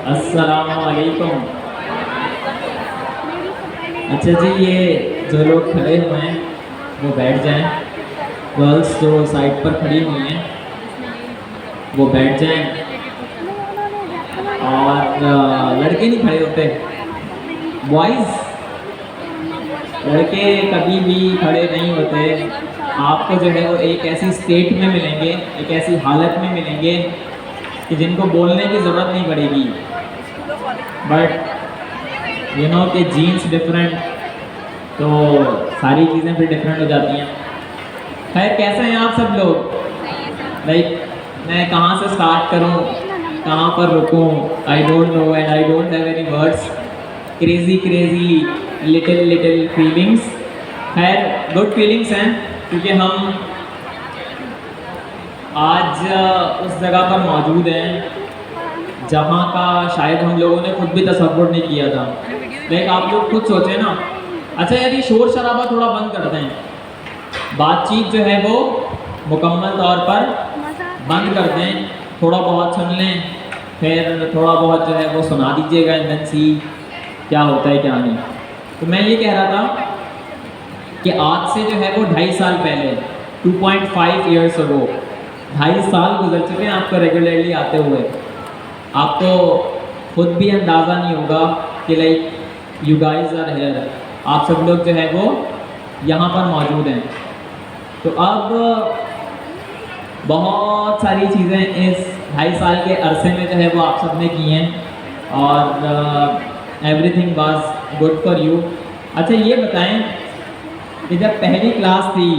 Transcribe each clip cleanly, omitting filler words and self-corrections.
अस्सलामुअलैकुम। अच्छा जी, ये जो लोग खड़े हुए हैं वो बैठ जाएं। गर्ल्स जो साइड पर खड़ी हुई हैं वो बैठ जाएं। और लड़के नहीं खड़े होते, बॉयज़, लड़के कभी भी खड़े नहीं होते। आपको जो है वो एक ऐसी स्टेट में मिलेंगे, एक ऐसी हालत में मिलेंगे कि जिनको बोलने की ज़रूरत नहीं पड़ेगी। बट यू नो कि जीन्स डिफरेंट, तो सारी चीज़ें फिर डिफरेंट हो जाती हैं। खैर, कैसे हैं आप सब लोग? मैं कहाँ से स्टार्ट करूँ, कहाँ पर रुकूँ? I don't know and I don't have any words. Crazy crazy little feelings. खैर, गुड फीलिंग्स हैं क्योंकि हम आज उस जगह पर मौजूद हैं जहाँ का शायद हम लोगों ने खुद भी तसव्वुर नहीं किया था। आप लोग खुद सोचें ना। अच्छा यार, ये शोर शराबा थोड़ा बंद कर दें, बातचीत जो है वो मुकम्मल तौर पर बंद कर दें, थोड़ा बहुत सुन लें, फिर थोड़ा बहुत जो है वो सुना दीजिएगा, एंड सी क्या होता है क्या नहीं। तो मैं ये कह रहा था कि आज से जो है वो 2.5 साल पहले, 2.5 ईयर्स अगो, 2.5 साल गुजर चुके हैं आपको रेगुलरली आते हुए। आपको खुद भी अंदाज़ा नहीं होगा कि यू गाइज आर हेयर, आप सब लोग जो है वो यहाँ पर मौजूद हैं। तो अब बहुत सारी चीज़ें इस 2.5 साल के अरसे में जो है वो आप सब ने की हैं और everything was good for you. अच्छा ये बताएं कि जब पहली क्लास थी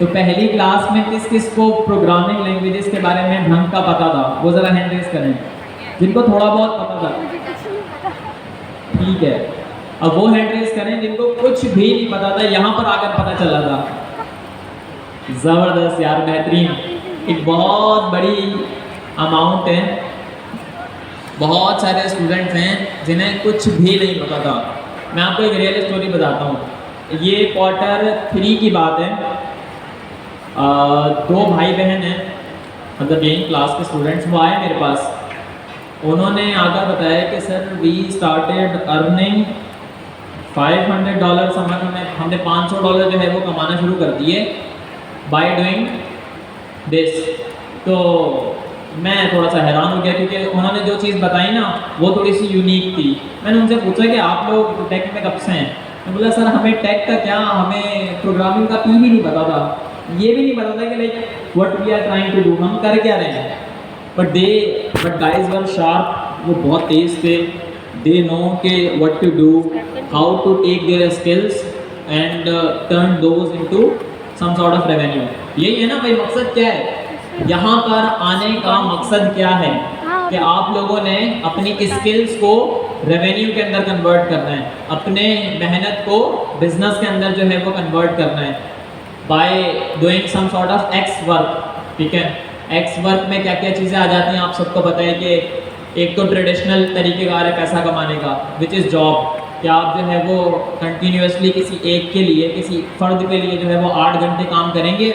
तो पहली क्लास में किस किस को प्रोग्रामिंग लैंग्वेजेस के बारे में ढंग का पता था? वो ज़रा हैंड रेज करें जिनको थोड़ा बहुत पता था। ठीक है, अब वो हैंड रेज करें जिनको कुछ भी नहीं पता था, यहाँ पर आकर पता चला था। ज़बरदस्त यार, बेहतरीन। एक बहुत बड़ी अमाउंट है, बहुत सारे स्टूडेंट्स हैं जिन्हें कुछ भी नहीं पता था। मैं आपको एक रियल स्टोरी बताता हूँ। ये Q3 की बात है। 2 भाई बहन हैं, मतलब यही क्लास के स्टूडेंट्स, वो आए मेरे पास। उन्होंने आकर बताया कि सर वी स्टार्टेड अर्निंग $500, हमने $500 जो है वो कमाना शुरू कर दिए बाय डूइंग दिस। तो मैं थोड़ा सा हैरान हो गया क्योंकि उन्होंने जो चीज़ बताई ना वो थोड़ी सी यूनिक थी। मैंने उनसे पूछा कि आप लोग टेक में कब से हैं? मैं बोला सर हमें टेक का क्या, हमें प्रोग्रामिंग का पी भी नहीं पता था, ये भी नहीं पता था कि what we are trying to do, हम कर क्या रहे हैं। बट गाइज वर शार्प, वो बहुत तेज़ थे। दे नो के what to do, how to take their skills and turn those into some sort of revenue. यही है ना भाई, मकसद क्या है यहाँ पर आने का? मकसद क्या है कि आप लोगों ने अपनी स्किल्स को रेवेन्यू के अंदर कन्वर्ट करना है, अपने मेहनत को बिजनेस के अंदर जो है वो कन्वर्ट करना है by doing some sort of X work. ठीक है, एक्स वर्क में क्या क्या चीज़ें आ जाती हैं आप सबको पता है कि एक तो ट्रेडिशनल तरीक़ेकार है पैसा कमाने का, विच इज़ जॉब, कि आप जो है वो कंटिन्यूसली किसी एक के लिए, किसी फ़र्द के लिए जो है वो 8 घंटे काम करेंगे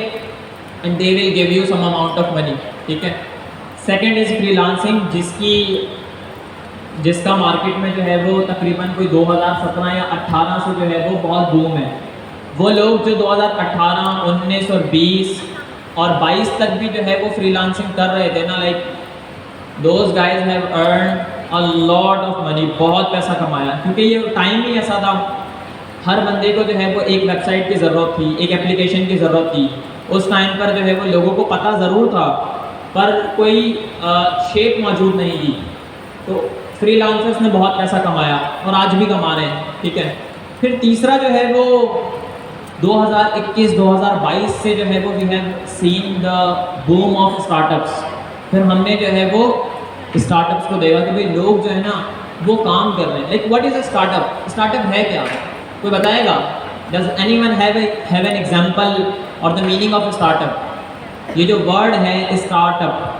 and they will give you some amount of money. ठीक है। सेकेंड इज़ फ्रीलांसिंग, जिसका मार्केट में जो है वो तकरीबन कोई 2017 या 18 से जो है वो बहुत बूम है। वो लोग जो 2018, 19 और 20 और 22 तक भी जो है वो फ्रीलांसिंग कर रहे थे ना, those guys have earn a lot of money, बहुत पैसा कमाया। क्योंकि ये टाइम ही ऐसा था, हर बंदे को जो है वो एक वेबसाइट की ज़रूरत थी, एक एप्लीकेशन की ज़रूरत थी। उस टाइम पर जो है वो लोगों को पता ज़रूर था पर कोई शेप मौजूद नहीं थी। तो फ्रीलांसर्स ने बहुत पैसा कमाया और आज भी कमा रहे हैं। ठीक है। फिर तीसरा जो है वो 2021-2022 से जो है वो we have seen the boom of startups. फिर हमने जो है वो स्टार्टअप्स को देखा कि भाई लोग जो है ना वो काम कर रहे हैं। What is a startup? Startup है क्या? कोई बताएगा? Does anyone have an example और द मीनिंग ऑफ स्टार्टअप? ये जो वर्ड है स्टार्टअप,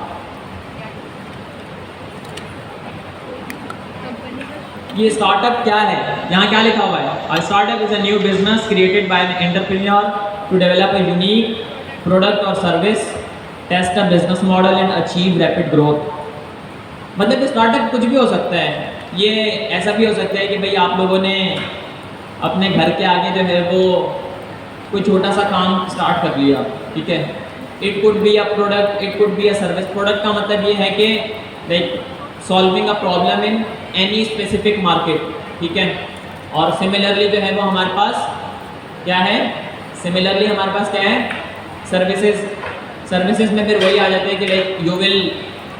ये स्टार्टअप क्या है? यहाँ क्या लिखा हुआ है? A startup is a new business created by an entrepreneur to develop a unique product or service, test a business model and achieve rapid growth. मतलब स्टार्टअप कुछ भी हो सकता है। ये ऐसा भी हो सकता है कि भाई आप लोगों ने अपने घर के आगे जो है वो कोई छोटा सा काम स्टार्ट कर लिया, ठीक है। It could be a product, it could be a service. Product का मतलब ये है कि like solving a problem in any specific market, ठीक है। और सिमिलरली जो है वो हमारे पास क्या है, सिमिलरली हमारे पास क्या है, सर्विसेज। सर्विसेज में फिर वही आ जाते हैं कि like you will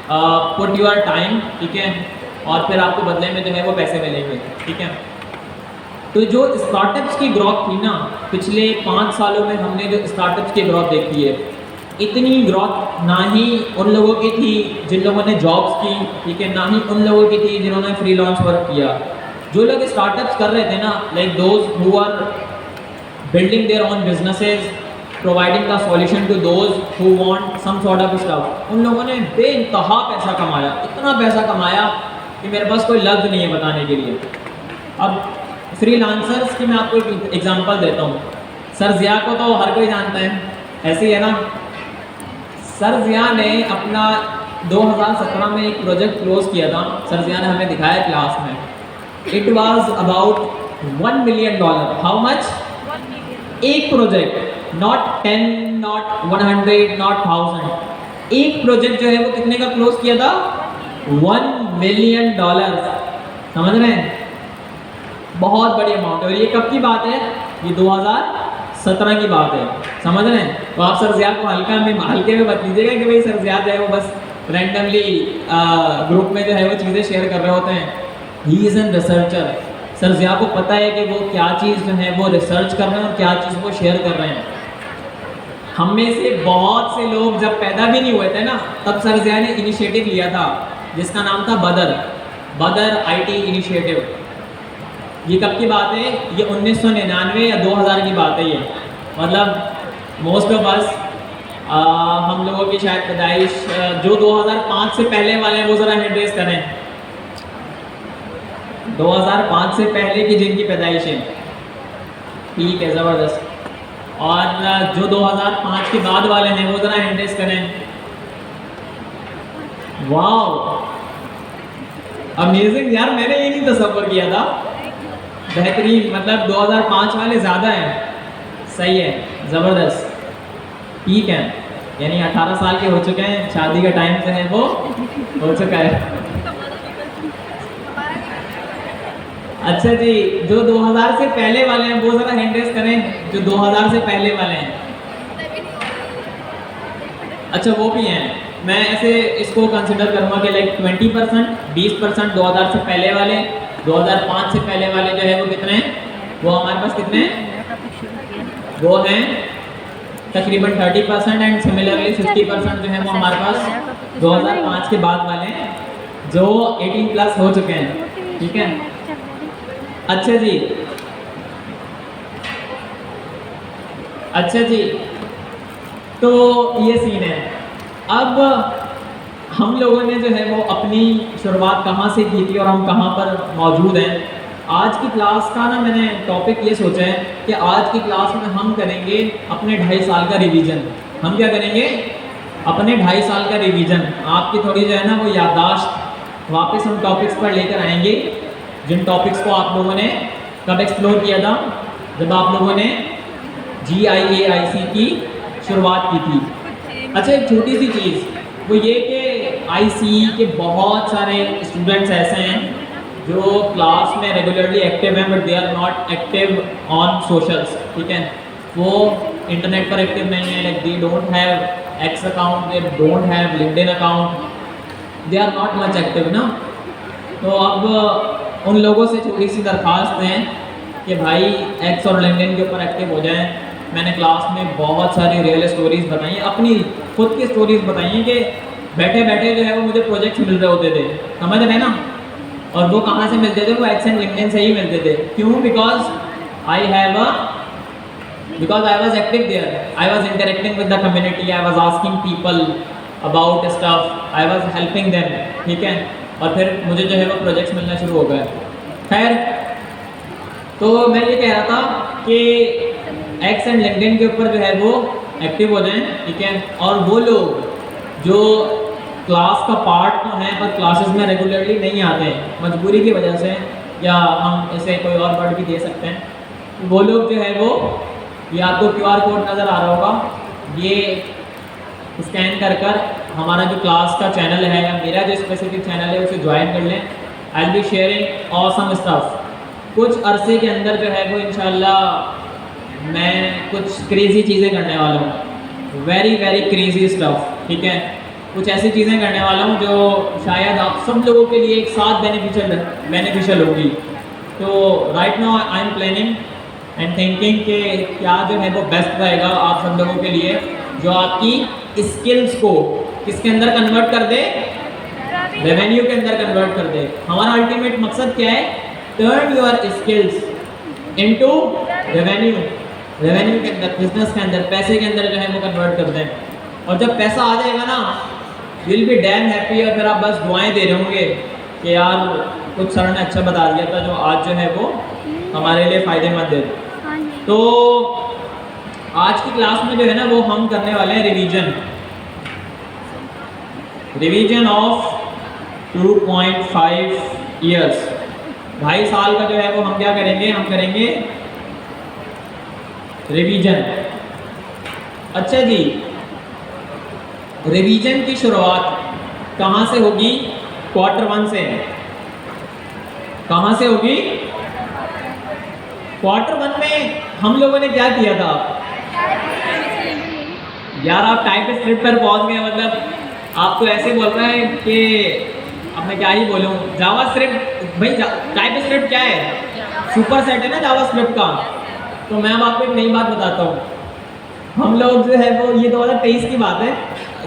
put your time, ठीक है, और फिर आपको बदले में जो है वो पैसे मिलेंगे, ठीक है। तो जो स्टार्टअप्स की ग्रोथ थी ना, पिछले 5 सालों में हमने जो स्टार्टअप्स की ग्रोथ देखी है, इतनी ग्रोथ ना ही उन लोगों की थी जिन लोगों ने जॉब्स की, ठीक है, ना ही उन लोगों की थी जिन्होंने फ्रीलांस वर्क किया। जो लोग स्टार्टअप्स कर रहे थे ना, like those who are building their own businesses, providing the solution to those who want some sort of stuff, उन लोगों ने बेइंतहा पैसा कमाया, इतना पैसा कमाया कि मेरे पास कोई लफ्ज़ नहीं है बताने के लिए। अब फ्रीलांसर्स की मैं आपको एक एग्जांपल देता हूँ। सर ज़िया को तो हर कोई जानता है, ऐसे ही है ना। सर ज़िया ने अपना 2017 में एक प्रोजेक्ट क्लोज किया था। सर ज़िया ने हमें दिखाया क्लास में। It was about $1 million. How much? एक प्रोजेक्ट, नॉट 10, नॉट 100, नॉट 1000। एक प्रोजेक्ट जो है वो कितने का क्लोज किया था? $1 मिलियन। समझ रहे हैं? बहुत बड़ी अमाउंट है। और ये कब की बात है? ये 2017 की बात है। समझ रहे हैं? तो आप सर ज़िया को हल्के में मत लीजिएगा कि भाई सर ज़िया जो है वो बस रैंडमली ग्रुप में जो है वो चीज़ें शेयर कर रहे होते हैं। He is an researcher. Sir Zia को पता है कि वो क्या चीज़ जो है वो रिसर्च कर रहे हैं और क्या चीज़ वो शेयर कर रहे हैं। हम में से बहुत से लोग जब पैदा भी नहीं हुए थे ना, तब सर ज़िया ने इनिशिएटिव लिया था जिसका नाम था बदर IT इनिशिएटिव। ये कब की बात है? ये 1999 या 2000 की बात है ये। मतलब मोस्ट ऑफ अस, हम लोगों की शायद पैदाइश जो 2005 से पहले वाले हैं वो ज़रा हैंड रेज़ करें। 2005 से पहले की जिनकी पैदाइश है, ठीक है, ज़बरदस्त। और जो 2005 के बाद वाले हैं वो ज़रा हैंड रेज़ करें। वाह, अमेजिंग यार, मैंने ये नहीं तसव्वुर किया था। बेहतरीन, मतलब 2005 वाले ज़्यादा हैं। सही है, ज़बरदस्त, ठीक है। यानी 18 साल के हो चुके हैं, शादी का टाइम जो है वो हो चुका है। अच्छा जी, जो 2000 से पहले वाले हैं वो ज़रा हैंड रेज़ करें, जो 2000 से पहले वाले हैं। अच्छा, वो भी हैं। मैं ऐसे इसको कंसिडर करूँगा कि लाइक 20%, 20% 2000 से पहले वाले, 2005 से पहले वाले जो है वो कितने हैं? वो हमारे पास कितने हैं? वो हैं तकरीबन 30%। एंड सिमिलरली 50% जो है वो हमारे पास 2005 के बाद वाले हैं जो 18+ हो चुके हैं, ठीक है। अच्छा जी, अच्छा जी, तो ये सीन है। अब हम लोगों ने जो है वो अपनी शुरुआत कहाँ से की थी और हम कहाँ पर मौजूद हैं। आज की क्लास का ना मैंने टॉपिक ये सोचा है कि आज की क्लास में हम करेंगे अपने 2.5 साल का रिवीजन। हम क्या करेंगे? अपने 2.5 साल का रिवीजन। आपकी थोड़ी जो है ना वो याददाश्त वापस हम टॉपिक्स पर लेकर आएंगे जिन टॉपिक्स को आप लोगों ने कब एक्सप्लोर किया था? जब आप लोगों ने GIAIC की शुरुआत की थी। अच्छा, एक छोटी सी चीज़ वो ये कि ICE के बहुत सारे स्टूडेंट्स ऐसे हैं जो क्लास में रेगुलरली एक्टिव हैं but they are not active on socials, ठीक है। वो इंटरनेट पर एक्टिव नहीं है, like they don't have X account, they don't have LinkedIn account, they are not much active ना। तो अब उन लोगों से छोटी सी दरख्वास्त है कि भाई X और LinkedIn के ऊपर एक्टिव हो जाएं। मैंने क्लास में बहुत सारी रियल स्टोरीज़ बताई हैं, अपनी खुद की स्टोरीज़ बताई हैं कि बैठे बैठे जो है वो मुझे प्रोजेक्ट्स मिल रहे होते थे, समझ रहे हैं ना। और वो कहाँ से मिलते थे? वो X एंड LinkedIn से ही मिलते थे। क्यों? Because I was active there, I was interacting with the community, I was asking people about stuff, I was helping them, ठीक है। और फिर मुझे जो है वो प्रोजेक्ट्स मिलना शुरू हो गए। खैर, तो मैं ये कह रहा था कि X एंड LinkedIn के ऊपर जो है वो एक्टिव हो जाएं, ठीक है। और वो लोग जो क्लास का पार्ट तो हैं पर क्लासेस में रेगुलरली नहीं आते हैं मजबूरी की वजह से, या हम इसे कोई और वर्ड भी दे सकते हैं, वो लोग जो है वो, ये आपको QR कोड नज़र आ रहा होगा, ये स्कैन कर हमारा जो क्लास का चैनल है या मेरा जो स्पेसिफिक चैनल है उसे ज्वाइन कर लें। I will be sharing awesome stuff. कुछ अरसे के अंदर जो है वो इंशाल्लाह मैं कुछ क्रेज़ी चीज़ें करने वाला हूँ, वेरी वेरी क्रेज़ी स्टफ, ठीक है। कुछ ऐसी चीज़ें करने वाला हूँ जो शायद आप सब लोगों के लिए एक साथ बेनिफिशियल होगी। तो right now I am planning and thinking कि क्या जो है वो बेस्ट रहेगा आप सब लोगों के लिए, जो आपकी स्किल्स को किसके अंदर कन्वर्ट कर दे, रेवेन्यू के अंदर कन्वर्ट कर दे। हमारा अल्टीमेट मकसद क्या है, turn your skills into revenue, revenue के अंदर, बिजनेस के अंदर, पैसे के अंदर जो है वो कन्वर्ट कर दें। और जब पैसा आ जाएगा ना, विल बी डैम हैप्पी, और फिर आप बस दुआएं दे रहे होंगे कि यार कुछ सर ने अच्छा बता दिया था जो आज जो है वो हमारे लिए फ़ायदेमंद है। तो आज की क्लास में जो है ना वो हम करने वाले हैं रिवीजन ऑफ 2.5 ईयर्स। 2.5 साल का जो है वो हम क्या करेंगे, हम करेंगे रिवीजन। अच्छा जी, रिवीजन की शुरुआत कहाँ से होगी? Q1 से। कहाँ से होगी? Q1 में हम लोगों ने क्या किया था यार? आप टाइप स्क्रिप्ट पर पहुंच गए, मतलब आप तो ऐसे बोल रहे हैं कि अब मैं क्या ही बोलूँ। जावा स्क्रिप्ट भाई, टाइप स्क्रिप्ट क्या है? सुपर सेट है ना जावा स्क्रिप्ट का। तो मैं अब आपको एक नई बात बताता हूँ। हम लोग जो है वो, ये 2023 की बात है,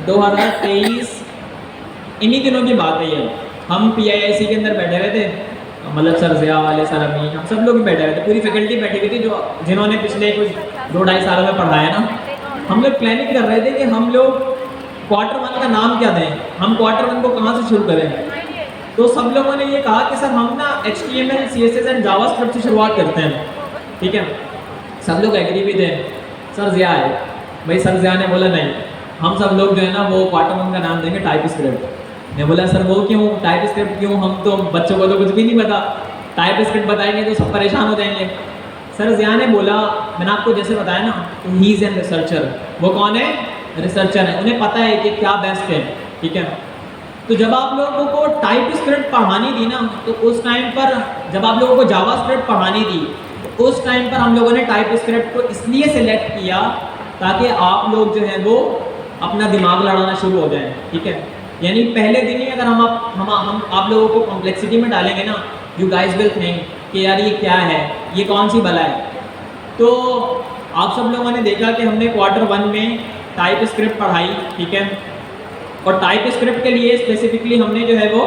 2023 इन्हीं दिनों की बात है ये। हम PIIC के अंदर बैठे हुए थे, मतलब सर ज़िया वाले, सर अमी, हम सब लोग बैठे हुए थे, पूरी फैकल्टी बैठी हुई थी जो जिन्होंने पिछले कुछ 2-2.5 सालों में पढ़ाया ना। हम लोग प्लानिंग कर रहे थे कि हम लोग Q1 का नाम क्या दें, हम Q1 को कहाँ से शुरू करें। तो सब लोगों ने ये कहा कि सर हम ना HTML, CSS एंड जावास्क्रिप्ट से शुरुआत करते हैं, ठीक है। सब लोग एग्री भी थे। सर ज़िया है भाई, सर ज़िया ने बोला नहीं, हम सब लोग जो है ना वो Q1 का नाम देंगे टाइप स्क्रिप्ट। मैं बोला सर वो क्यों, टाइप स्क्रिप्ट क्यों? हम तो बच्चों को तो कुछ भी नहीं पता, टाइप स्क्रिप्ट बताएंगे तो सब परेशान हो जाएंगे। सर ज़िया ने बोला, मैंने आपको जैसे बताया ना, ही इज़ एन रिसर्चर। वो कौन है? रिसर्चर है, उन्हें पता है कि क्या बेस्ट है, ठीक है। तो जब आप लोगों को टाइप स्क्रिप्ट पढ़ानी थी ना, तो उस टाइम पर जब आप लोगों को जावा स्क्रिप्ट पढ़ानी थी, तो उस टाइम पर हम लोगों ने टाइप स्क्रिप्ट को इसलिए सिलेक्ट किया ताकि आप लोग जो है वो अपना दिमाग लड़ाना शुरू हो जाए, ठीक है। यानी पहले दिन ही अगर हम आप लोगों को कॉम्प्लेक्सिटी में डालेंगे ना, यू गाइस विल थिंक कि यार ये क्या है, ये कौन सी बला है। तो आप सब लोगों ने देखा कि हमने Q1 में टाइप स्क्रिप्ट पढ़ाई, ठीक है। और टाइप स्क्रिप्ट के लिए स्पेसिफिकली हमने जो है वो,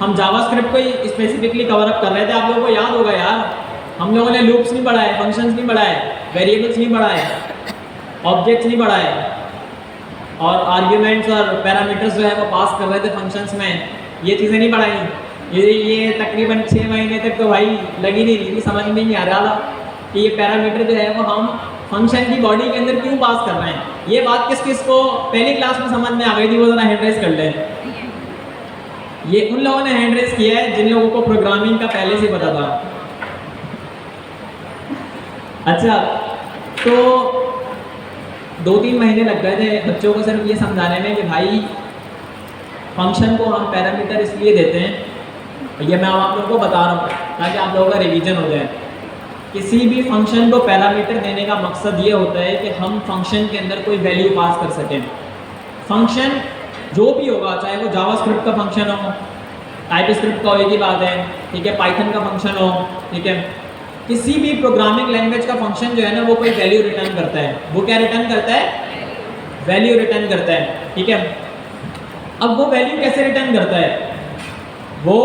हम जावा स्क्रिप्ट को ही स्पेसिफिकली कवर अप कर रहे थे। आप लोगों को याद होगा यार, हम लोगों ने लूप्स नहीं पढ़ाए, फंक्शंस नहीं पढ़ाए, वेरिएबल्स नहीं पढ़ाए, ऑब्जेक्ट्स नहीं पढ़ाए, और आर्ग्यूमेंट्स और पैरामीटर्स जो है वो पास कर रहे थे फंक्शंस में, ये चीज़ें नहीं पढ़ाई। ये तकरीबन 6 महीने तक तो भाई लगी नहीं रही थी, समझ में नहीं आ रहा था कि ये पैरामीटर जो है वो हम फंक्शन की बॉडी के अंदर क्यों पास कर रहे हैं। ये बात किस किस को पहली क्लास में समझ में आ गई थी, वो ज़रा हैंड रेस कर लें। ये उन लोगों ने हैंड रेस किया है जिन लोगों को प्रोग्रामिंग का पहले से पता था। अच्छा, तो 2-3 महीने लग गए थे बच्चों को सिर्फ ये समझाने में कि भाई फंक्शन को हम पैरामीटर इसलिए देते हैं, ये मैं आप लोगों को बता रहा हूँ ताकि आप लोगों का रिवीजन हो जाए। किसी भी फंक्शन को पैरामीटर देने का मकसद ये होता है कि हम फंक्शन के अंदर कोई वैल्यू पास कर सकें। फंक्शन जो भी होगा, चाहे वो जावा स्क्रिप्ट का फंक्शन हो, टाइप स्क्रिप्ट का एक ही बात है, ठीक है, पाइथन का फंक्शन हो, ठीक है, किसी भी प्रोग्रामिंग लैंग्वेज का फंक्शन जो है ना वो कोई वैल्यू रिटर्न करता है। वो क्या रिटर्न करता है? वैल्यू रिटर्न करता है, ठीक है। अब वो वैल्यू कैसे रिटर्न करता है? वो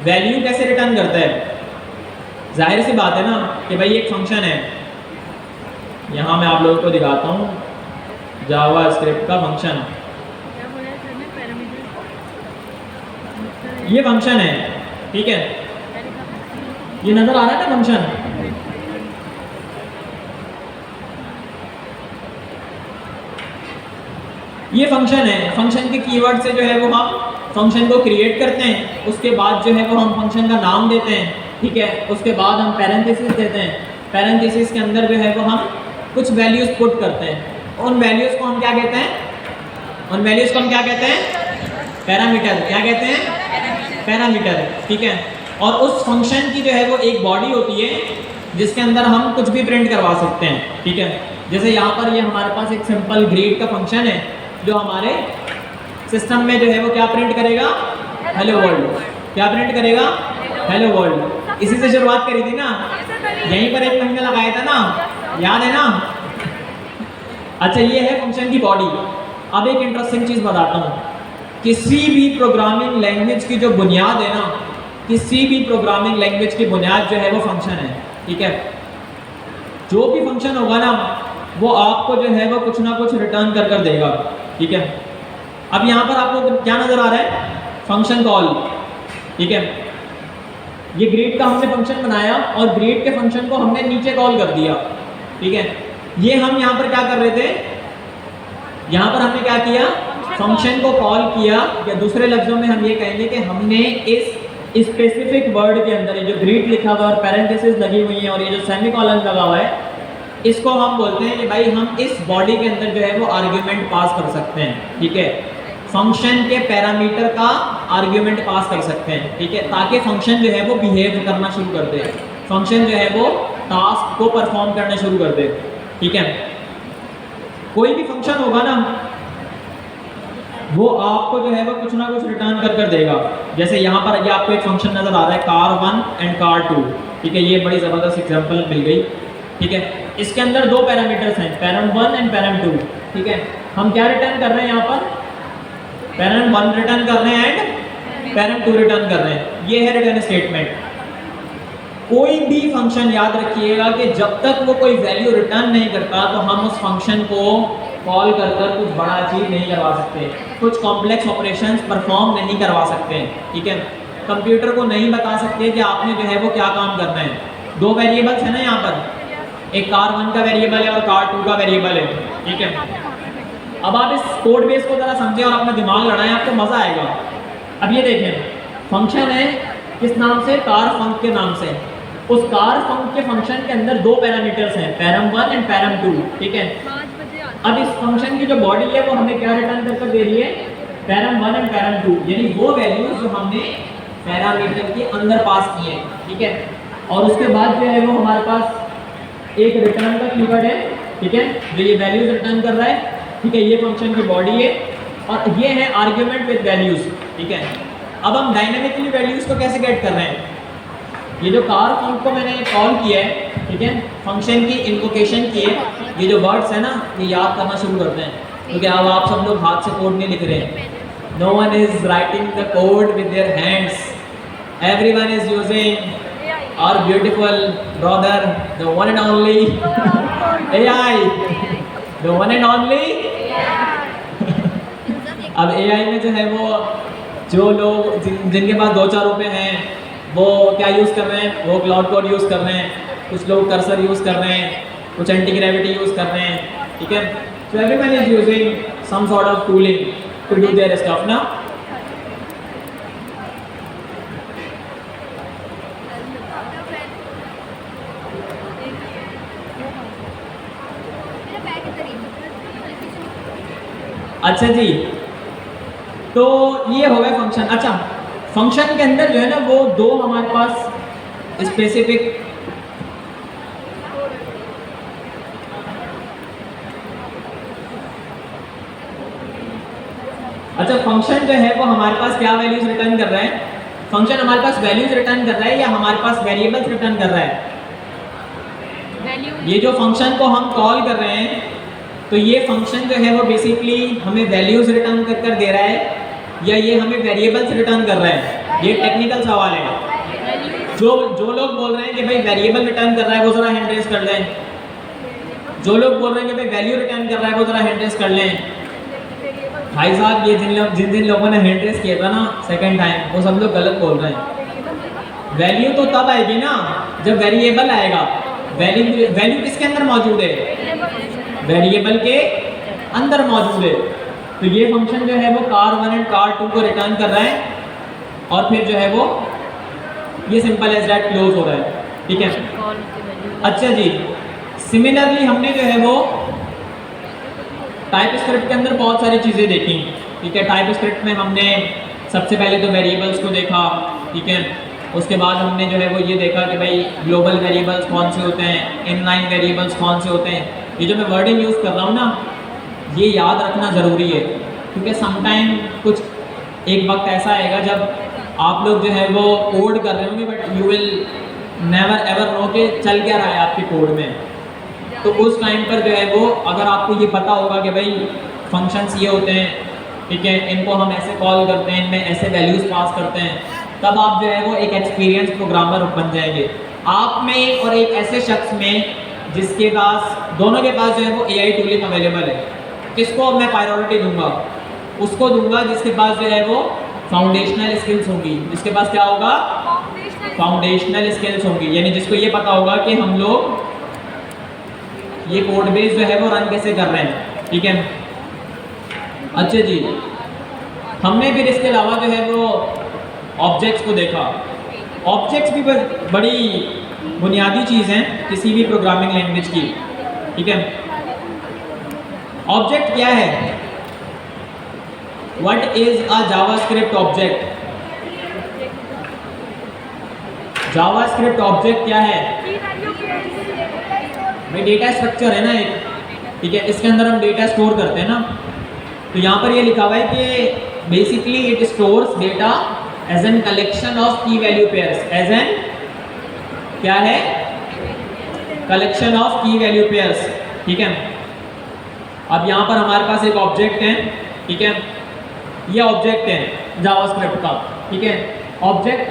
वैल्यू कैसे रिटर्न करता है? जाहिर सी बात है ना कि भाई एक फंक्शन है, यहाँ मैं आप लोगों को दिखाता हूँ जावा स्क्रिप्ट का फंक्शन। ये फंक्शन है, ठीक है, ये नजर आ रहा है ना फंक्शन। ये फंक्शन है, फंक्शन के कीवर्ड से जो है वो हम फंक्शन को क्रिएट करते हैं, उसके बाद जो है वो हम फंक्शन का नाम देते हैं, ठीक है। उसके बाद हम पैरेंथेसिस देते हैं, पैरेंथेसिस के अंदर जो है वो हम कुछ वैल्यूज़ पुट करते हैं। उन वैल्यूज़ को हम क्या कहते हैं, उन वैल्यूज़ को हम क्या कहते हैं, पैरामीटर। क्या कहते हैं, पैरामीटर, ठीक है। और उस फंक्शन की जो है वो एक बॉडी होती है जिसके अंदर हम कुछ भी प्रिंट करवा सकते हैं, ठीक है। जैसे यहाँ पर ये हमारे पास एक सिंपल ग्रीट का फंक्शन है जो हमारे सिस्टम में जो है वो क्या प्रिंट करेगा, हेलो वर्ल्ड। क्या प्रिंट करेगा, हेलो वर्ल्ड। इसी से शुरुआत करी थी ना, यहीं पर एक महीना लगाया था ना, याद है ना। अच्छा, ये है फंक्शन की बॉडी। अब एक इंटरेस्टिंग चीज़ बताता हूँ, किसी भी प्रोग्रामिंग लैंग्वेज की जो बुनियाद है ना, किसी भी प्रोग्रामिंग लैंग्वेज की बुनियाद जो है वो फंक्शन है, ठीक है। जो भी फंक्शन होगा ना वो आपको जो है वो कुछ ना कुछ रिटर्न कर कर देगा, ठीक है। अब यहाँ पर आपको क्या नज़र आ रहा है, फंक्शन कॉल, ठीक है। ये ग्रीट का हमने फंक्शन बनाया और ग्रीट के फंक्शन को हमने नीचे कॉल कर दिया, ठीक है। ये हम यहाँ पर क्या कर रहे थे, यहाँ पर हमने क्या किया, फंक्शन को कॉल किया, या दूसरे लफ्जों में हम ये कहेंगे कि हमने इस स्पेसिफिक वर्ड के अंदर ये जो ग्रीट लिखा हुआ है और पैरेंथेसिस लगी हुई है और ये जो सेमीकोलन लगा हुआ है, इसको हम बोलते हैं कि भाई हम इस बॉडी के अंदर जो है वो आर्ग्यूमेंट पास कर सकते हैं, ठीक है। फंक्शन के पैरामीटर का आर्ग्यूमेंट पास कर सकते हैं, ठीक है, ताकि फंक्शन जो है वो बिहेव करना शुरू कर दे, फंक्शन जो है वो टास्क को परफॉर्म करना शुरू कर दे, ठीक है। कोई भी फंक्शन होगा ना वो आपको जो है वो कुछ ना कुछ रिटर्न कर कर देगा। जैसे यहाँ पर ये आपको एक फंक्शन नजर आ रहा है car1 एंड car2, ठीक है। ये बड़ी ज़बरदस्त एग्जांपल मिल गई, ठीक है। इसके अंदर दो पैरामीटर्स हैं, पैरम1 एंड पैरम2, ठीक है। हम क्या रिटर्न कर रहे हैं, यहाँ पर पैरम1 रिटर्न कर रहे हैं एंड पैरम2 रिटर्न कर रहे हैं। ये है रिटर्न स्टेटमेंट। कोई भी फंक्शन याद रखिएगा कि जब तक वो कोई वैल्यू रिटर्न नहीं करता तो हम उस फंक्शन को कॉल कर कर कुछ बड़ा अचीव नहीं करवा सकते, कुछ कॉम्प्लेक्स ऑपरेशंस परफॉर्म नहीं करवा सकते, ठीक है। कंप्यूटर को नहीं बता सकते कि आपने जो है वो क्या काम करना है। दो वेरिएबल्स है ना यहाँ पर, एक car1 का वेरिएबल है और car2 का वेरिएबल है, ठीक है। अब आप इस कोड बेस को ज़रा समझें और अपना दिमाग लड़ाएं, आपको मज़ा आएगा। अब ये देखें, फंक्शन है किस नाम से, कार फंक के नाम से। उस कार फंक के फंक्शन के अंदर दो पैरामीटर्स हैं, पैरम1 एंड पैरम2, ठीक है। अब इस फंक्शन की जो बॉडी है वो हमें क्या रिटर्न कर दे रही है, पैरम1 एंड पैरम2, यानी वो वैल्यूज जो हमने पैरामीटर के अंदर पास किए हैं, ठीक है। और उसके बाद जो है वो हमारे पास एक रिटर्न का कीवर्ड है, ठीक है, जो ये वैल्यूज रिटर्न कर रहा है, ठीक है। ये फंक्शन की बॉडी है और ये है आर्ग्यूमेंट विद वैल्यूज, ठीक है। अब हम डायनेमिकली वैल्यूज को कैसे गेट कर रहे हैं, ये जो कार फंक को मैंने कॉल किया है, ठीक है, फंक्शन की इन्वोकेशन की है, ये जो वर्ड्स है ना ये याद करना शुरू करते हैं, क्योंकि अब आप सब लोग हाथ से कोड नहीं लिख रहे हैं। No one is writing the code with their hands, everyone is using our beautiful brother the one and only AI, the one and only. अब एआई में जो है वो जो लोग जिनके पास 2-4 रुपए हैं वो क्या यूज़ कर रहे हैं, वो क्लाउड कोड यूज़ कर रहे हैं, कुछ लोग कर्सर यूज़ कर रहे हैं, कुछ एंटी ग्रेविटी यूज़ कर रहे हैं, ठीक है। So everyone is using some sort of tooling to do their stuff ना। अच्छा जी, तो ये हो गया फंक्शन। अच्छा, फंक्शन के अंदर जो है ना वो दो हमारे पास स्पेसिफिक अच्छा फंक्शन जो है वो हमारे पास क्या वैल्यूज रिटर्न कर रहा है, फंक्शन हमारे पास वैल्यूज रिटर्न कर रहा है या हमारे पास वेरिएबल्स रिटर्न कर रहा है। ये जो फंक्शन को हम कॉल कर रहे हैं तो ये फंक्शन जो है वो बेसिकली हमें वैल्यूज रिटर्न कर कर दे रहा है या ये हमें वेरिएबल्स रिटर्न कर रहा है, ये टेक्निकल सवाल है। जो लोग बोल रहे हैं कि भाई वेरिएबल रिटर्न कर रहा है वो ज़रा हैंड रेस कर लें, जो लोग बोल रहे हैं कि भाई वैल्यू रिटर्न कर रहा है वो ज़रा हैंड रेस कर लें। भाई साहब, ये जिन लोगों ने हैंड रेस किया था ना सेकंड टाइम, वो सब लोग गलत बोल रहे हैं। वैल्यू तो तब आएगी ना जब वेरिएबल आएगा। वैल्यू किसके अंदर मौजूद है, वेरिएबल के अंदर मौजूद है। तो ये फंक्शन जो है वो car1 एंड car2 को रिटर्न कर रहा है और फिर जो है वो ये सिंपल एज दैट क्लोज हो रहा है, ठीक है। अच्छा जी, सिमिलरली हमने जो है वो टाइप स्क्रिप्ट के अंदर बहुत सारी चीज़ें देखी, ठीक है। टाइप स्क्रिप्ट में हमने सबसे पहले तो वेरिएबल्स को देखा, ठीक है। उसके बाद हमने जो है वो ये देखा कि भाई ग्लोबल वेरिएबल्स कौन से होते हैं, इनलाइन वेरिएबल्स कौन से होते हैं। ये जो मैं वर्डिंग यूज़ कर रहा हूँ ना, ये याद रखना ज़रूरी है, क्योंकि समटाइम कुछ एक वक्त ऐसा आएगा जब आप लोग जो है वो कोड कर रहे होंगे but you will never ever know कि चल क्या रहा है आपके कोड में। तो उस टाइम पर जो है वो अगर आपको ये पता होगा कि भाई फंक्शंस ये होते हैं, ठीक है, इनको हम ऐसे कॉल करते हैं, इनमें ऐसे वैल्यूज़ पास करते हैं, तब आप जो है वो एक एक्सपीरियंस प्रोग्रामर बन जाएंगे। आप में और एक ऐसे शख्स में जिसके पास, दोनों के पास जो है वो AI टूलिंग अवेलेबल है, किसको मैं प्रायोरिटी दूंगा? उसको दूंगा जिसके पास जो है वो फाउंडेशनल स्किल्स होंगी। जिसके पास क्या होगा? फाउंडेशनल स्किल्स होंगी, यानी जिसको ये पता होगा कि हम लोग ये कोड बेस जो है वो रन कैसे कर रहे हैं, ठीक है। अच्छा जी, हमने फिर इसके अलावा जो है वो ऑब्जेक्ट्स को देखा। ऑब्जेक्ट्स भी बड़ी बुनियादी चीज़ हैं किसी भी प्रोग्रामिंग लैंग्वेज की, ठीक है। ऑब्जेक्ट क्या है? What is a JavaScript object? JavaScript object क्या है? भाई डेटा स्ट्रक्चर है ना एक, ठीक है, इसके अंदर हम डेटा स्टोर करते हैं ना। तो यहाँ पर ये लिखा हुआ है कि basically it stores data as an collection of key value pairs. As an क्या है? Collection of key value pairs, ठीक है। अब यहाँ पर हमारे पास एक ऑब्जेक्ट है, ठीक है, ये ऑब्जेक्ट है जावास्क्रिप्ट का, ठीक है। ऑब्जेक्ट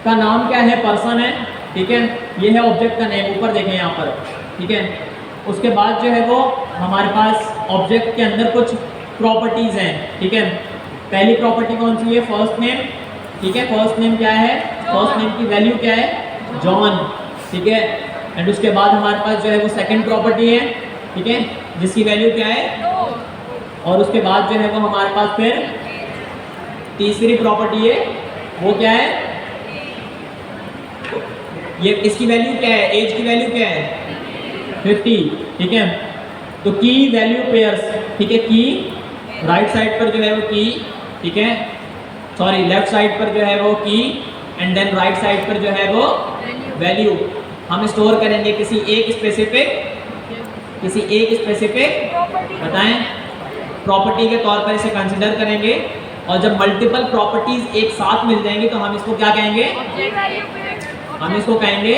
का नाम क्या है? पर्सन है, ठीक है। ये है ऑब्जेक्ट का नेम, ऊपर देखें यहाँ पर, ठीक है। उसके बाद जो है वो हमारे पास ऑब्जेक्ट के अंदर कुछ प्रॉपर्टीज़ हैं, ठीक है। पहली प्रॉपर्टी कौन सी है? फर्स्ट नेम, ठीक है। फर्स्ट नेम क्या है? फर्स्ट नेम की वैल्यू क्या है? जॉन, ठीक है। एंड उसके बाद हमारे पास जो है वो सेकंड प्रॉपर्टी है, ठीक है, जिसकी वैल्यू क्या है? और उसके बाद जो है वो हमारे पास फिर तीसरी प्रॉपर्टी है, वो क्या है? ये इसकी वैल्यू क्या है? एज की वैल्यू क्या है? 50, ठीक है। तो की वैल्यू पेयर्स, ठीक है, की राइट साइड पर जो है वो की, ठीक है, सॉरी लेफ्ट साइड पर जो है वो की एंड देन राइट साइड पर जो है वो वैल्यू हम स्टोर करेंगे किसी एक स्पेसिफिक बताएं प्रॉपर्टी के तौर पर इसे कंसिडर करेंगे। और जब मल्टीपल प्रॉपर्टीज एक साथ मिल जाएंगी तो हम इसको क्या कहेंगे? हम इसको कहेंगे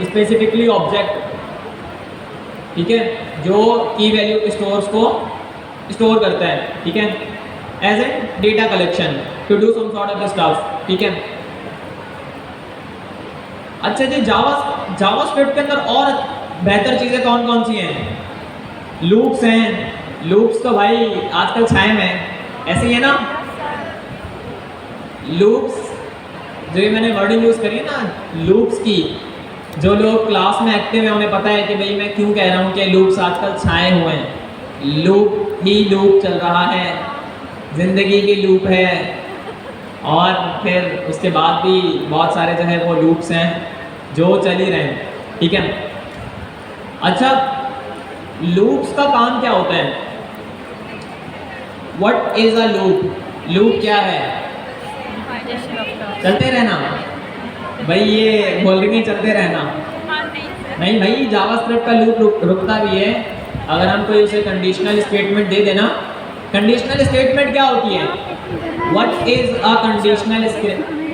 स्पेसिफिकली ऑब्जेक्ट, ठीक है, जो की वैल्यू स्टोर्स को स्टोर करता है, ठीक है, as a data collection to do some sort of stuff, ठीक है। अच्छा जी, जावास्क्रिप्ट के अंदर और बेहतर चीज़ें कौन कौन सी हैं? लूप्स हैं। लूप्स तो भाई आजकल छाए में ऐसे ही है ना। लूप्स जो ये मैंने वर्डिंग यूज़ करी है ना लूप्स की, जो लोग क्लास में एक्टिव हैं उन्हें पता है कि भाई मैं क्यों कह रहा हूँ कि लूप्स आजकल छाए हुए हैं। लूप ही लूप चल रहा है, ज़िंदगी की लूप है, और फिर उसके बाद भी बहुत सारे जो है वो लूप्स हैं जो चल ही रहे हैं, ठीक है। अच्छा, लूप्स का काम क्या होता है? What is a loop? Loop क्या है? चलते रहना। भाई ये बोल रही नहीं चलते रहना, नहीं भाई, जावास्क्रिप्ट का लूप रुकता भी है अगर हम कोई उसे कंडीशनल स्टेटमेंट दे देना। कंडीशनल स्टेटमेंट क्या होती है? What is a conditional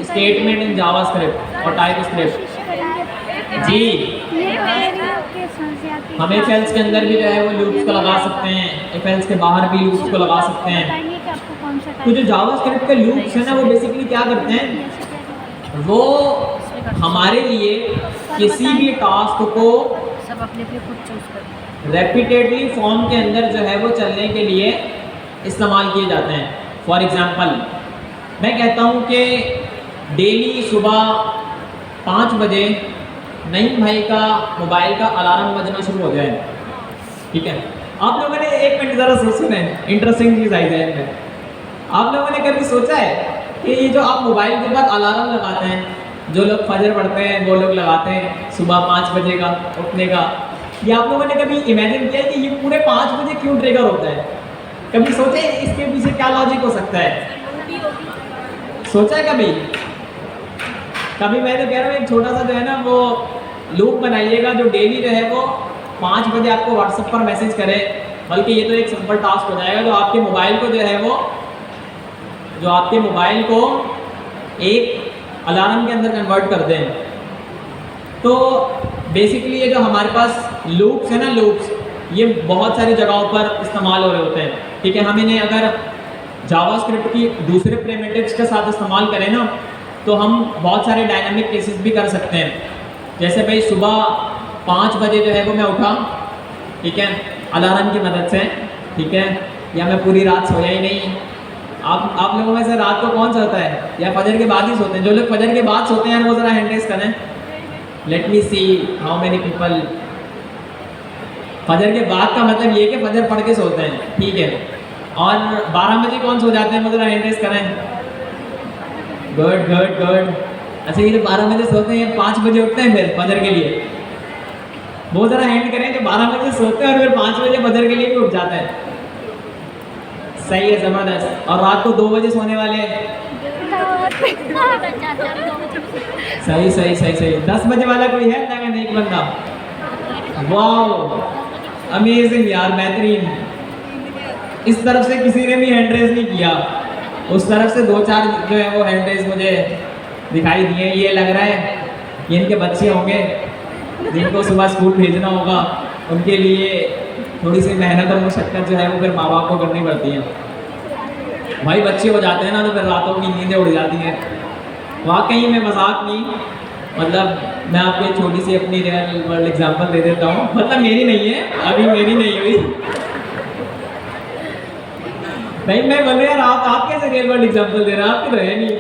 statement in JavaScript और टाइपस्क्रिप्ट? जी, हम इफ एल्स के अंदर भी जो है वो लूप्स को लगा सकते हैं, इफ एल्स के बाहर भी लूप्स को लगा सकते हैं। तो जो जावास्क्रिप्ट के लूप्स हैं ना, वो बेसिकली क्या करते हैं? वो हमारे लिए किसी भी टास्क को सब अपने खुद चूज करते हैं, रेपिटेडली फॉर्म के अंदर जो है वो चलने के लिए इस्तेमाल किए जाते हैं। फॉर एग्जांपल, मैं कहता हूँ कि डेली सुबह 5 बजे नईम भाई का मोबाइल का अलार्म बजना शुरू हो जाए, ठीक है। आप लोगों ने एक मिनट ज़रा सुने, इंटरेस्टिंग चीज़ आई ध्यान में। आप लोगों ने कभी सोचा है कि ये जो आप मोबाइल के बाद अलार्म लगाते हैं, जो लोग फजर पढ़ते हैं वो लोग लगाते हैं सुबह 5 बजे का उठने का, ये आप लोगों ने कभी इमेजिन किया है कि ये पूरे 5 बजे क्यों ट्रिगर होता है? कभी सोचे इसके पीछे क्या लॉजिक हो सकता है? सोचा है कभी? कभी मैं तो कह रहा हूँ एक छोटा सा जो है ना वो लूप बनाइएगा जो डेली जो है वो 5 बजे आपको व्हाट्सएप पर मैसेज करे, बल्कि ये तो एक सिंपल टास्क हो जाएगा जो आपके मोबाइल को जो है वो एक अलार्म के अंदर कन्वर्ट कर दें। तो बेसिकली ये जो हमारे पास लूप्स है ना, लूप्स ये बहुत सारी जगहों पर इस्तेमाल हो रहे होते हैं, ठीक है। हम इन्हें अगर जावास्क्रिप्ट की दूसरे प्रिमिटिव्स के साथ इस्तेमाल करें ना तो हम बहुत सारे डायनामिक केसेस भी कर सकते हैं। जैसे भाई सुबह 5 बजे जो है वो मैं उठा, ठीक है, अलार्म की मदद से, ठीक है, या मैं पूरी रात सोया ही नहीं। आप लोगों में से रात को कौन सोता है या फजर के बाद ही सोते हैं? जो लोग फजर के बाद सोते हैं वो ज़रा हैंड रेज़ करें। Let me see how many people. फजर के बाद का मतलब ये कि फजर पढ़ के सोते हैं, ठीक है। और 12 बजे कौन सो जाते हैं? वो ज़रा हैंड रेज़ करें। Good good good. अच्छा, ये जो 12 बजे सोते हैं 5 बजे उठते हैं फिर फजर के लिए, वो ज़रा हैंड करें जो 12 बजे सोते हैं और फिर 5 बजे फजर के लिए भी उठ जाते हैं। सही है, ज़बरदस्त। और रात को 2 बजे सोने वाले? सही सही सही सही। 10 बजे वाला कोई है? नहीं, एक बंदा। वाह, अमेजिंग यार, बेहतरीन। इस तरफ से किसी ने भी हैंड रेज नहीं किया, उस तरफ से 2-4 जो है वो हैंड रेज मुझे दिखाई दिए। ये लग रहा है ये इनके बच्चे होंगे जिनको सुबह स्कूल भेजना होगा, उनके लिए थोड़ी सी मेहनत और मुशक्क़त जो है वो फिर माँ बाप को करनी पड़ती है। भाई बच्चे हो जाते हैं ना तो फिर रातों की नींदें उड़ जाती हैं। वाकई में मजाक नहीं, मतलब मैं आपको एक छोटी सी अपनी रियल वर्ल्ड एग्जांपल दे देता हूँ। मतलब मेरी नहीं है, अभी मेरी नहीं हुई। नहीं, मैं बोल रहा यार आप कैसे रियल वर्ल्ड एग्जांपल दे रहे हैं? आपके तो है नहीं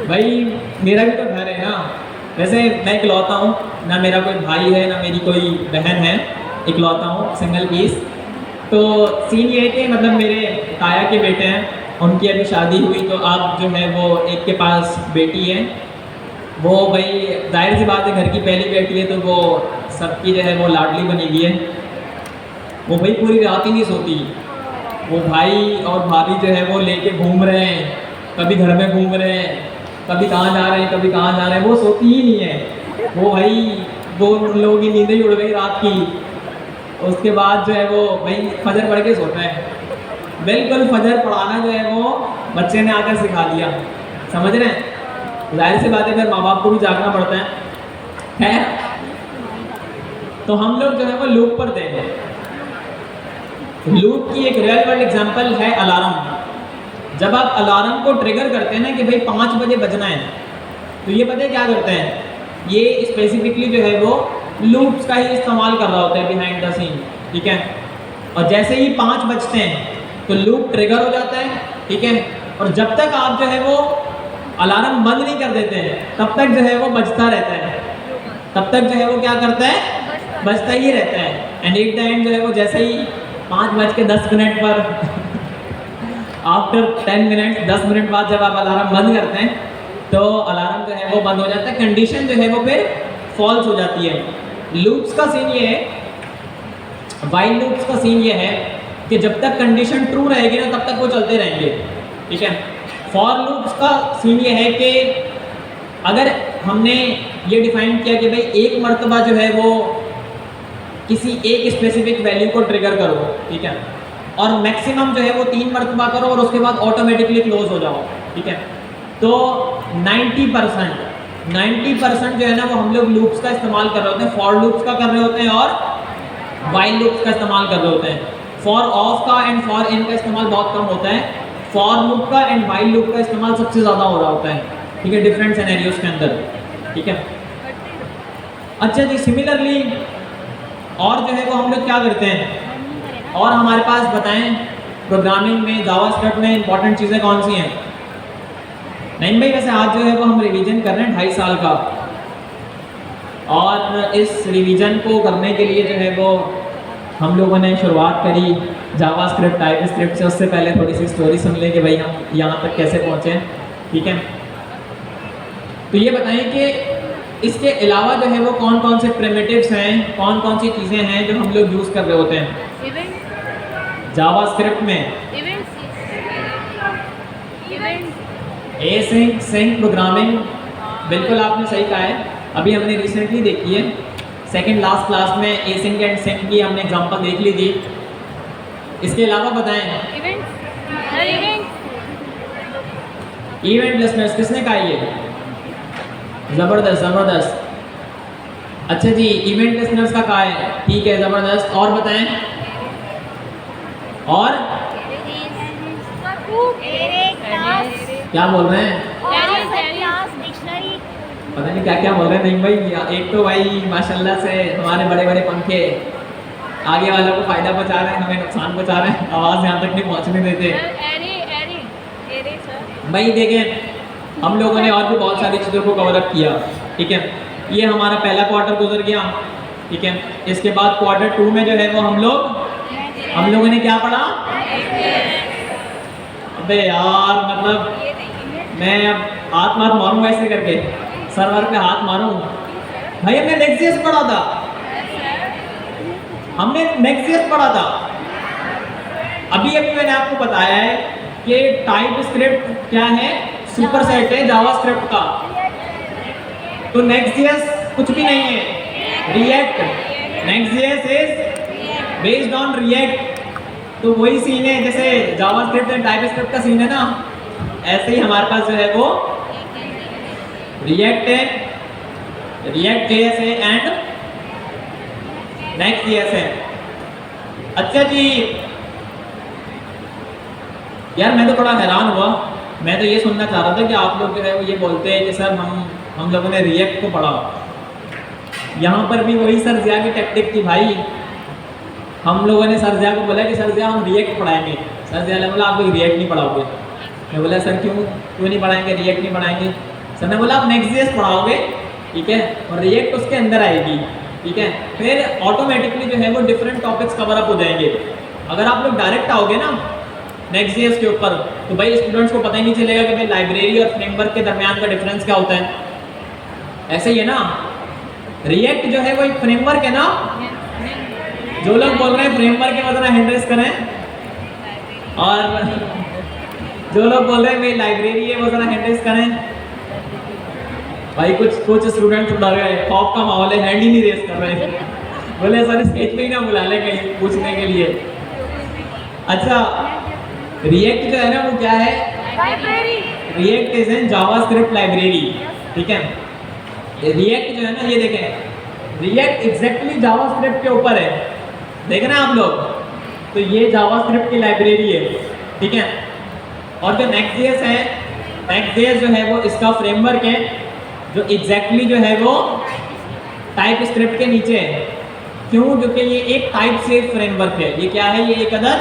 भाई, मेरा भी तो घर है ना। वैसे मैं इकलौता हूँ ना, मेरा कोई भाई है ना मेरी कोई बहन है, इकलौता हूँ, सिंगल पीस। तो सीन ये है कि मतलब मेरे ताया के बेटे हैं, उनकी अभी शादी हुई, तो अब जो है वो एक के पास बेटी है। वो भाई जाहिर सी बात है घर की पहली बेटी है तो वो सबकी जो है वो लाडली बनी हुई है। वो भाई पूरी रात ही नहीं सोती। वो भाई और भाभी जो है वो लेके घूम रहे हैं, कभी घर में घूम रहे हैं, कभी कहाँ जा रहे हैं, कभी कहाँ जा रहे हैं, वो सोती ही नहीं है। वो भाई वो उन लोगों की नींदें ही उड़ गई रात की। उसके बाद जो है वो भाई फजर पढ़ के सोता है। बिल्कुल फजर पढ़ाना जो है वो बच्चे ने आकर सिखा दिया, समझ रहे हैं। जाहिर सी बात है फिर माँ बाप को भी जागना पड़ता है। तो हम लोग जो है वो लूप पर देंगे। लूप की एक रियल वर्ल्ड एग्जांपल है अलार्म। जब आप अलार्म को ट्रिगर करते हैं ना कि भाई 5 बजे बजना है, तो ये पता है क्या करते हैं, ये स्पेसिफिकली जो है वो लूप्स का ही इस्तेमाल कर रहा होता है बिहाइंड द सीन, ठीक है। और जैसे ही 5 बजते हैं तो लूप ट्रिगर हो जाता है, ठीक है। और जब तक आप जो है वो अलार्म बंद नहीं कर देते हैं तब तक जो है वो बजता रहता है, तब तक जो है वो क्या करता है, बजता ही रहता है। एंड एट द एंड जो है वो जैसे ही 5:10 पर आफ्टर 10 मिनट 10 मिनट बाद जब आप अलार्म बंद करते हैं तो अलार्म जो है वो बंद हो जाता है, कंडीशन जो है वो फिर फॉल्स हो जाती है। लूप्स का सीन ये है, वाइल लूप्स का सीन ये है कि जब तक कंडीशन ट्रू रहेगी ना तब तक वो चलते रहेंगे, ठीक है। फॉर लूप्स का सीन ये है कि अगर हमने ये डिफाइन किया कि भाई एक मरतबा जो है वो किसी एक स्पेसिफिक वैल्यू को ट्रिगर करो, ठीक है, और मैक्सिमम जो है वो 3 मरतबा करो और उसके बाद ऑटोमेटिकली क्लोज हो जाओ, ठीक है। तो 90% जो है ना वो हम लोग लूप्स का इस्तेमाल कर रहे होते हैं, फॉर लूप्स का कर रहे होते हैं और वाइल लूप्स का इस्तेमाल कर रहे होते हैं। फॉर ऑफ का एंड फॉर इन का इस्तेमाल बहुत कम होता है, फॉर लूप का एंड वाइल लूप का इस्तेमाल सबसे ज़्यादा हो रहा होता है, ठीक है, डिफरेंट सिनेरियोज के अंदर, ठीक है। अच्छा जी, सिमिलरली और जो है वो हम लोग क्या करते हैं, और हमारे पास बताएं प्रोग्रामिंग में, जावास्क्रिप्ट में इंपॉर्टेंट चीज़ें कौन सी हैं? नहीं भाई, वैसे आज जो है वो हम रिवीजन कर रहे हैं 2.5 साल का, और इस रिवीजन को करने के लिए जो है वो हम लोगों ने शुरुआत करी जावास्क्रिप्ट टाइपस्क्रिप्ट से, उससे पहले थोड़ी सी स्टोरी सुन लें कि भाई हम यहाँ तक कैसे पहुँचे, ठीक है। तो ये बताएं कि इसके अलावा जो है वो कौन कौन से प्रिमिटिव्स हैं, कौन कौन सी चीज़ें हैं जो हम लोग यूज़ कर रहे होते हैं इवेंट जावास्क्रिप्ट में। Event event async sync programming, बिल्कुल आपने सही कहा है। अभी हमने रिसेंटली देखी है, सेकंड लास्ट क्लास में एसिंक एंड सिंक की हमने एग्जांपल देख ली थी। इसके अलावा बताएं इवेंट इवेंट लिस्टनर्स, किसने कहा ये? ज़बरदस्त ज़बरदस्त। अच्छा जी, इवेंट लिस्टनर्स का कहा है, ठीक है, ज़बरदस्त। और बताएं, और क्या बोल रहे हैं? पता नहीं क्या क्या बोल रहे हैं। नहीं भाई, एक तो भाई माशाल्लाह से हमारे बड़े बड़े पंखे आगे वालों को फ़ायदा पहुंचा रहे हैं, हमें नुकसान पहुंचा रहे हैं, आवाज़ यहाँ तक नहीं पहुंचने देते भाई। देखें, हम लोगों ने और भी बहुत सारी चीज़ों को कवर अप किया, ठीक है। ये हमारा पहला क्वार्टर गुजर गया, ठीक है। इसके बाद क्वार्टर 2 में जो है वो हम लोगों ने क्या पढ़ा? अबे यार, मतलब मैं अब हाथ मारूँ ऐसे करके, सर्वर पे हाथ मारूँ भाई। हमने नेक्स्ट पढ़ा था, अभी मैंने आपको बताया है कि टाइप स्क्रिप्ट क्या है, सुपरसेट है जावास्क्रिप्ट का। तो नेक्स्ट.js कुछ भी नहीं है, रिएक्ट। नेक्स्ट.js इज बेस्ड ऑन रिएक्ट। तो वही सीन है जैसे जावास्क्रिप्ट एंड टाइपस्क्रिप्ट का सीन है ना, ऐसे ही हमारे पास जो है वो रिएक्ट है, रिएक्ट.js है एंड नेक्स्ट.js है। अच्छा जी यार, मैं तो बड़ा हैरान हुआ। मैं तो ये सुनना चाह रहा था कि आप लोग जो है वो ये बोलते हैं कि सर हम लोगों ने रिएक्ट को पढ़ा। यहाँ पर भी वही सर जिया की टेक्निक थी भाई। हम लोगों ने सर जिया को बोला कि सर जिया हम रिएक्ट पढ़ाएंगे। सर जिया ने बोला आप लोग रिएक्ट नहीं पढ़ाओगे। मैं बोला सर क्यों नहीं पढ़ाएंगे, रिएक्ट नहीं पढ़ाएंगे? सर ने बोला आप नेक्स्ट.js पढ़ाओगे, ठीक है, और रिएक्ट उसके अंदर आएगी, ठीक है। फिर ऑटोमेटिकली जो है वो डिफरेंट टॉपिक्स कवर अप हो जाएंगे। अगर आप लोग डायरेक्ट आओगे ना नेक्स्ट.js के ऊपर, तो भाई स्टूडेंट्स को पता ही नहीं चलेगा कि भाई लाइब्रेरी और फ्रेमवर्क के दरमियान का डिफरेंस क्या होता है। ऐसे ही है ना, रिएक्ट जो है वो एक फ्रेमवर्क है ना। जो लोग बोल रहे हैं फ्रेमवर्क के मतलब हैंड रेस करें, और जो लोग बोल रहे हैं भाई लाइब्रेरी है वो जरा हैंड रेस करें। भाई कुछ स्टूडेंट्स डर गए, खौफ का माहौल है, हैंड ही नहीं रेस कर रहे हैं। बोले सर स्टेज पे ही ना बुला ले कहीं पूछने के लिए। अच्छा, रिएक्ट जो है ना वो क्या है? React is an JavaScript library, ठीक है। रिएक्ट जो है ना, ये देखें, रिएक्ट एग्जैक्टली जावास्क्रिप्ट के ऊपर है, देख रहे हैं आप लोग। तो ये जावास्क्रिप्ट की लाइब्रेरी है, ठीक है। और जो नेक्स्ट.js है, नेक्स्ट.js जो है वो इसका फ्रेमवर्क है जो एग्जैक्टली जो है वो टाइपस्क्रिप्ट के नीचे है। क्यों? क्योंकि ये एक टाइप सेफ फ्रेमवर्क है। ये क्या है? ये एक अदर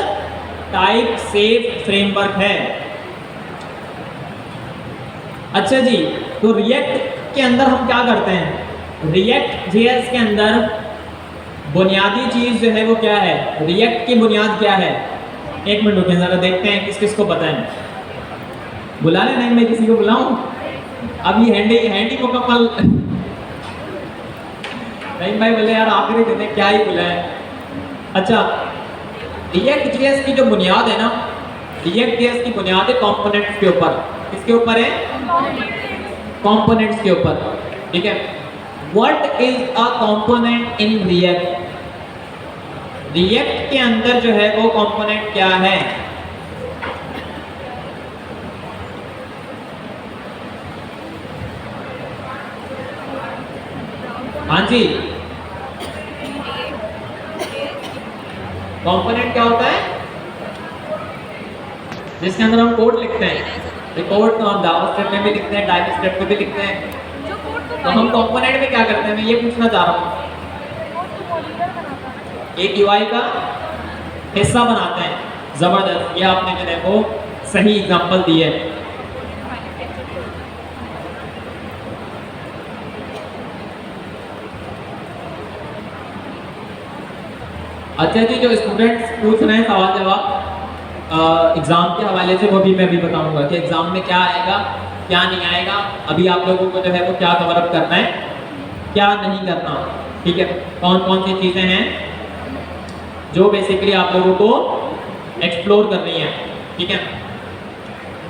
टाइप सेफ फ्रेमवर्क है। अच्छा जी, तो रिएक्ट के अंदर हम क्या करते हैं? रिएक्ट.js के अंदर बुनियादी चीज़ जो है वो क्या है? रिएक्ट की बुनियाद क्या है? एक मिनट रुकें ज़रा, देखते हैं किस किस को पता है। बुला ले? नहीं, मैं किसी को बुलाऊं? अब ये हैंडी मुकम्मल नहीं भाई, बोले यार आखिरी दिन क्या ही बुलाए। अच्छा, रिएक्ट.js की जो बुनियाद है ना, रिएक्ट.js की बुनियाद है कंपोनेंट्स के ऊपर। किसके ऊपर है? कंपोनेंट्स के ऊपर, ठीक है। What is a component in React? React के अंदर जो है वो कंपोनेंट क्या है? हाँ जी, कंपोनेंट क्या होता है? जिसके अंदर हम कोड लिखते हैं। ये कोड तो हम जावास्क्रिप्ट में भी लिखते हैं, टाइपस्क्रिप्ट में भी लिखते हैं। तो हम कंपोनेंट में क्या करते हैं? मैं ये पूछना चाह रहा हूँ। एक UI का हिस्सा बनाते हैं। जबरदस्त, ये आपने जो है वो सही एग्जांपल दी है। अच्छा जी, जो स्टूडेंट्स पूछ रहे हैं सवाल जवाब एग्ज़ाम के हवाले से, वो भी मैं भी बताऊंगा कि एग्ज़ाम में क्या आएगा क्या नहीं आएगा, अभी आप लोगों को जो है वो क्या कवर अप करना है क्या नहीं करना, ठीक है। कौन कौन सी चीज़ें हैं जो बेसिकली आप लोगों को एक्सप्लोर करनी है, ठीक है।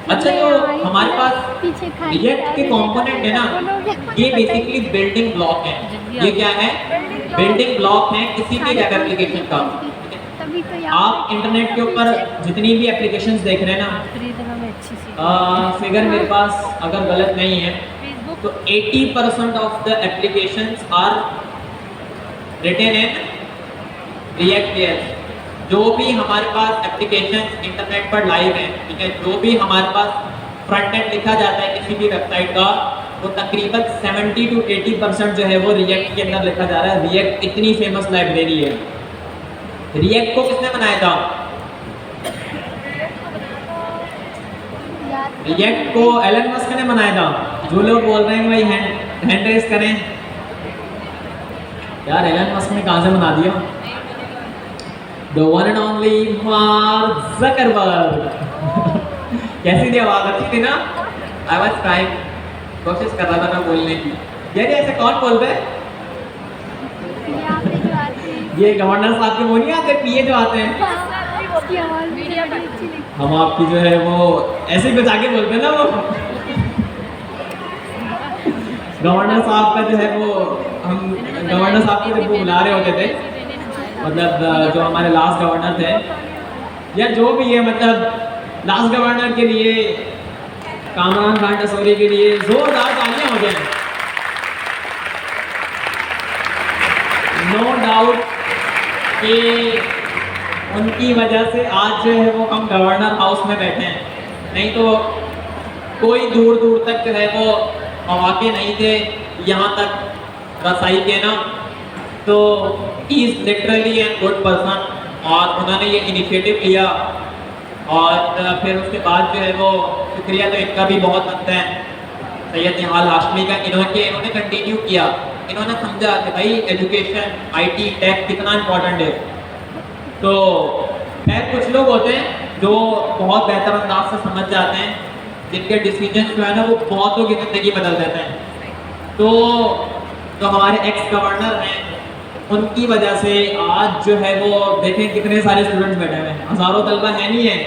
अच्छा, जो हमारे पास रिएक्ट के कंपोनेंट है ना, ये बेसिकली बिल्डिंग ब्लॉक है। ये क्या है? बिल्डिंग ब्लॉक है किसी भी वेब एप्लीकेशन का। आप इंटरनेट के ऊपर जितनी भी एप्लीकेशंस देख रहे हैं ना, फिगर मेरे पास अगर गलत नहीं है तो 80% of the applications are written in React JS। जो भी हमारे पास एप्लीकेशंस इंटरनेट पर लाइव हैं, ठीक है, जो भी हमारे पास फ्रंट एंड लिखा जाता है किसी भी वेबसाइट का, वो तकरीबन 70 to 80% जो है वो रिएक्ट के अंदर लिखा जा रहा है। रिएक्ट इतनी फेमस लाइब्रेरी है। रिएक्ट को किसने बनाया था? रिएक्ट को एलन मस्क ने बनाया था। जो लोग बोल रहे हैं भाई हैंड रेस करें। यार एलन मस्क ने कहाँ से बना दिया? The one and only Mark Zuckerberg। कैसी थी आवाज? अच्छी थी ना? I was trying, कोशिश कर रहा था मैं बोलने की। यार ऐसे कौन बोलते हैं? ये गवर्नर साहब के वो नहीं आते, पीए जो आते हैं। हम आपकी जो है वो ऐसे ही बचा के बोलते हैं ना वो। गवर्नर साहब का जो है वो, हम गवर्नर साहब को जब वो बुला रहे होते थे, मतलब जो हमारे लास्ट गवर्नर थे या जो भी है, मतलब लास्ट गवर्नर के लिए, कामरान खान टसोरी के लिए जोरदार तालियां हो जाए। नो डाउट कि उनकी वजह से आज जो है वो हम गवर्नर हाउस में बैठे हैं, नहीं तो कोई दूर दूर तक जो है वो मौके नहीं थे यहाँ तक रसाई के ना। तो he is literally an good person, और उन्होंने ये इनिशिएटिव लिया, और फिर उसके बाद जो है वो शुक्रिया तो इनका भी बहुत बनता है, सैयद निहाल हाशमी का। इन्होंने कंटिन्यू किया, इन्होंने समझा कि भाई एजुकेशन, IT, टेक कितना इम्पोर्टेंट है। तो खैर कुछ लोग होते हैं जो बहुत बेहतर अंदाज से समझ जाते हैं, जिनके डिसीजन जो है ना वो बहुतों की ज़िंदगी बदल देते हैं। तो जो हमारे एक्स गवर्नर हैं, उनकी वजह से आज जो है वो देखें कितने सारे स्टूडेंट्स बैठे हुए हैं, हज़ारों तलबा है नहीं है,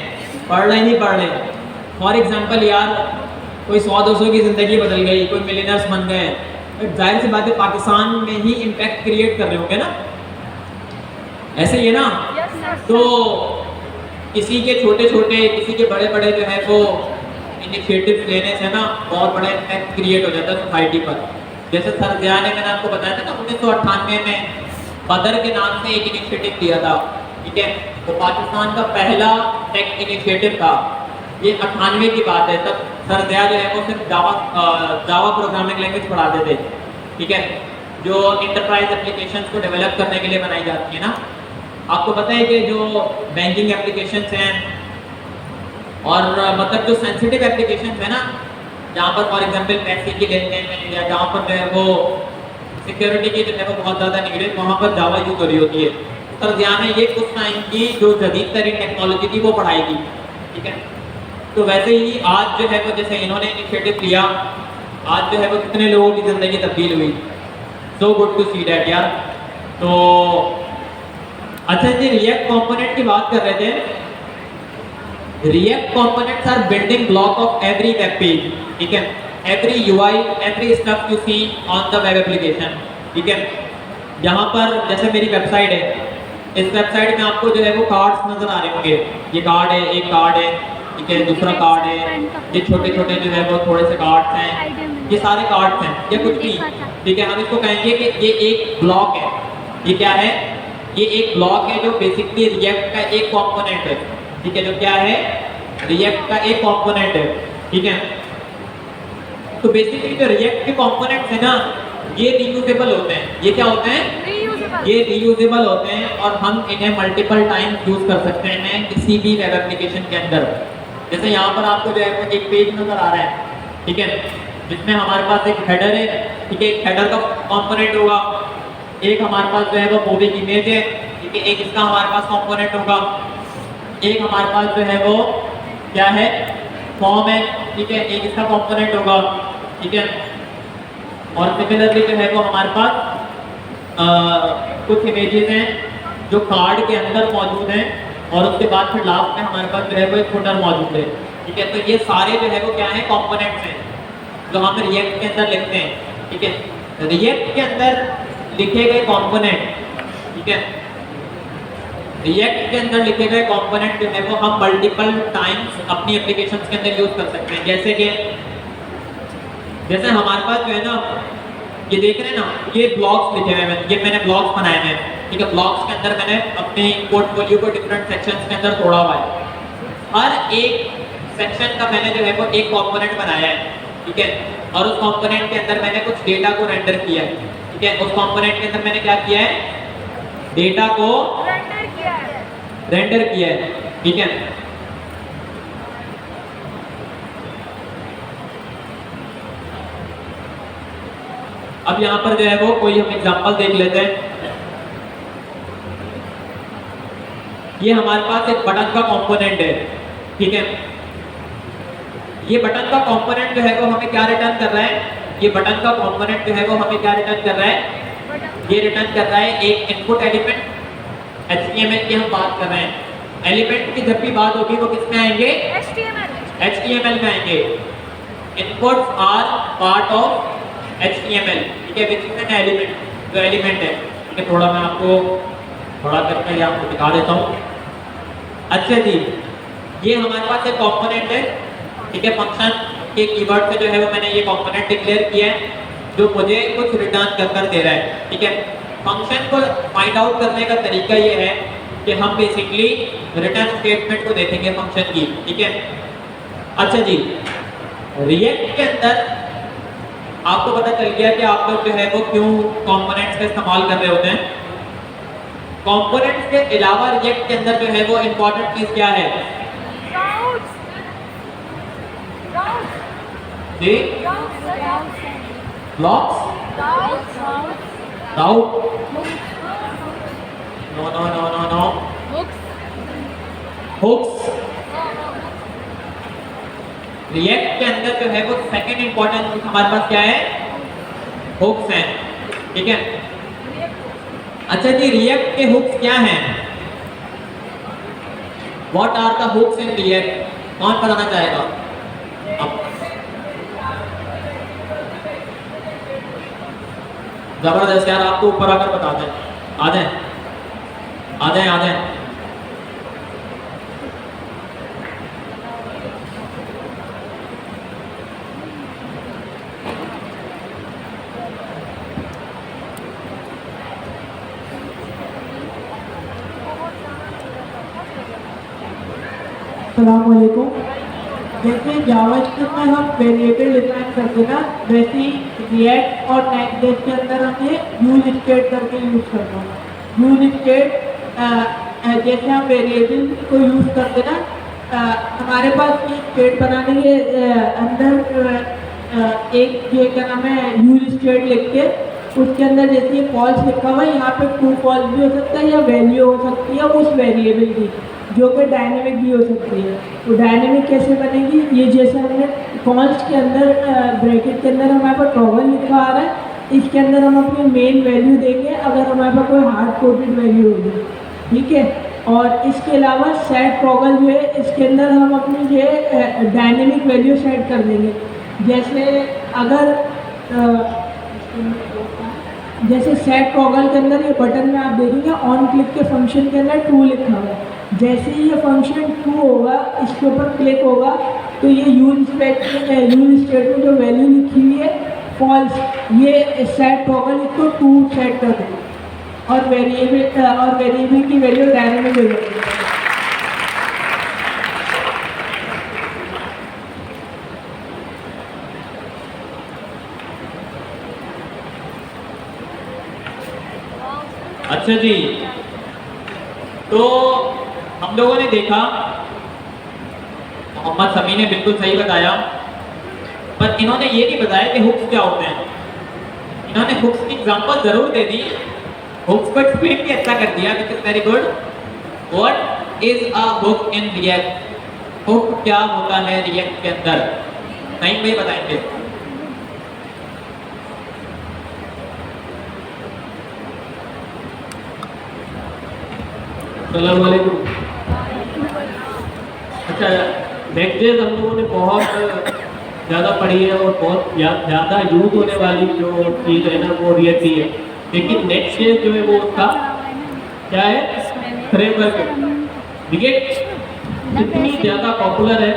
पढ़ रहे नहीं पढ़ रहे। फॉर एग्जांपल यार, कोई 100-200 की ज़िंदगी बदल गई, कोई मिलियनर्स बन गए, तो जाहिर सी बात है पाकिस्तान में ही इम्पैक्ट क्रिएट कर रहे होंगे ना, ऐसे ही है ना। तो किसी के छोटे छोटे, किसी के बड़े बड़े जो है वो इनिशिएटिव लेने से ना बहुत बड़ा इम्पैक्ट क्रिएट हो जाता है सोसाइटी पर। जैसे सर जिया ने, मैंने आपको बताया था ना, 1998 में बदर के नाम से एक इनिशिएटिव लिया था, ठीक है, वो पाकिस्तान का पहला टेक इनिशिएटिव था। ये 98 की बात है। तब सर जिया जो है वो सिर्फ जावा प्रोग्रामिंग लैंग्वेज पढ़ाते थे, ठीक है, जो इंटरप्राइज एप्लीकेशंस को डेवलप करने के लिए बनाई जाती है ना। आपको पता है कि जो बैंकिंग एप्लीकेशंस हैं और मतलब जो सेंसिटिव एप्लीकेशंस है ना, जहाँ पर फॉर एग्जांपल पैसे की लेन देन में या जहाँ पर जो है वो सिक्योरिटी की जो है वो बहुत ज़्यादा नीड है, वहाँ पर जावा यूज़ हो रही होती है। सर जिया ने ये कुछ टाइम की जो जदीद तरीन टेक्नोलॉजी थी वो पढ़ाई थी, ठीक है। तो वैसे ही आज जो है वो जैसे इन्होंने इनिशिएटिव लिया, आज जो है वो कितने लोगों की ज़िंदगी तब्दील हुई। So good to see that यार। तो अच्छा जी, रिएक्ट कंपोनेंट की बात कर रहे थे। React components are building block of every web page, ठीक है, every UI, every stuff you see on the web application, ठीक है। यहाँ पर जैसे मेरी वेबसाइट है, इस वेबसाइट में आपको जो है वो कार्ड्स नजर आ रहे होंगे। ये कार्ड है, एक कार्ड है, ठीक है, दूसरा कार्ड है, ये छोटे छोटे जो है वो थोड़े से कार्ड्स हैं, ये सारे कार्ड्स हैं, ये कुछ भी, ठीक है। हम इसको कहेंगे कि ये एक ब्लॉक है। ये क्या है? ये एक ब्लॉक है जो बेसिकली रिएक्ट का एक कंपोनेंट है, ठीक है, जो क्या है, रिएक्ट का एक कंपोनेंट है, ठीक है। तो बेसिकली जो रिएक्ट के कंपोनेंट्स है ना, ये रीयूजेबल होते हैं। ये क्या होते हैं? ये रीयूजेबल होते हैं और हम इन्हें मल्टीपल टाइम यूज कर सकते हैं किसी भी वेब एप्लीकेशन के अंदर। जैसे यहाँ पर आपको जो है एक पेज नजर आ रहा है, ठीक है, जिसमें हमारे पास एक हेडर है, ठीक है, एक हेडर का कंपोनेंट होगा, एक हमारे पास जो है वो मूवी की इमेज है, ठीक है, एक इसका हमारे पास कंपोनेंट होगा, एक हमारे पास जो है वो क्या है, फॉर्म है, ठीक है, एक इसका कंपोनेंट होगा, ठीक है। और सिमिलरली जो है वो हमारे पास कुछ इमेजेस हैं जो कार्ड के अंदर मौजूद हैं, और उसके बाद फिर लास्ट में हमारे पास जो है वो एक फुटर मौजूद है, ठीक है। तो ये सारे जो है वो क्या है, कंपोनेंट्स हैं जो हम रिएक्ट के अंदर लिखते हैं, ठीक है। रिएक्ट के अंदर लिखे गए कंपोनेंट, ठीक है, रिएक्ट के अंदर लिखे गए कंपोनेंट जो है वो हम मल्टीपल टाइम्स अपनी एप्लीकेशंस के अंदर यूज कर सकते हैं। जैसे हमारे पास जो है ना, ये देख रहे हैं ना, ये ब्लॉक्स लिखे हुए हैं, ये मैंने ब्लॉक्स बनाए हैं, ठीक है। ब्लॉक्स के अंदर मैंने अपने पोर्टफोलियो को डिफरेंट सेक्शंस के अंदर तोड़ा हुआ है। हर एक सेक्शन का मैंने जो है वो एक कंपोनेंट बनाया है, ठीक है। और उस कंपोनेंट के अंदर मैंने कुछ डेटा को रेंडर किया है, ठीक है। उस कंपोनेंट के अंदर मैंने क्या किया है, डेटा को रेंडर किया है, ठीक है। अब यहाँ पर जो है वो कोई हम एग्जांपल देख लेते हैं। ये हमारे पास एक बटन का कंपोनेंट है, ठीक है। ये बटन का कंपोनेंट जो है वो हमें क्या रिटर्न कर रहा है, ये बटन का कंपोनेंट जो है वो हमें क्या रिटर्न कर रहा है, ये रिटर्न कर रहा है एक इनपुट एलिमेंट। HTML की हम बात कर रहे हैं, एलिमेंट की जब भी बात होगी वो किसमें आएंगे, HTML में आएंगे। Inputs are part of HTML, ठीक है, विच इज एन एलिमेंट, जो एलिमेंट है, ठीक है। थोड़ा मैं आपको थोड़ा करके आपको दिखा देता हूँ। अच्छा जी, ये हमारे पास एक कंपोनेंट है, ठीक है। फंक्शन के कीवर्ड से जो है वो मैंने ये कंपोनेंट डिक्लेयर किया है जो मुझे कुछ रिटर्न कर दे रहा है, ठीक है। फंक्शन को फाइंड आउट करने का तरीका ये है कि हम बेसिकली रिटर्न स्टेटमेंट को देखेंगे फंक्शन की, ठीक है। अच्छा जी, रिएक्ट के अंदर आपको पता चल गया कि आप लोग जो है वो क्यों कंपोनेंट्स का इस्तेमाल कर रहे होते हैं। कंपोनेंट्स के अलावा रिएक्ट के अंदर जो है वो इंपॉर्टेंट चीज क्या है जी, blocks, route, no no no no no, hooks. React के अंदर जो है वो सेकंड इंपॉर्टेंट चीज हमारे पास क्या है, हुक्स हैं, ठीक है। अच्छा जी, रिएक्ट के हुक्स क्या हैं, what are the hooks in React, कौन बताना चाहेगा? अब जबरदस्त यार, आप तो ऊपर आकर बता दें, आ जाए आ जाए आ जाए। अस्सलामुअलैकुम। जैसे जावास्क्रिप्ट में हम वेरिएबल डिफाइन करते ना, वैसे ही रिएक्ट और नेक्स्ट.जेएस के अंदर हमें यूज स्टेट करके यूज करना है। यूज स्टेट जैसे हम वेरिएबल को यूज करते ना, हमारे पास ये स्टेट बनाने के अंदर एक ये क्या नाम है, यूज स्टेट लिख के उसके अंदर जैसे ये फॉल्स लिखा हुआ है, यहाँ पे ट्रू फॉल्स भी हो सकता है या वैल्यू हो सकती है उस वेरिएबल की, जो कि डायनेमिक भी हो सकती है। तो डायनेमिक कैसे बनेगी, ये जैसे हमने कॉन्स्ट के अंदर ब्रैकेट के अंदर हमारे पास टॉगल लिखा आ रहा है, इसके अंदर हम अपनी मेन वैल्यू देंगे अगर हमारे पास कोई हार्ड कोडेड वैल्यू होगी, ठीक है। और इसके अलावा सेट टॉगल जो है, इसके अंदर हम अपनी जो है डायनेमिक वैल्यू सेट कर देंगे। जैसे अगर जैसे सेट टॉगल के अंदर ये बटन में आप देखेंगे ऑन क्लिक के फंक्शन के अंदर ट्रू लिखा हुआ है। जैसे ही ये फंक्शन ट्रू होगा, इसके ऊपर क्लिक होगा तो ये यूज स्टेट में जो वैल्यू लिखी हुई है फॉल्स, ये सेट टॉगल इसको ट्रू सेट कर देगा और वेरिएबल की वैल्यू डायनेमिक हो जाएगी। अच्छा जी, तो हम लोगों ने देखा, मोहम्मद समी ने बिल्कुल सही बताया, पर इन्होंने ये नहीं बताया कि हुक्स क्या होते हैं। इन्होंने हुक्स की एग्जांपल जरूर दे दी, हुक को एक्सप्लेन भी अच्छा कर दिया, which is very good. What is a hook in React? Hook क्या होता है रिएक्ट के अंदर? नहीं भाई बताएंगे। अस्सलाम वालेकुम। अच्छा, नेक्स्ट हम लोगों ने बहुत ज़्यादा पढ़ी है और बहुत ज़्यादा यूज होने वाली जो चीज़ है ना वो रिएक्ट ही है, लेकिन नेक्स्ट जो है वो उसका क्या है, फ्रेमवर्क है। रिएक्ट इतनी ज़्यादा पॉपुलर है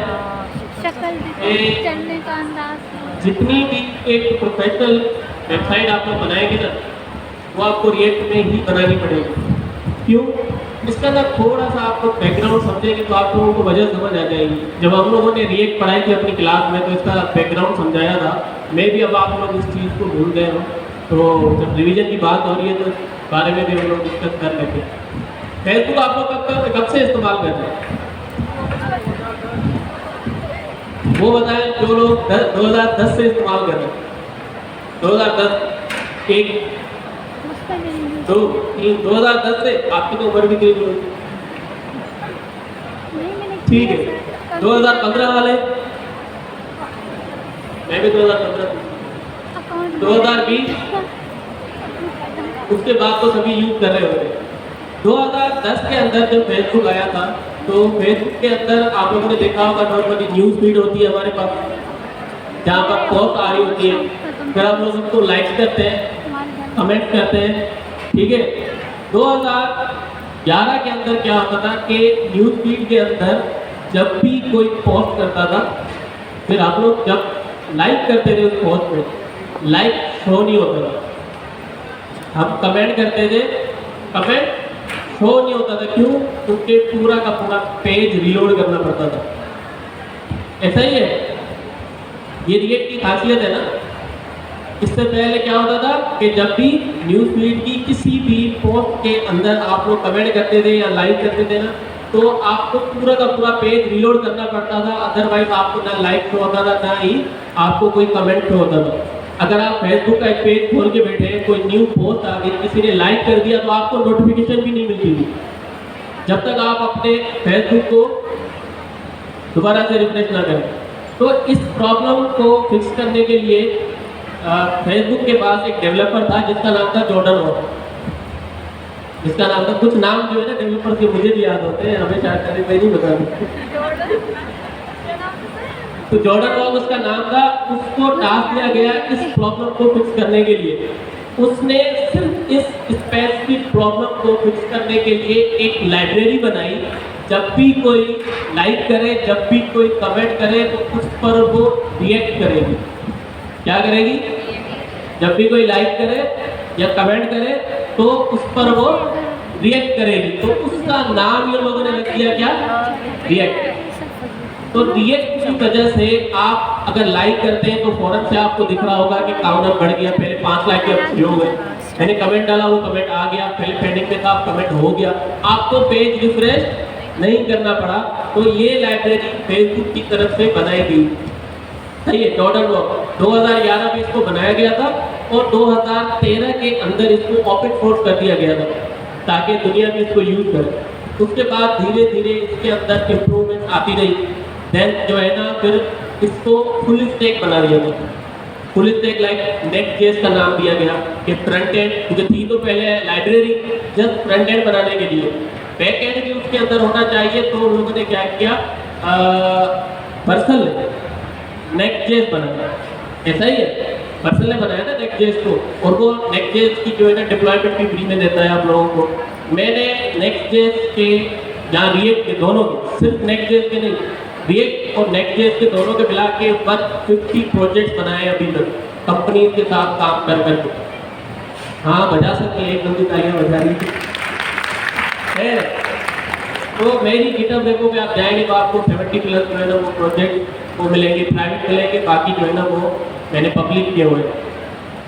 शक्ल ए, चलने का अंदाज। जितनी भी एक प्रोफेशनल वेबसाइट आप लोग बनाएंगे ना वो आपको रिएक्ट में ही बनानी पड़ेगी। क्यों? इसका ना थोड़ा सा आप लोग बैकग्राउंड समझेंगे तो आप लोगों को वजह समझ आ जाएगी। जब हम लोगों ने रिएक्ट पढ़ाई थी अपनी क्लास में तो इसका बैकग्राउंड समझाया था। मे भी अब आप लोग इस चीज़ को भूल गए हो, तो जब रिवीजन की बात हो रही है तो इस बारे में भी हम लोग डिस्कस कर लेते हैं। फेसबुक आप लोग कब से इस्तेमाल कर रहे हैं वो बताएं, जो लोग 2010 से इस्तेमाल कर रहे हैं। 2010 एक तो 2010 से आपकी तो उम्र भी तेज होगी, ठीक है। 2015 वाले, मैं भी 2015, 2020, उसके बाद तो सभी यूज कर रहे होंगे। 2010 के अंदर जब फेसबुक आया था तो फेसबुक के अंदर आप लोगों ने देखा होगा नॉर्मली न्यूज़ फीड होती है हमारे पास, जहाँ पर पोस्ट आ रही होती है, फिर हम लोग उसको लाइक करते हैं, कमेंट करते हैं, ठीक है। 2011 के अंदर क्या होता था कि न्यूज़ फीड के अंदर जब भी कोई पोस्ट करता था, फिर आप लोग जब लाइक करते थे उस पोस्ट में, लाइक शो नहीं होता था। हम कमेंट करते थे, कमेंट शो नहीं होता था। क्यों? क्योंकि पूरा का पूरा पेज रीलोड करना पड़ता था। ऐसा ही है, ये रिएक्ट की खासियत है ना। इससे पहले क्या होता था कि जब भी न्यूज़ फीड की किसी भी पोस्ट के अंदर आप लोग कमेंट करते थे या लाइक करते थे ना, तो आपको पूरा का पूरा पेज रीलोड करना पड़ता था। अदरवाइज आपको ना लाइक शो होता था, ना ही आपको कोई कमेंट शो होता था। अगर आप फेसबुक का एक पेज खोल के बैठे, कोई न्यू पोस्ट आ गई, किसी ने लाइक कर दिया, तो आपको नोटिफिकेशन भी नहीं मिलती थी जब तक आप अपने फेसबुक को दोबारा से रिफ्रेश ना करें। तो इस प्रॉब्लम को फिक्स करने के लिए फेसबुक के पास एक डेवलपर था जिसका नाम था जॉर्डन वॉल। जिसका नाम था, कुछ नाम जो है ना डेवलपर के मुझे भी याद होते हैं, हमें शायद कभी मैं नहीं बता दूँ। तो जॉर्डन वॉल उसका नाम था। उसको टास्क दिया गया इस प्रॉब्लम को फिक्स करने के लिए। उसने सिर्फ इस स्पेसिफिक प्रॉब्लम को फिक्स करने के लिए एक लाइब्रेरी बनाई। जब भी कोई लाइक करे, जब भी कोई कमेंट करे, तो उस पर वो रिएक्ट करेगी। क्या करेगी? जब भी कोई लाइक करे या कमेंट करे तो उस पर वो रिएक्ट करेगी। तो उसका नाम ये लोगों ने रख दिया क्या? रिएक्ट। तो रिएक्ट की वजह से आप अगर लाइक करते हैं तो फौरन से आपको दिख रहा होगा कि काउंट बढ़ गया, पहले 5 लाइक के अब 6 हो गए। मैंने कमेंट डाला, वो कमेंट आ गया, पहले पेंडिंग में था, कमेंट हो गया, आपको पेज रिफ्रेश नहीं करना पड़ा। तो ये लाइब्रेरी फेसबुक की तरफ से बनाई गई, सही है। जॉर्डन वॉल 2011 में इसको बनाया गया था और 2013 के अंदर इसको ओपन सोर्स कर दिया गया था ताकि दुनिया में इसको यूज करे। उसके बाद धीरे धीरे इसके अंदर इम्प्रूवमेंट आती रही। देन जो है ना, फिर इसको फुल स्टैक बना दिया गया। फुल स्टैक लाइक नेक्स्ट.जेएस का नाम दिया गया कि फ्रंट एंड, क्योंकि थी तो पहले लाइब्रेरी जस्ट फ्रंट एंड बनाने के लिए, बैक एंड भी उसके अंदर होना चाहिए। तो उन लोगों ने क्या किया, पर्सनल नेक्स्ट.जेएस बनाया। ऐसा ही है, पर्सनल ने बनाया था नेक्स्ट.जेएस को, और वो नेक्स्ट.जेएस की जो है ना डिप्लॉयमेंट भी फ्री में देता है आप लोगों को। मैंने नेक्स्ट.जेएस के जहाँ रिएक्ट के दोनों के, सिर्फ नेक्स्ट.जेएस के नहीं, रिएक्ट और नेक्स्ट.जेएस के दोनों के मिला के 150 प्रोजेक्ट्स बनाए अभी तक कंपनी के साथ काम कर करके। हाँ बजा सकते हैं, एक दो तालियां बजा रही है। तो मेरी गिटहब देखो पे आप जाएंगे तो आपको 70 प्लस जो है ना वो प्रोजेक्ट वो मिलेंगे, प्राइवेट मिलेंगे, बाकी जो है ना वो मैंने पब्लिक किए हुए।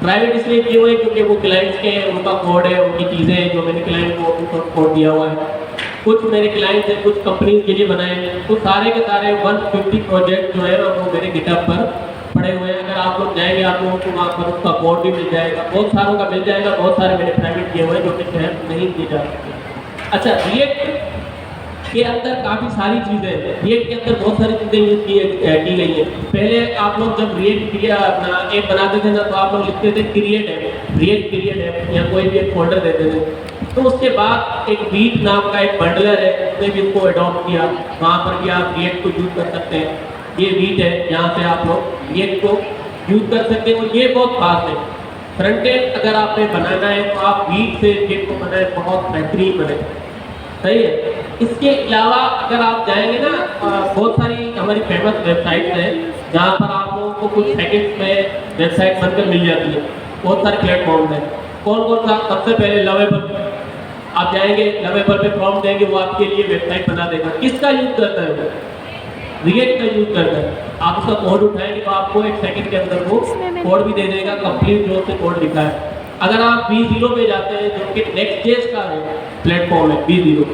प्राइवेट इसलिए किए हुए क्योंकि वो क्लाइंट्स के उनका कोड है, उनकी चीज़ें हैं जो मैंने क्लाइंट को उनको कोड दिया हुआ है। कुछ मेरे क्लाइंट्स हैं, कुछ कंपनीज के लिए बनाए हैं। तो सारे के सारे 150 प्रोजेक्ट जो है वो मेरे गिटहब पर पड़े हुए हैं। अगर आप लोग जाएंगे आप लोगों को वहाँ पर उसका कोड भी मिल जाएगा, बहुत सारों का मिल जाएगा, बहुत सारे मैंने प्राइवेट किए हुए हैं जो कि शेयर नहीं किए जा सकते। अच्छा, रिएक्ट के अंदर काफ़ी सारी चीज़ें हैं, रिएक्ट के अंदर बहुत सारी चीज़ें यूज़ की गई है। पहले आप लोग जब रिएक्ट किया अपना ऐप बनाते थे ना, तो आप लोग लिखते थे create app, react create app, या कोई भी एक फोल्डर देते थे। तो उसके बाद एक वीट नाम का एक बंडलर है, उसने भी इसको अडॉप्ट किया, वहाँ पर भी आप रिएक्ट को यूज़ कर सकते हैं। ये वीट है, यहाँ से आप लोग रिएक्ट को यूज़ कर सकते हैं और ये बहुत फास्ट है। फ्रंट एंड अगर आपने बनाना है तो आप वीट से रिएक्ट को बनाए, बहुत बेहतरीन बने, सही है। इसके अलावा अगर आप जाएंगे ना, बहुत सारी हमारी फेमस वेबसाइट्स हैं जहाँ पर आप लोगों को कुछ सेकंड्स में वेबसाइट बनकर मिल जाती है। बहुत सारे प्लेटफॉर्म हैं, कौन कौन सा? सबसे पहले लवेबल, आप जाएंगे लवेबल पे फॉर्म देंगे, वो आपके लिए वेबसाइट बना देगा। किसका यूज़ करता है वो? रिएक्ट का यूज़ करता है। आप उसका कोड उठाएंगे तो आपको 1 सेकंड के अंदर वो कोड भी दे देगा, कंप्लीट जो उसने कोड लिखा है। अगर आप V0 पे जाते हैं जो कि नेक्स्ट.जेएस का प्लेटफॉर्म है, V0,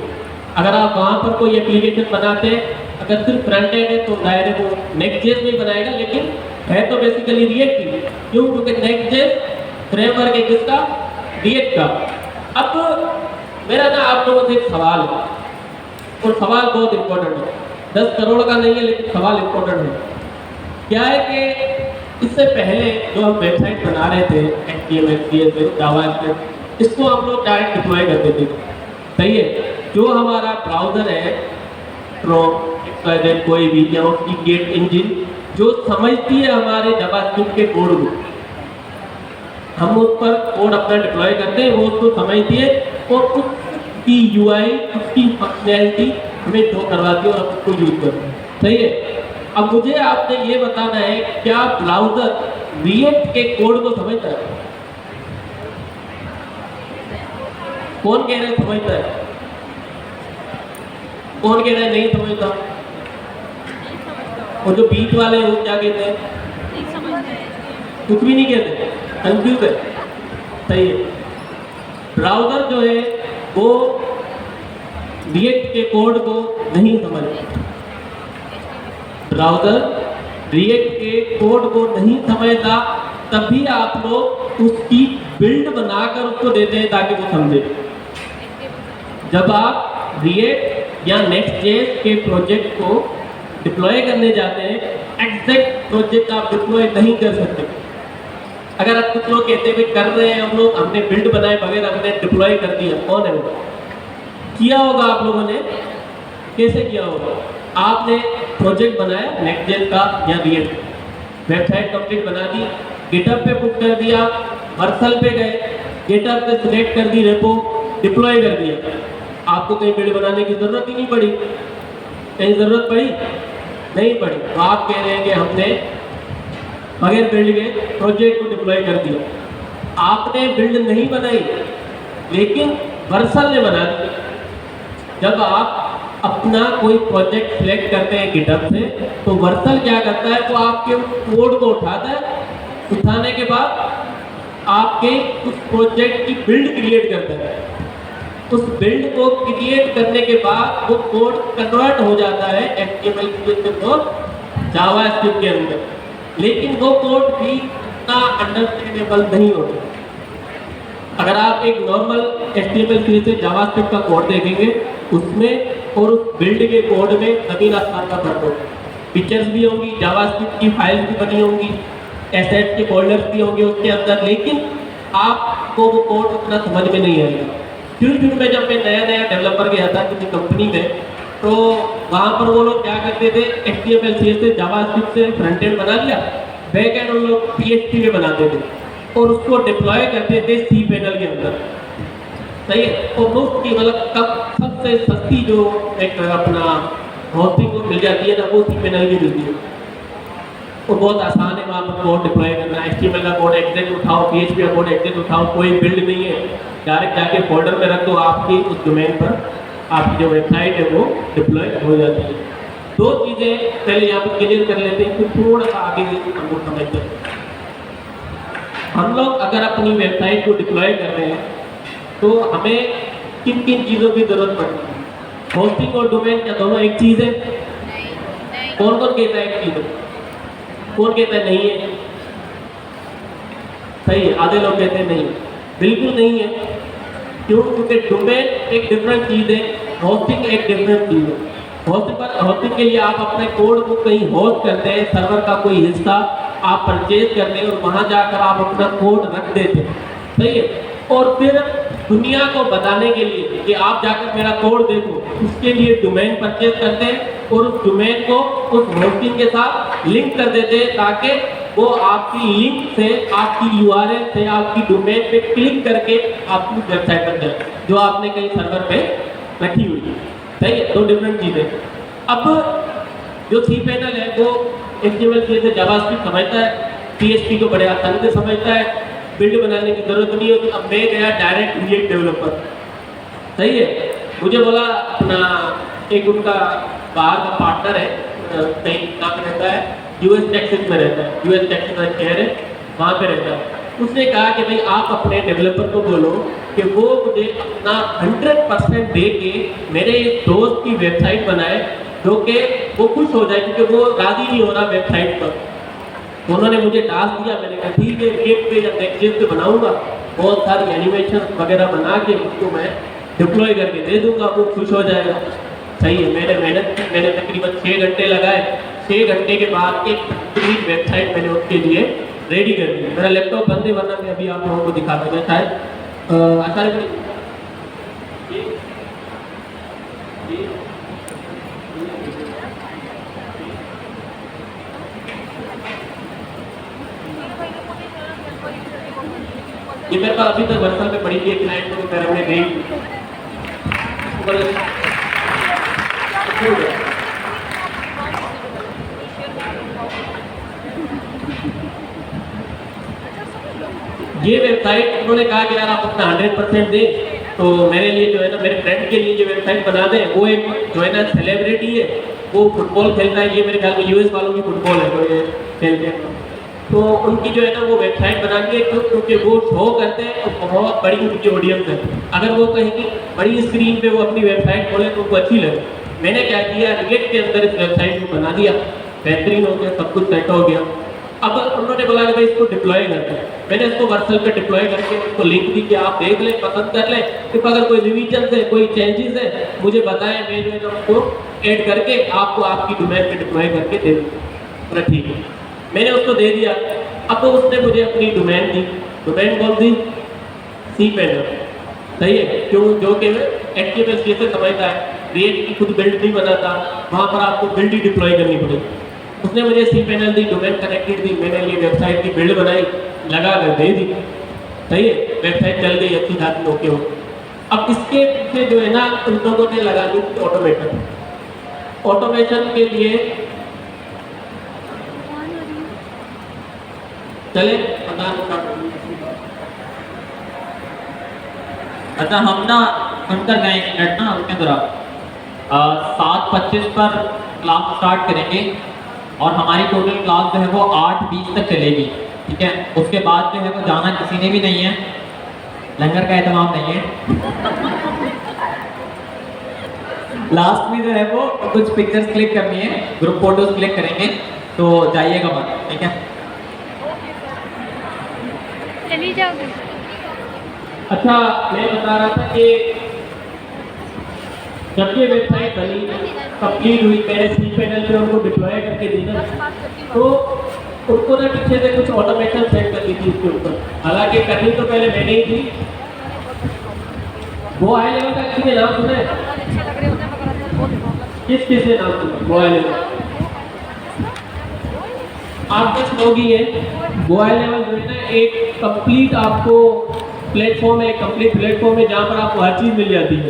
अगर आप वहाँ पर कोई एप्लीकेशन बनाते हैं, अगर सिर्फ फ्रंट एंड है तो डायरेक्ट वो नेक्स्ट.जेएस में बनाएगा, लेकिन है तो बेसिकली रिएक्ट ही। क्यों? क्योंकि नेक्स्ट.जेएस फ्रेमवर्क है किसका? रिएक्ट का। अब मेरा ना आप लोगों से एक सवाल है, और सवाल बहुत इंपॉर्टेंट है, 10 करोड़ का नहीं है लेकिन सवाल इंपॉर्टेंट है। क्या है कि इससे पहले जो हम वेबसाइट बना रहे थे HTML, CSS, जावास्क्रिप्ट, इसको हम लोग डायरेक्ट डिप्लॉय करते थे, सही है। जो हमारा ब्राउज़र है क्रोम, कोई भी, या उसकी गेट इंजन जो समझती है हमारे जावास्क्रिप्ट के कोड को, हम उस पर कोड अपना डिप्लॉय करते हैं, वो उसको समझती है और उसकी UI, उसकी फंक्शनैलिटी हमें शो करवाती है और हम उसको यूज़ करते हैं, सही है। अब मुझे आपने ये बताना है, क्या ब्राउज़र रिएक्ट के कोड को समझता है? कौन कह रहे हैं समझता है? कौन कह रहा है नहीं समझता? और जो बीच वाले हैं वो क्या कहते हैं? कुछ भी नहीं कहते, कंफ्यूज है, सही है। ब्राउज़र जो है वो रिएक्ट के कोड को नहीं समझता, ब्राउज़र रिएक्ट के कोड को नहीं समझता, तभी आप लोग उसकी बिल्ड बनाकर उसको देते हैं ताकि वो समझे। जब आप रिएक्ट या नेक्स्ट.जेएस के प्रोजेक्ट को डिप्लॉय करने जाते हैं, एग्जैक्ट प्रोजेक्ट आप डिप्लॉय नहीं कर सकते। अगर आप कुछ लोग कहते हैं कर रहे हैं हम लोग, हमने बिल्ड बनाए बगैर हमने डिप्लॉय कर दिया, कौन है वो? किया होगा आप लोगों ने, कैसे किया होगा? आपने प्रोजेक्ट बनाया नेक्स्ट.जेएस का या रिएक्ट, वेबसाइट कंप्लीट बना दी, गिटहब पे पुट कर दिया, वर्सल पे गए, गिटहब पे सिलेक्ट कर दी रेपो, डिप्लॉय कर दिया। आपको कहीं बिल्ड बनाने की ज़रूरत ही नहीं पड़ी, कहीं ज़रूरत पड़ी? नहीं पड़ी। तो आप कह रहे हैं कि हमने बगैर बिल्ड के प्रोजेक्ट को डिप्लॉय कर दिया। आपने बिल्ड नहीं बनाई लेकिन वर्सल ने बना दी। जब आप अपना कोई प्रोजेक्ट सिलेक्ट करते हैं गिटहब से, तो वर्सल क्या करता है, वो आपके उस कोड को उठाता है, उठाने के बाद आपके उस प्रोजेक्ट की बिल्ड क्रिएट करता है। उस बिल्ड को क्रिएट करने के बाद वो कोड कन्वर्ट हो जाता है HTML और जावास्क्रिप्ट के अंदर, लेकिन वो कोड भी इतना अंडरस्टैंडेबल नहीं होता। अगर आप एक नॉर्मल HTML से जावास्क्रिप्ट का कोड देखेंगे, उसमें और उस बिल्ड के कोड में ज़मीन आसमान का फर्क होगा। पिक्चर्स भी होंगी, जावास्क्रिप्ट की फाइल्स भी बनी होंगी, एसेट्स के फोल्डर्स भी होंगे उसके अंदर, लेकिन आपको वो कोड उतना समझ में नहीं आएगा। शुरू में जब मैं नया डेवलपर गया था किसी कंपनी में, तो वहाँ पर वो लोग क्या करते थे, HTML CSS जावास्क्रिप्ट से फ्रंट एंड बना लिया, बैक एंड उन लोग PHP में बनाते थे और उसको डिप्लॉय करते थे cPanel के अंदर, सही है। और उसकी मतलब कब सबसे सस्ती जो एक अपना होस्टिंग को मिल जाती है ना, वो cPanel की मिलती है, वो बहुत आसान है वहाँ पर कोड डिप्लॉय करना। HTML का कोड एग्जैक्ट उठाओ, PHP का कोड एग्जैक्ट उठाओ, कोई बिल्ड नहीं है, डायरेक्ट जाके फोल्डर में रख दो, आपकी उस डोमेन पर आपकी जो वेबसाइट है वो डिप्लॉय हो जाती है। दो चीज़ें पहले यहाँ पर क्लियर कर लेते हैं, फिर थोड़ा सा आगे हम लोग समझते हैं। हम लोग अगर अपनी वेबसाइट को डिप्लॉय कर रहे हैं तो हमें किन किन चीज़ों की ज़रूरत पड़ती है? होस्टिंग और डोमेन क्या दोनों एक चीज़ है? कौन कौन कहता है एक चीज़ है? कौन कहता है नहीं है? सही है, आधे लोग कहते हैं नहीं, बिल्कुल नहीं है। क्यों? क्योंकि डोमेन एक डिफरेंट चीज़ है, होस्टिंग एक डिफरेंट चीज़ है। होस्टिंग के लिए आप अपने कोड को कहीं होस्ट करते हैं, सर्वर का कोई हिस्सा आप परचेज करते हैं और वहाँ जाकर आप अपना कोड रख देते हैं, सही है। और फिर दुनिया को बताने के लिए कि आप जाकर मेरा कोड देखो, उसके लिए डोमेन परचेज करते हैं और उस डोमेन को उस होस्टिंग के साथ लिंक कर देते हैं, ताकि वो आपकी लिंक से, आपकी यूआरएल से, आपकी डोमेन पे क्लिक करके आपकी वेबसाइट पर जाए जो आपने कहीं सर्वर पे रखी हुई है, सही है। दो डिफरेंट चीज़ें। अब जो cPanel है वो HTML से जावास्क्रिप्ट समझता है, PHP को बड़े आसानी से समझता है, बिल्ड बनाने की जरूरत नहीं होती। अब मैं गया डायरेक्ट रिएक्ट डेवलपर, सही है। मुझे बोला अपना एक उनका बाहर का पार्टनर है, कहीं कहाँ पे रहता है, यूएस टेक्सास में रहता है, यूएस टेक्सास का शहर है, वहाँ पे रहता है। उसने कहा कि भाई आप अपने डेवलपर को बोलो कि वो मुझे अपना 100% दे के मेरे एक दोस्त की वेबसाइट बनाए, जो कि वो खुश हो जाए, क्योंकि वो राजी नहीं हो रहा वेबसाइट पर। उन्होंने मुझे टास्क दिया, मैंने कहा ठीक है, एक पे या नेक्स्ट पे बनाऊंगा, बहुत सारी एनिमेशन वगैरह बना के उसको मैं डिप्लॉय करके दे दूंगा, वो खुश हो जाएगा, सही है। मैंने मेहनत की, मैंने तकरीबन 6 घंटे लगाए। 6 घंटे के बाद एक कंप्लीट वेबसाइट मैंने उसके लिए रेडी कर दी। मेरा लैपटॉप बंद है, वरना मैं अभी आप लोगों को दिखा दूँगा शायद। अच्छा ये मेरे पास अभी तक वर्षा पे पड़ी थी, एक क्लाइंट को कर हमने गई ये वेबसाइट उन्होंने कहा कि यार आप अपना 100% दें, तो मेरे लिए जो है ना, मेरे फ्रेंड के लिए जो वेबसाइट बना दें। वो एक जो है ना सेलिब्रिटी है, वो फुटबॉल खेल रहा है, ये मेरे ख्याल में यूएस वालों की फुटबॉल है, तो ये खेलते हैं, तो उनकी जो है ना वो वेबसाइट बनानी है, क्योंकि वो शो करते हैं और बहुत बड़ी उनकी ऑडियंस है। अगर वो कहीं की बड़ी स्क्रीन पे वो अपनी वेबसाइट खोले तो उनको अच्छी लगे। मैंने क्या किया, रिएक्ट के अंदर इस वेबसाइट को बना दिया, बेहतरीन हो गया, सब कुछ सेट हो गया। अब उन्होंने बोला कि भाई इसको डिप्लॉय करते हैं। मैंने इसको वर्सल पे डिप्लॉय करके उसको लिंक दी कि आप देख लें, पसंद कर लें, कि अगर कोई रिवीजन है, कोई चेंजेस है, मुझे बताएं, मैं जो है ना उसको ऐड करके आपको आपकी डोमेन पे डिप्लॉय करके दे दूँगा। ठीक है, मैंने उसको दे दिया। अब तो उसने मुझे अपनी डोमेन दी। डोमेन कौन सी? cPanel, सही है। क्यों? जो कि HTML से समझता है, रिएक्ट की खुद बिल्ड नहीं बनाता, वहाँ पर आपको बिल्ड ही डिप्लॉय करनी पड़ेगी। उसने मुझे cPanel the, domain connected the, मैंने ये वेबसाइट की बिल्ड बनाई, लगा कर दे दी, सही है। वेबसाइट चल गई अच्छी खासी, ओके हो। अब इसके पीछे जो है ना उन लोगों ने लगा दी ऑटोमेशन। ऑटोमेशन के लिए चले अच्छा, हम ना अंदर गए एक मिनट ना, उसके दौरान 7:25 पर क्लास स्टार्ट करेंगे और हमारी टोटल क्लास जो है वो 8:20 तक चलेगी, ठीक है। उसके बाद जो है वो जाना किसी ने भी नहीं है, लंगर का एहतमाम नहीं है। लास्ट में जो है वो कुछ पिक्चर्स क्लिक करनी है, ग्रुप फोटोज क्लिक करेंगे, तो जाइएगा मत, ठीक है। चली जाओगे? अच्छा, मैं बता रहा था कि जब ये वेबसाइट बनी, कंप्लीट हुई, मैंने cPanel पे उनको डिप्लॉय करके दी ना, तो उनको ना पीछे से कुछ ऑटोमेशन सेट कर दी थी इसके ऊपर। हालांकि करनी तो पहले मैंने ही थी। वो हाई लेवल का किसी ने नाम सुना है? किस ने नाम सुना वो हाई लेवल? 8-10 लोग ही है। वो हाई लेवल जो है ना एक कंप्लीट आपको प्लेटफॉर्म है, कंप्लीट प्लेटफॉर्म है, जहाँ पर आपको हर चीज़ मिल जाती है।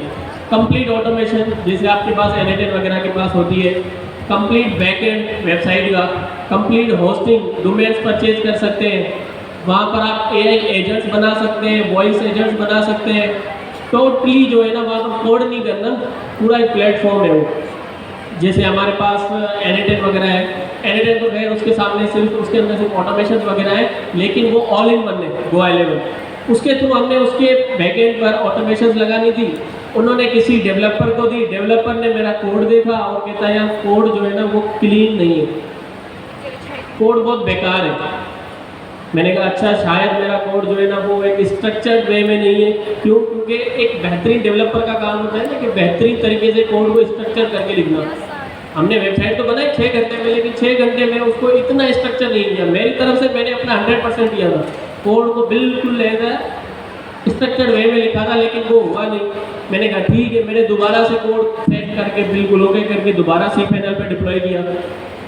कंप्लीट ऑटोमेशन, जैसे आपके पास एडिटर वगैरह के पास होती है, कंप्लीट बैकएंड वेबसाइट का, कंप्लीट होस्टिंग, डोमेन्स परचेज कर सकते हैं, वहाँ पर आप AI एजेंट्स बना सकते हैं, वॉइस एजेंट्स बना सकते हैं। टोटली जो है ना वहाँ पर कोड नहीं करना, पूरा एक प्लेटफॉर्म है वो। जैसे हमारे पास एडिटर वगैरह है, एडिटर तो खैर उसके सामने सिर्फ उसके अंदर सिर्फ ऑटोमेशन वगैरह है, लेकिन वो ऑल इन वन है गो हाई लेवल। उसके थ्रू हमने उसके बैकएंड पर ऑटोमेशन लगानी थी, उन्होंने किसी डेवलपर को दी, डेवलपर ने मेरा कोड देखा और कहता है यार कोड जो है ना वो क्लीन नहीं है, कोड बहुत बेकार है। मैंने कहा अच्छा शायद मेरा कोड जो है ना वो एक स्ट्रक्चर्ड वे में नहीं है। क्यों? क्योंकि एक बेहतरीन डेवलपर का काम होता है ना कि बेहतरीन तरीके से कोड को स्ट्रक्चर करके लिखना। हमने वेबसाइट तो बनाई 6 घंटे में, लेकिन 6 घंटे में उसको इतना स्ट्रक्चर नहीं दिया। मेरी तरफ से मैंने अपना 100% दिया था, कोड को बिल्कुल स्ट्रक्चर्ड वे में लिखा था, लेकिन वो हुआ नहीं। मैंने कहा ठीक है, मैंने दोबारा से कोड सेट करके बिल्कुल ओके करके दोबारा cPanel पे डिप्लॉय किया।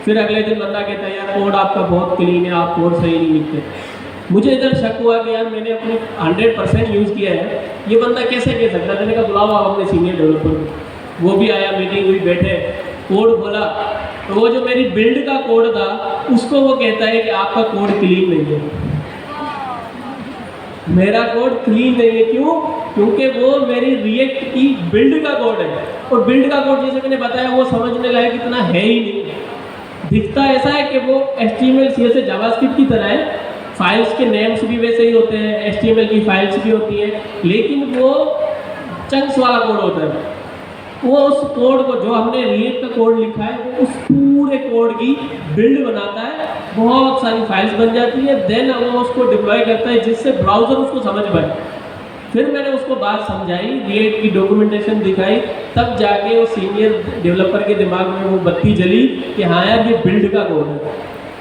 फिर अगले दिन बंदा कहता है यार कोड आपका बहुत क्लीन है, आप कोड सही नहीं लिखते। मुझे इधर शक हुआ कि यार मैंने अपने 100% यूज़ किया है, ये बंदा कैसे कह सकता है। मैंने कहा बुलाओ आप अपने सीनियर डेवलपर को। वो भी आया, मीटिंग हुई, बैठे, कोड खोला, तो वो जो मेरी बिल्ड का कोड था उसको वो कहता है कि आपका कोड क्लीन नहीं है। मेरा कोड क्लीन नहीं है, क्यों? क्योंकि वो मेरी रिएक्ट की बिल्ड का कोड है, और बिल्ड का कोड जैसे मैंने बताया वो समझने लायक इतना है ही नहीं। दिखता ऐसा है कि वो HTML CSS जावास्क्रिप्ट की तरह है, फाइल्स के नेम्स भी वैसे ही होते हैं, HTML की फाइल्स भी होती हैं, लेकिन वो चंक्स वाला कोड होता है। वो उस कोड को जो हमने रिएक्ट का कोड लिखा है वो उस पूरे कोड की बिल्ड बनाता है, बहुत सारी फाइल्स बन जाती है, देन वो उसको डिप्लॉय करता है जिससे ब्राउज़र उसको समझ पाए। फिर मैंने उसको बात समझाई, रिएक्ट की डॉक्यूमेंटेशन दिखाई, तब जाके वो सीनियर डेवलपर के दिमाग में वो बत्ती जली कि हाँ यार ये बिल्ड का कोड है।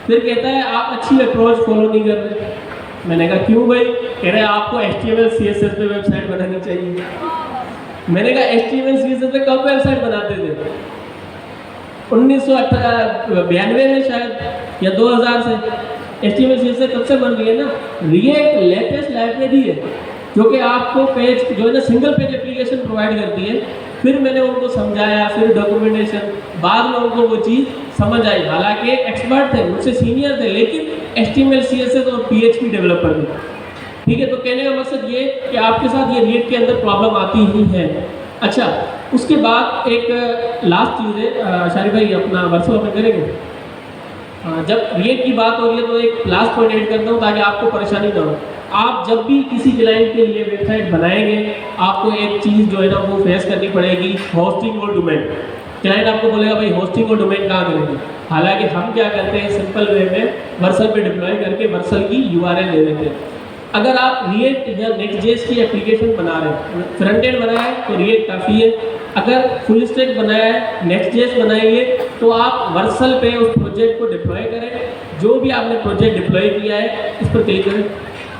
फिर कहता है आप अच्छी अप्रोच फॉलो नहीं कर रहे। मैंने कहा क्यों भाई? कह रहे आपको HTML CSS पे वेबसाइट बनानी चाहिए। मैंने कहा HTML CSS पे कब वेबसाइट बनाते थे? 1992 में शायद या 2000 से HTML CSS कब से बन रही है ना। रिएक्ट लेटेस्ट लाइब्रेरी है जो कि आपको पेज जो है ना सिंगल पेज एप्लीकेशन प्रोवाइड करती है। फिर मैंने उनको समझाया, फिर डॉक्यूमेंटेशन, बाद में उनको वो चीज़ समझ आई। हालांकि एक्सपर्ट थे, मुझसे सीनियर थे, लेकिन HTML CSS और PHP डेवलपर थे। ठीक है, तो कहने का मकसद ये कि आपके साथ ये रिएक्ट के अंदर प्रॉब्लम आती ही है। अच्छा, उसके बाद एक लास्ट चीज़ है, शारिफ भाई अपना वर्कशॉप ओपन करेंगे। जब रिएक्ट की बात हो रही है तो एक लास्ट पॉइंट ऐड करता हूँ ताकि आपको परेशानी ना हो। आप जब भी किसी क्लाइंट के लिए वेबसाइट बनाएंगे, आपको एक चीज़ जो है ना वो फेस करनी पड़ेगी, होस्टिंग और डोमेन। क्लाइंट आपको बोलेगा भाई होस्टिंग और डोमेन कहाँ करेंगे। हालांकि हम क्या करते हैं, सिंपल वे में वर्सल पे डिप्लॉय करके वर्सल की URL दे देते हैं। अगर आप रिएक्ट या नेक्स्ट.js की एप्लीकेशन बना रहे हैं, फ्रंट एंड बनाया है तो रिएक्ट काफ़ी है। अगर फुल स्टैक बनाया है, नेक्स्ट.js बनाएंगे, तो आप वर्सल पे उस प्रोजेक्ट को डिप्लॉय करें। जो भी आपने प्रोजेक्ट डिप्लॉय किया है इस पर क्लिक करें,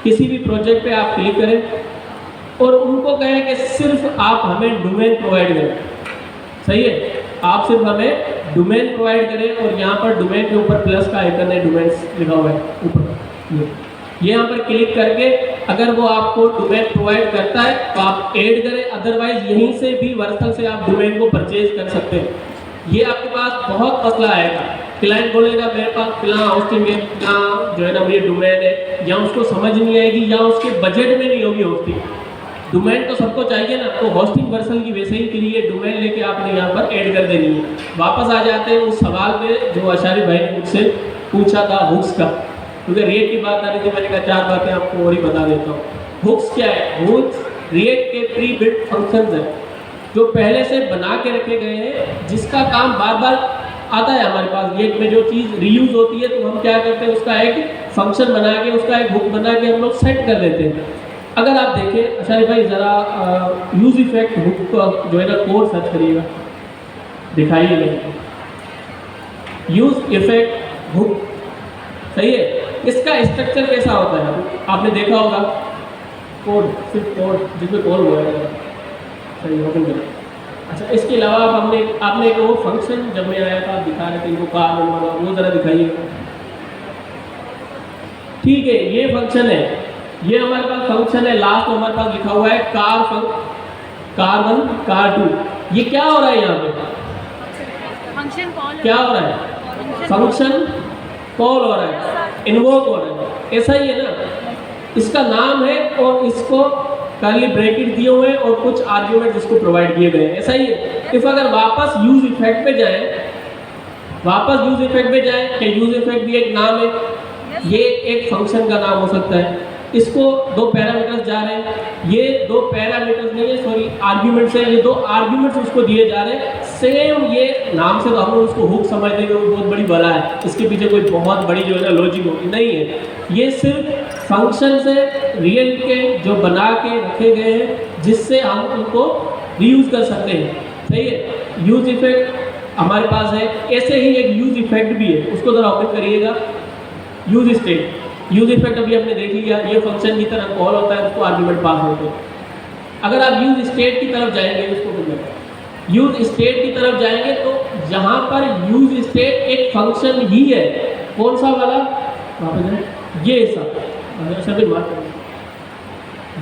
किसी भी प्रोजेक्ट पे आप क्लिक करें और उनको कहें कि सिर्फ आप हमें डोमेन प्रोवाइड करें। सही है, आप सिर्फ हमें डोमेन प्रोवाइड करें, और यहाँ पर डोमेन के ऊपर प्लस का आइकन है, डोमेन्स लिखा हुआ है ऊपर, ये यहाँ पर क्लिक करके अगर वो आपको डोमेन प्रोवाइड करता है तो आप ऐड करें, अदरवाइज यहीं से भी वर्सल से आप डोमेन को परचेज कर सकते हैं। ये आपके पास बहुत मसला आएगा, क्लाइंट बोलेगा मेरे पास फिलहाल होस्टिंग है, फिलहाल जो है ना ये डोमेन है, या उसको समझ नहीं आएगी या उसके बजट में नहीं होगी होस्टिंग। डोमेन तो सबको चाहिए ना, तो होस्टिंग वर्सल की वैसे ही के लिए डोमेन लेके आपने यहाँ पर ऐड कर देनी है। वापस आ जाते हैं उस सवाल पे जो अशारी भाई ने मुझसे पूछा था हुक्स का, क्योंकि रिएक्ट की बात आ रही थी। मैंने कहा 4 बातें आपको और ही बता देता हूँ। हुक्स क्या है? हुक्स रिएक्ट के प्री बिल्ट फंक्शंस हैं जो पहले से बना के रखे गए हैं, जिसका काम बार बार आता है हमारे पास। रिएक्ट में जो चीज़ रीयूज होती है तो हम क्या करते हैं, उसका एक फंक्शन बना के, उसका एक हुक बना के हम लोग सेट कर देते हैं। अगर आप देखें अशारी भाई ज़रा यूज इफेक्ट हुक को जो है ना कोड सर्च करिएगा, दिखाइए यूज इफेक्ट हुक। सही है, इसका स्ट्रक्चर कैसा होता है आपने देखा होगा, कोड, सिर्फ कोड जिसमें कॉल हुआ है। सही, ओपन करें। अच्छा, इसके अलावा आपने एक वो फंक्शन जब मैं आया था दिखा रहे थे इनको, कार वाला, वो ज़रा दिखाइए। ठीक है, ये फंक्शन है, ये हमारे पास फंक्शन है। लास्ट में हमारे पास लिखा हुआ है कार 1 कार 2। ये क्या हो रहा है यहाँ पे? फंक्शन कॉल क्या हो रहा है? फंक्शन कॉल हो रहा है, इन्वोक हो रहा है। ऐसा ही है ना, इसका नाम है और इसको कर्ली ब्रैकेट दिए हुए हैं और कुछ आर्ग्यूमेंट इसको प्रोवाइड किए गए हैं। ऐसा ही है। इफ अगर वापस यूज इफेक्ट पे जाए, कि यूज इफेक्ट भी एक नाम है, ये एक फंक्शन का नाम हो सकता है। इसको दो पैरामीटर्स जा रहे हैं, ये दो पैरामीटर्स नहीं है, सॉरी आर्ग्यूमेंट्स है, ये दो आर्ग्यूमेंट्स उसको दिए जा रहे हैं। सेम ये नाम से तो हम लोग उसको हुक समझते हैं कि वो बहुत बड़ी बला है, इसके पीछे कोई बहुत बड़ी जो है ना लॉजिक होगी, नहीं है। ये सिर्फ फंक्शन से रियल के जो बना के रखे गए हैं जिससे हम उनको रीयूज कर सकते हैं, सही है। यूज इफेक्ट हमारे पास है, ऐसे ही एक यूज इफेक्ट भी है, उसको जरा ओपन करिएगा। यूज स्टेट, यूज इफेक्ट अभी हमने देख लिया, ये फंक्शन की तरह कॉल होता है, उसको आर्गुमेंट पास होते हैं। अगर आप यूज स्टेट की तरफ जाएंगे, इसको यूज स्टेट की तरफ जाएंगे तो यहाँ पर यूज स्टेट एक फंक्शन ही है। कौन सा वाला? ये हिस्सा,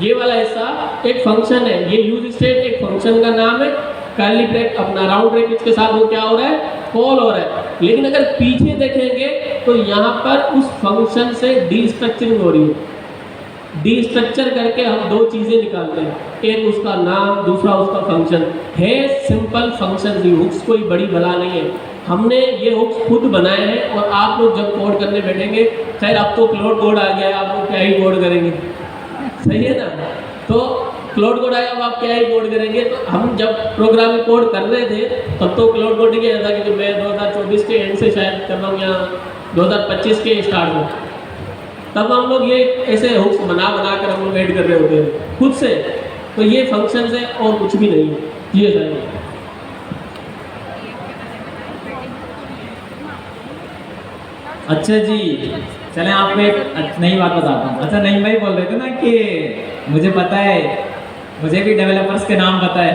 ये वाला हिस्सा एक फंक्शन है, ये यूज स्टेट एक फंक्शन का नाम है। कर्ली ब्रैकेट अपना राउंड ब्रैकेट के साथ वो क्या हो रहा है? कॉल हो रहा है। लेकिन अगर पीछे देखेंगे तो यहाँ पर उस फंक्शन से डीस्ट्रक्चरिंग हो रही है। डीस्ट्रक्चर करके हम दो चीज़ें निकालते हैं, एक उसका नाम, दूसरा उसका फंक्शन है। सिंपल फंक्शन ही, हुक्स कोई बड़ी बला नहीं है। हमने ये हुक्स खुद बनाए हैं और आप लोग जब कोड करने बैठेंगे, खैर अब तो क्लाउड कोड आ गया है, आप लोग क्या ही कोड करेंगे, सही है ना। तो क्लाउड कोड आया, अब आप क्या ही कोड करेंगे। तो हम जब प्रोग्रामिंग कोड कर रहे थे तब तो क्लाउड कोड ही किया था, क्योंकि मैं 2024 के एंड से शायद कर रहा हूँ या 2025 के स्टार्ट में, तब हम लोग ये ऐसे हुक्स बना कर हम लोग ऐड कर रहे होते हैं खुद से। तो ये फंक्शन है और कुछ भी नहीं है, ये सही। अच्छा जी, चलें आपको एक नई बात बताता हूँ। अच्छा नहीं भाई बोल रहे थे ना कि मुझे पता है, मुझे भी डेवलपर्स के नाम पता है।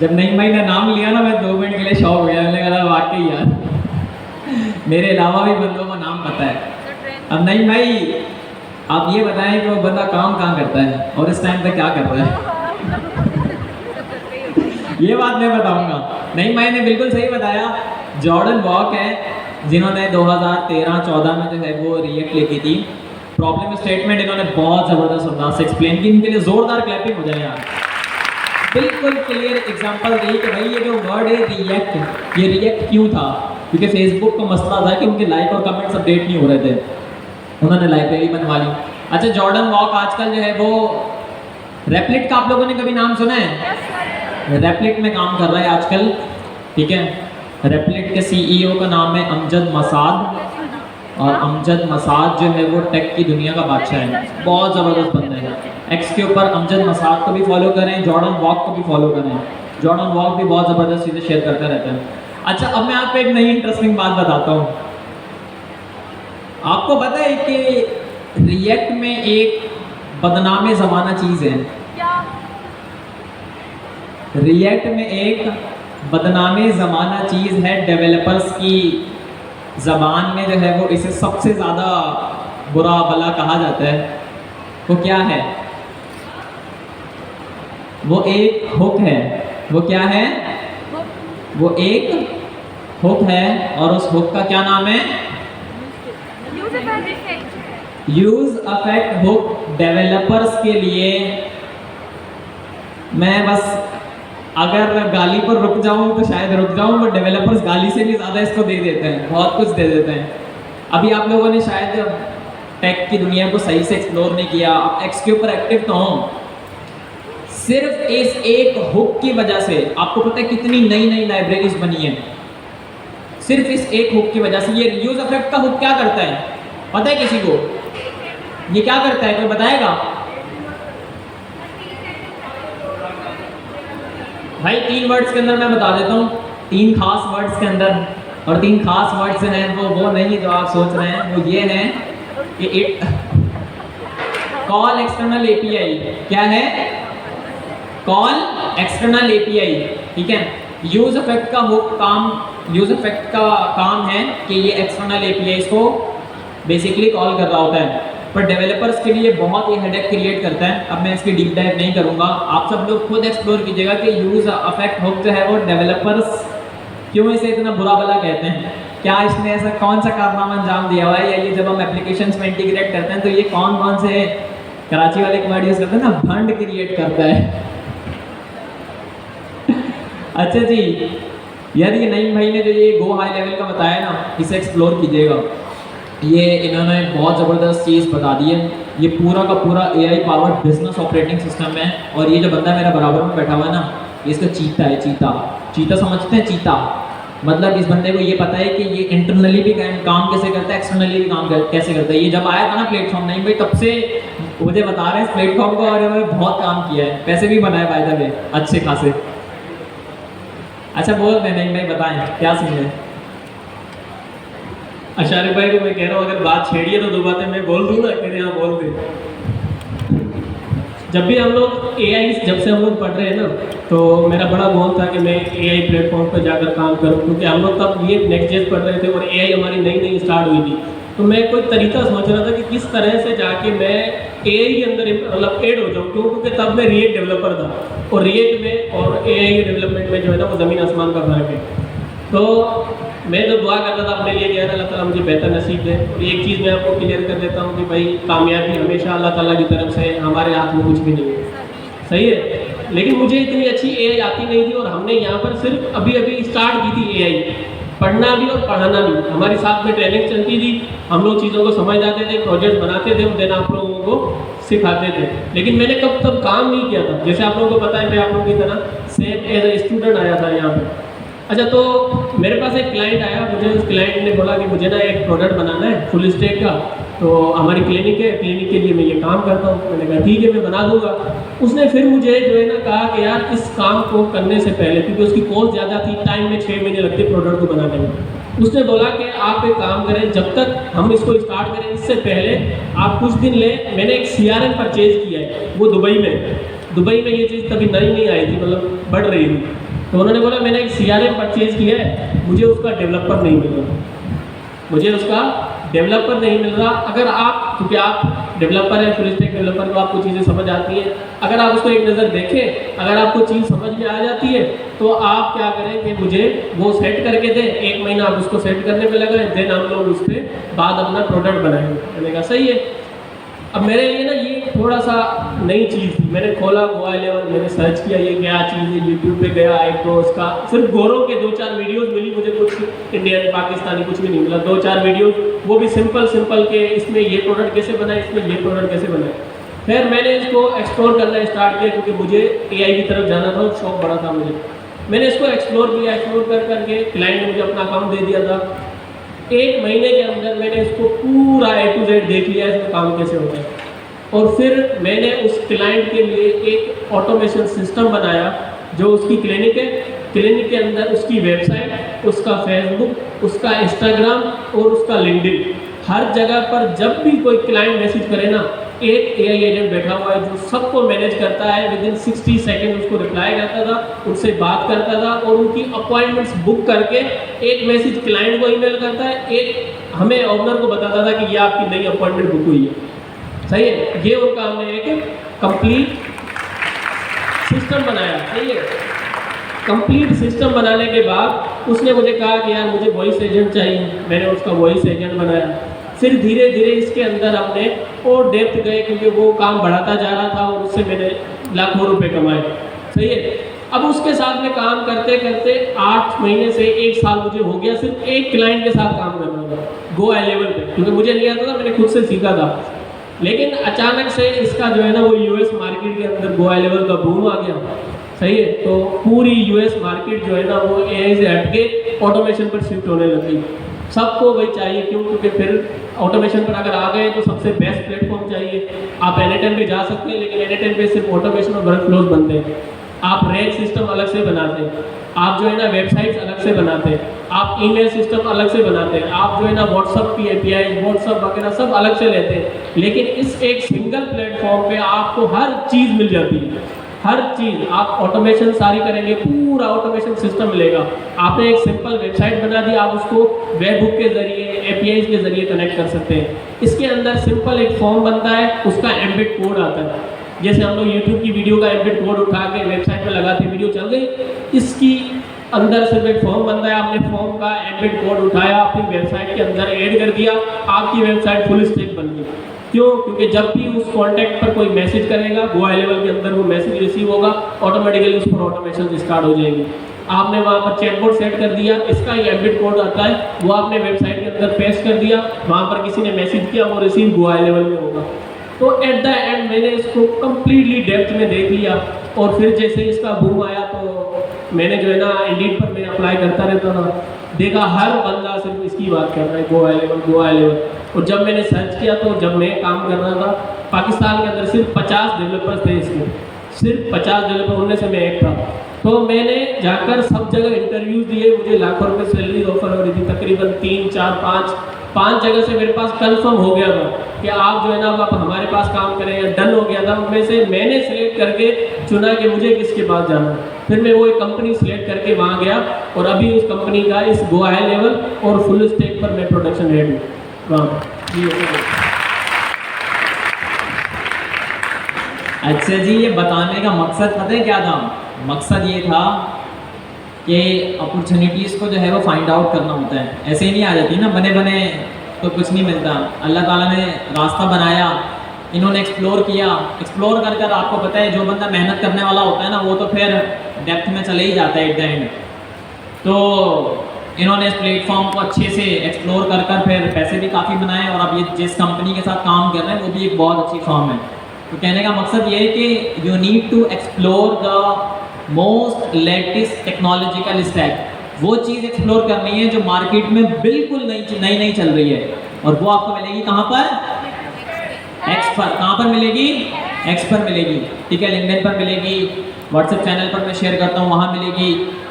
जब नईम भाई ने नाम लिया ना, मैं 2 मिनट के लिए शॉक हो गया। मैंने कहा वाकई यार मेरे अलावा भी बंदों को नाम पता है। अब नईम भाई आप ये बताएं कि वो बंदा काम कहाँ करता है और इस टाइम पे क्या कर रहा है? ये बात मैं बताऊंगा। नईम भाई ने बिल्कुल सही बताया। जॉर्डन वॉक है जिन्होंने 2013-14 में जो है वो रिएक्ट लिखी थी। प्रॉब्लम स्टेटमेंट इन्होंने बहुत ज़बरदस्त अंदाज से एक्सप्लेन की। इनके लिए ज़ोरदार क्लैपिंग हो जाए यार। बिल्कुल क्लियर एग्जांपल दी कि भाई ये जो वर्ड है रिएक्ट, ये रिएक्ट क्यों था? क्योंकि फेसबुक का मसला था कि उनके लाइक और कमेंट्स अपडेट नहीं हो रहे थे, उन्होंने लाइब्रेरी बनवा ली। अच्छा, जॉर्डन वॉक आजकल जो है वो रेप्लिट का आप लोगों ने कभी नाम सुना है? रेप्लिट में काम कर रहा है आजकल, ठीक है। रेप्लिट के CEO का नाम है अमजद मसाद, और अमजद मसाद जो है वो टेक की दुनिया का बादशाह है, बहुत ज़बरदस्त बंदा है। एक्स के ऊपर अमजद मसाद को भी फॉलो करें, जॉर्डन वॉक को भी फॉलो करें। जॉर्डन वॉक भी बहुत ज़बरदस्त चीज़ें शेयर करते रहते हैं। अच्छा, अब मैं आपको एक नई इंटरेस्टिंग बात बताता हूँ। आपको पता है कि रिएक्ट में एक बदनामे ज़माना चीज़ है। रिएक्ट में एक बदनामे ज़माना चीज़ है, डेवलपर्स की ज़बान में जो है वो इसे सबसे ज़्यादा बुरा भला कहा जाता है। वो क्या है? वो एक हुक है। वो क्या है? वो एक हुक है, और उस हुक का क्या नाम है? Use affect hook. डेवलपर्स के लिए मैं बस अगर गाली पर रुक जाऊं तो शायद रुक जाऊं, बट डेवलपर्स गाली से भी ज़्यादा इसको दे देते हैं, बहुत कुछ दे देते हैं। अभी आप लोगों ने शायद टेक की दुनिया को सही से एक्सप्लोर नहीं किया। आप एक्स के ऊपर एक्टिव तो हो, सिर्फ इस एक हुक की वजह से आपको पता है कितनी नई नई लाइब्रेरीज बनी है, सिर्फ इस एक हुक की वजह से। ये यूज अफेक्ट का हुक क्या करता है पता है किसी को? ये क्या करता है, कोई बताएगा? भाई 3 वर्ड्स के अंदर मैं बता देता हूँ, 3 खास वर्ड्स के अंदर, और 3 खास वर्ड्स हैं वो नहीं जो आप सोच रहे हैं। वो ये हैं कि इट कॉल एक्सटर्नल एपीआई। क्या है? कॉल एक्सटर्नल एपीआई, ठीक है। यूज इफेक्ट का वो काम, यूज इफेक्ट का काम है कि ये एक्सटर्नल एपीआई को बेसिकली कॉल कर रहा होता है, पर डेवलपर्स के लिए बहुत ही हेडेक क्रिएट करता है। अब मैं इसकी डीप डाइव नहीं करूँगा, आप सब लोग खुद एक्सप्लोर कीजिएगा कि यूज अफेक्ट हुक जो है वो डेवलपर्स क्यों इसे इतना बुरा भला कहते हैं। क्या इसने ऐसा कौन सा कारनामा अंजाम दिया हुआ है, या ये जब हम एप्लीकेशंस में इंटीग्रेट करते हैं तो ये कौन कौन से कराची वाले एक वर्ड यूज़ करते हैं ना, भंड क्रिएट करता है। अच्छा जी, यार ये नईम भाई ने जो ये गो हाई लेवल का बताया ना, इसे एक्सप्लोर कीजिएगा। ये इन्होंने बहुत ज़बरदस्त चीज़ बता दी है। ये पूरा का पूरा AI powered business operating system है। और ये जो बंदा मेरा बराबर में बैठा हुआ है ना, ये इसका चीता है। चीता चीता समझते हैं? चीता मतलब इस बंदे को ये पता है कि ये इंटरनली भी काम कैसे करता है, एक्सटर्नली भी काम कैसे करता है। ये जब आया था ना प्लेटफॉर्म, नहीं भाई तब से मुझे बता रहे हैं इस प्लेटफॉर्म को, और इन्होंने बहुत काम किया है, पैसे भी बनाए बाय द वे अच्छे खासे। अच्छा बोल नहीं भाई बताएं क्या सीन है। अशारिक भाई को मैं कह रहा हूँ अगर बात छेड़िए तो दो बातें मैं बोल दूंगा, कह रहे हाँ बोल दे। जब भी हम लोग AI जब से हम लोग पढ़ रहे हैं ना, तो मेरा बड़ा गोल था कि मैं AI प्लेटफॉर्म पर जाकर काम करूं, क्योंकि हम लोग तब ये नेक्स्ट.js पढ़ रहे थे और AI हमारी नई नई स्टार्ट हुई थी। तो मैं कोई तरीका सोच रहा था कि किस तरह से जाके मैं AI के अंदर मतलब ऐड हो जाऊँ, क्योंकि तब मैं रिएक्ट डेवलपर था और रिएक्ट में और AI के डेवलपमेंट में जो है ना वो ज़मीन आसमान का फर्क है। तो मैं तो दुआ करता था अपने लिए कि अल्लाह ताला मुझे बेहतर नसीब दे। और एक चीज़ मैं आपको क्लियर कर देता हूँ कि भाई कामयाबी हमेशा अल्लाह ताला की तरफ से, हमारे हाथ में कुछ भी नहीं है, सही है। लेकिन मुझे इतनी अच्छी AI आती नहीं थी और हमने यहाँ पर सिर्फ अभी अभी स्टार्ट की थी AI, पढ़ना भी और पढ़ाना भी। हमारी साथ में ट्रेनिंग चलती थी, हम लोग चीज़ों को समझ जाते थे, प्रोजेक्ट बनाते थे और देन आप लोगों को सिखाते थे। लेकिन मैंने कब तब काम नहीं किया था। जैसे आप लोगों को पता है मैं आप लोगों की तरह सेम एज ए स्टूडेंट आया था यहाँ पे। अच्छा, तो मेरे पास एक क्लाइंट आया, मुझे उस क्लाइंट ने बोला कि मुझे ना एक प्रोडक्ट बनाना है फुल स्टैक का, तो हमारी क्लिनिक है, क्लिनिक के लिए मैं ये काम करता हूँ। मैंने कहा ठीक है मैं बना दूंगा। उसने फिर मुझे जो है ना कहा कि यार इस काम को करने से पहले, क्योंकि उसकी कॉस्ट ज़्यादा थी, टाइम में 6 महीने लगते प्रोडक्ट को बनाने में, उसने बोला कि आप एक काम करें, जब तक हम इसको स्टार्ट करें इससे पहले आप कुछ दिन लें। मैंने एक CRM परचेज किया है, वो दुबई में ये चीज़ तभी नई आई थी, मतलब बढ़ रही थी। तो उन्होंने बोला मैंने एक CRM परचेज किया है, मुझे उसका डेवलपर नहीं मिल रहा। अगर आप, क्योंकि आप डेवलपर हैं, फुल स्टैक डेवलपर, तो आपको चीज़ें समझ आती हैं। अगर आप उसको एक नज़र देखें, अगर आपको चीज़ समझ में आ जाती है तो आप क्या करें कि मुझे वो सेट करके दें। 1 महीना आप उसको सेट करने में लगाएं, देन हम लोग उस पर बाद अपना प्रोडक्ट बनाएंगे। मैंने कहा सही है। अब मेरे लिए ना ये थोड़ा सा नई चीज़ थी। मैंने खोला Go11, मैंने सर्च किया ये क्या चीज़ है, यूट्यूब पे गया, एक तो उसका सिर्फ गोरों के 2-4 वीडियोस मिली मुझे, कुछ इंडियन पाकिस्तानी कुछ भी नहीं मिला। 2-4 वीडियोस, वो भी सिंपल के, इसमें ये प्रोडक्ट कैसे बनाए, इसमें ये प्रोडक्ट कैसे बनाए। फिर मैंने इसको एक्सप्लोर करना स्टार्ट किया, क्योंकि मुझे AI की तरफ जाना था, शौक बड़ा था मुझे। मैंने इसको एक्सप्लोर किया, एक्सप्लोर करके क्लाइंट ने मुझे अपना अकाउंट दे दिया था। 1 महीने के अंदर मैंने इसको पूरा A to Z देख लिया, इसमें काम कैसे होता है। और फिर मैंने उस क्लाइंट के लिए एक ऑटोमेशन सिस्टम बनाया, जो उसकी क्लिनिक है, क्लिनिक के अंदर उसकी वेबसाइट, उसका फेसबुक, उसका इंस्टाग्राम और उसका लिंक्डइन, हर जगह पर जब भी कोई क्लाइंट मैसेज करे ना, एक AI एजेंट बैठा हुआ है जो सबको मैनेज करता है। विदिन 60 सेकेंड उसको रिप्लाई करता था, उनसे बात करता था और उनकी अपॉइंटमेंट्स बुक करके एक मैसेज क्लाइंट को ईमेल करता है, एक हमें ओनर को बताता था कि ये आपकी नई अपॉइंटमेंट बुक हुई है, सही है। ये उनका हमने एक कंप्लीट सिस्टम बनाया, सही है। कंप्लीट सिस्टम बनाने के बाद उसने मुझे कहा कि यार मुझे वॉइस एजेंट चाहिए। मैंने उसका वॉइस एजेंट बनाया। फिर धीरे धीरे इसके अंदर हमने और डेप्थ गए, क्योंकि वो काम बढ़ाता जा रहा था और उससे मैंने लाखों रुपए कमाए, सही है। अब उसके साथ में काम करते करते 8 महीने से 1 साल मुझे हो गया सिर्फ एक क्लाइंट के साथ काम कर रहा था Go11 पे, क्योंकि मुझे नहीं आता था, मैंने खुद से सीखा था। लेकिन अचानक से इसका जो है ना वो US मार्केट के अंदर Go11 का बूम आ गया, सही है। तो पूरी US मार्केट जो है ना वो AI से हट के ऑटोमेशन पर शिफ्ट होने लगी। सबको वही चाहिए, क्यों? क्योंकि फिर ऑटोमेशन पर अगर आ गए तो सबसे बेस्ट प्लेटफॉर्म चाहिए। आप एनीटाइम पे जा सकते हैं, लेकिन एनीटाइम पे सिर्फ ऑटोमेशन और वर्क फ्लोज बनते हैं। आप रैक सिस्टम अलग से बनाते हैं, आप जो है ना वेबसाइट्स अलग से बनाते हैं, आप ईमेल सिस्टम अलग से बनाते हैं, आप जो है ना व्हाट्सअप की API, व्हाट्सअप वगैरह सब अलग से लेते हैं। लेकिन इस एक सिंगल प्लेटफॉर्म पे आपको हर चीज़ मिल जाती है, हर चीज़। आप ऑटोमेशन सारी करेंगे, पूरा ऑटोमेशन सिस्टम मिलेगा। आपने एक सिंपल वेबसाइट बना दी, आप उसको वेब हुक के जरिए, APIs के जरिए कनेक्ट कर सकते हैं। इसके अंदर सिंपल एक फॉर्म बनता है, उसका एम्बेड कोड आता है। जैसे हम लोग यूट्यूब की वीडियो का एम्बेड कोड उठा के वेबसाइट पर लगाते, वीडियो चल गई, इसकी अंदर सिर्फ एक फॉर्म बनता है। आपने फॉर्म का एम्बेड कोड उठाया, अपनी वेबसाइट के अंदर ऐड कर दिया, आपकी वेबसाइट फुल स्टैक बन गई। क्यों? क्योंकि जब भी उस कॉन्टैक्ट पर कोई मैसेज करेगा, Go11 के अंदर वो मैसेज रिसीव होगा, ऑटोमेटिकली उस पर ऑटोमेशन स्टार्ट हो जाएगी। आपने वहाँ पर चैटबॉट सेट कर दिया, इसका ये एम्बेड कोड आता है, वो आपने वेबसाइट के अंदर पेस्ट कर दिया, वहाँ पर किसी ने मैसेज किया, वो रिसीव हुआ लेवल में होगा। तो एट द एंड मैंने इसको कम्प्लीटली डेप्थ में देख लिया, और फिर जैसे इसका बूम आया तो मैंने जो है ना इंडीड पर मैं अप्लाई करता रहता था, देखा हर बंदा सिर्फ इसकी बात कर रहा है, go high level, go high level. और जब मैंने सर्च किया तो जब मैं काम कर रहा था पाकिस्तान के अंदर सिर्फ 50 डेवलपर्स थे इसमें, सिर्फ 50 डेवलपर, उनमें से मैं एक था। तो मैंने जाकर सब जगह इंटरव्यूज दिए, मुझे लाखों रुपए सैलरी ऑफर हो रही थी, तकरीबन 3, 4, 5 जगह से मेरे पास कंफर्म हो गया था कि आप जो है ना आप हमारे पास काम करें, डन हो गया था। उनमें से मैंने सिलेक्ट करके चुना कि मुझे किसके पास जाना है। फिर मैं वो एक कंपनी सिलेक्ट करके वहाँ गया, और अभी उस कंपनी का इस गो हाई लेवल और फुल स्टैक पर मैं प्रोडक्शन हेड हूँ वहाँ। अच्छा जी, ये बताने का मकसद पता है क्या था? मकसद ये था कि अपॉर्चुनिटीज़ को जो है वो फाइंड आउट करना होता है, ऐसे ही नहीं आ जाती ना बने बने तो कुछ नहीं मिलता। अल्लाह ताला ने रास्ता बनाया, इन्होंने एक्सप्लोर किया, एक्सप्लोर कर कर आपको पता है जो बंदा मेहनत करने वाला होता है ना वो तो फिर डेप्थ में चले ही जाता है एट द एंड। तो इन्होंने इस प्लेटफॉर्म को अच्छे से एक्सप्लोर कर कर फिर पैसे भी काफ़ी बनाए, और अब ये जिस कंपनी के साथ काम कर रहे हैं वो भी एक बहुत अच्छी फॉर्म है। तो कहने का मकसद ये है कि you need to explore the most latest technological stack, वो चीज़ एक्सप्लोर करनी है जो मार्केट में बिल्कुल नई चल रही है, और वो आपको मिलेगी कहाँ पर? एक्स पर। कहाँ पर मिलेगी? एक्स पर मिलेगी, ठीक है। लिंक्डइन पर मिलेगी, व्हाट्सएप चैनल पर मैं शेयर करता हूँ, वहाँ मिलेगी।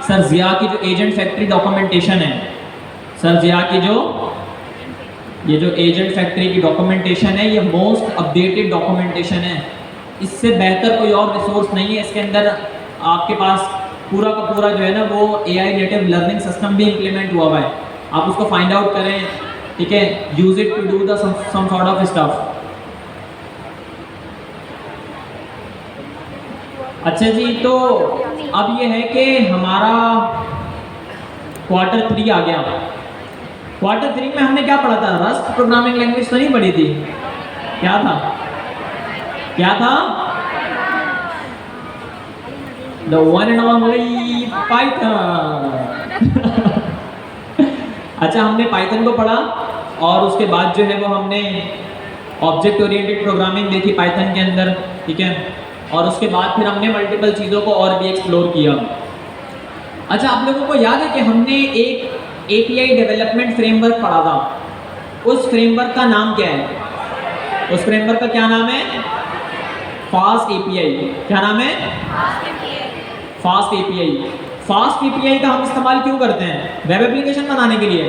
सर जिया की जो एजेंट फैक्ट्री डॉक्यूमेंटेशन है, सर जिया की ये जो एजेंट फैक्ट्री की डॉक्यूमेंटेशन है, ये मोस्ट अपडेटेड डॉक्यूमेंटेशन है। इससे बेहतर कोई और रिसोर्स नहीं है। इसके अंदर आपके पास पूरा का पूरा जो है ना वो AI नेटिव लर्निंग सिस्टम भी इम्प्लीमेंट हुआ है। आप उसको फाइंड आउट करें, ठीक है, use it to do the some sort of stuff. अच्छा जी, तो अब ये है कि हमारा क्वार्टर 3 आ गया। क्वार्टर 3 में हमने क्या पढ़ा था? रस्ट प्रोग्रामिंग लैंग्वेज तो नहीं पढ़ी थी? क्या था? The one and only Python। अच्छा, हमने पाइथन को पढ़ा, और उसके बाद जो है वो हमने ऑब्जेक्ट ओरिएंटेड प्रोग्रामिंग देखी पाइथन के अंदर, ठीक है। और उसके बाद फिर हमने मल्टीपल चीज़ों को और भी एक्सप्लोर किया। अच्छा, आप लोगों को याद है कि हमने एक API डेवलपमेंट फ्रेमवर्क पढ़ा था? उस फ्रेमवर्क का नाम क्या है? उस फ्रेमवर्क का क्या नाम है? Fast API। क्या नाम है? Fast API। फास्ट API का हम इस्तेमाल क्यों करते हैं? वेब एप्लीकेशन बनाने के लिए।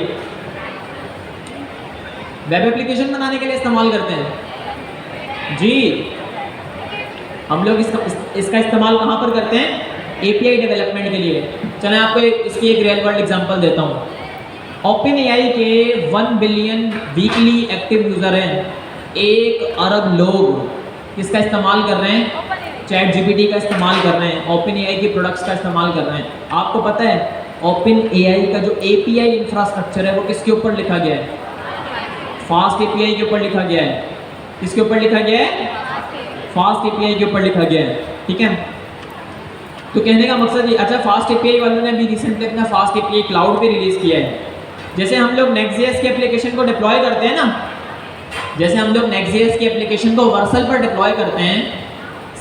वेब एप्लीकेशन बनाने के लिए इस्तेमाल करते हैं जी। हम लोग इसका इस्तेमाल कहाँ पर करते हैं? API डेवलपमेंट के लिए। चलें आपको इसकी एक रियल वर्ल्ड एग्जांपल देता हूँ। OpenAI के 1 बिलियन वीकली एक्टिव यूज़र हैं। 1 अरब लोग इसका इस्तेमाल कर रहे हैं, ChatGPT का इस्तेमाल कर रहे हैं, OpenAI के प्रोडक्ट्स का इस्तेमाल कर रहे हैं। आपको पता है OpenAI का जो API इंफ्रास्ट्रक्चर है वो किसके ऊपर लिखा गया है? फास्ट API के ऊपर लिखा गया है। किसके ऊपर लिखा गया है? फास्ट API के ऊपर लिखा गया है, ठीक है। तो कहने का मकसद ये, अच्छा, फास्ट API वालों ने भी रिसेंटली अपना फास्ट API क्लाउड पे रिलीज़ किया है। जैसे हम लोग Next.js के एप्लीकेशन को डिप्लॉय करते हैं ना, जैसे हम लोग Next.js के एप्लीकेशन को वर्सल पर डिप्लॉय करते हैं,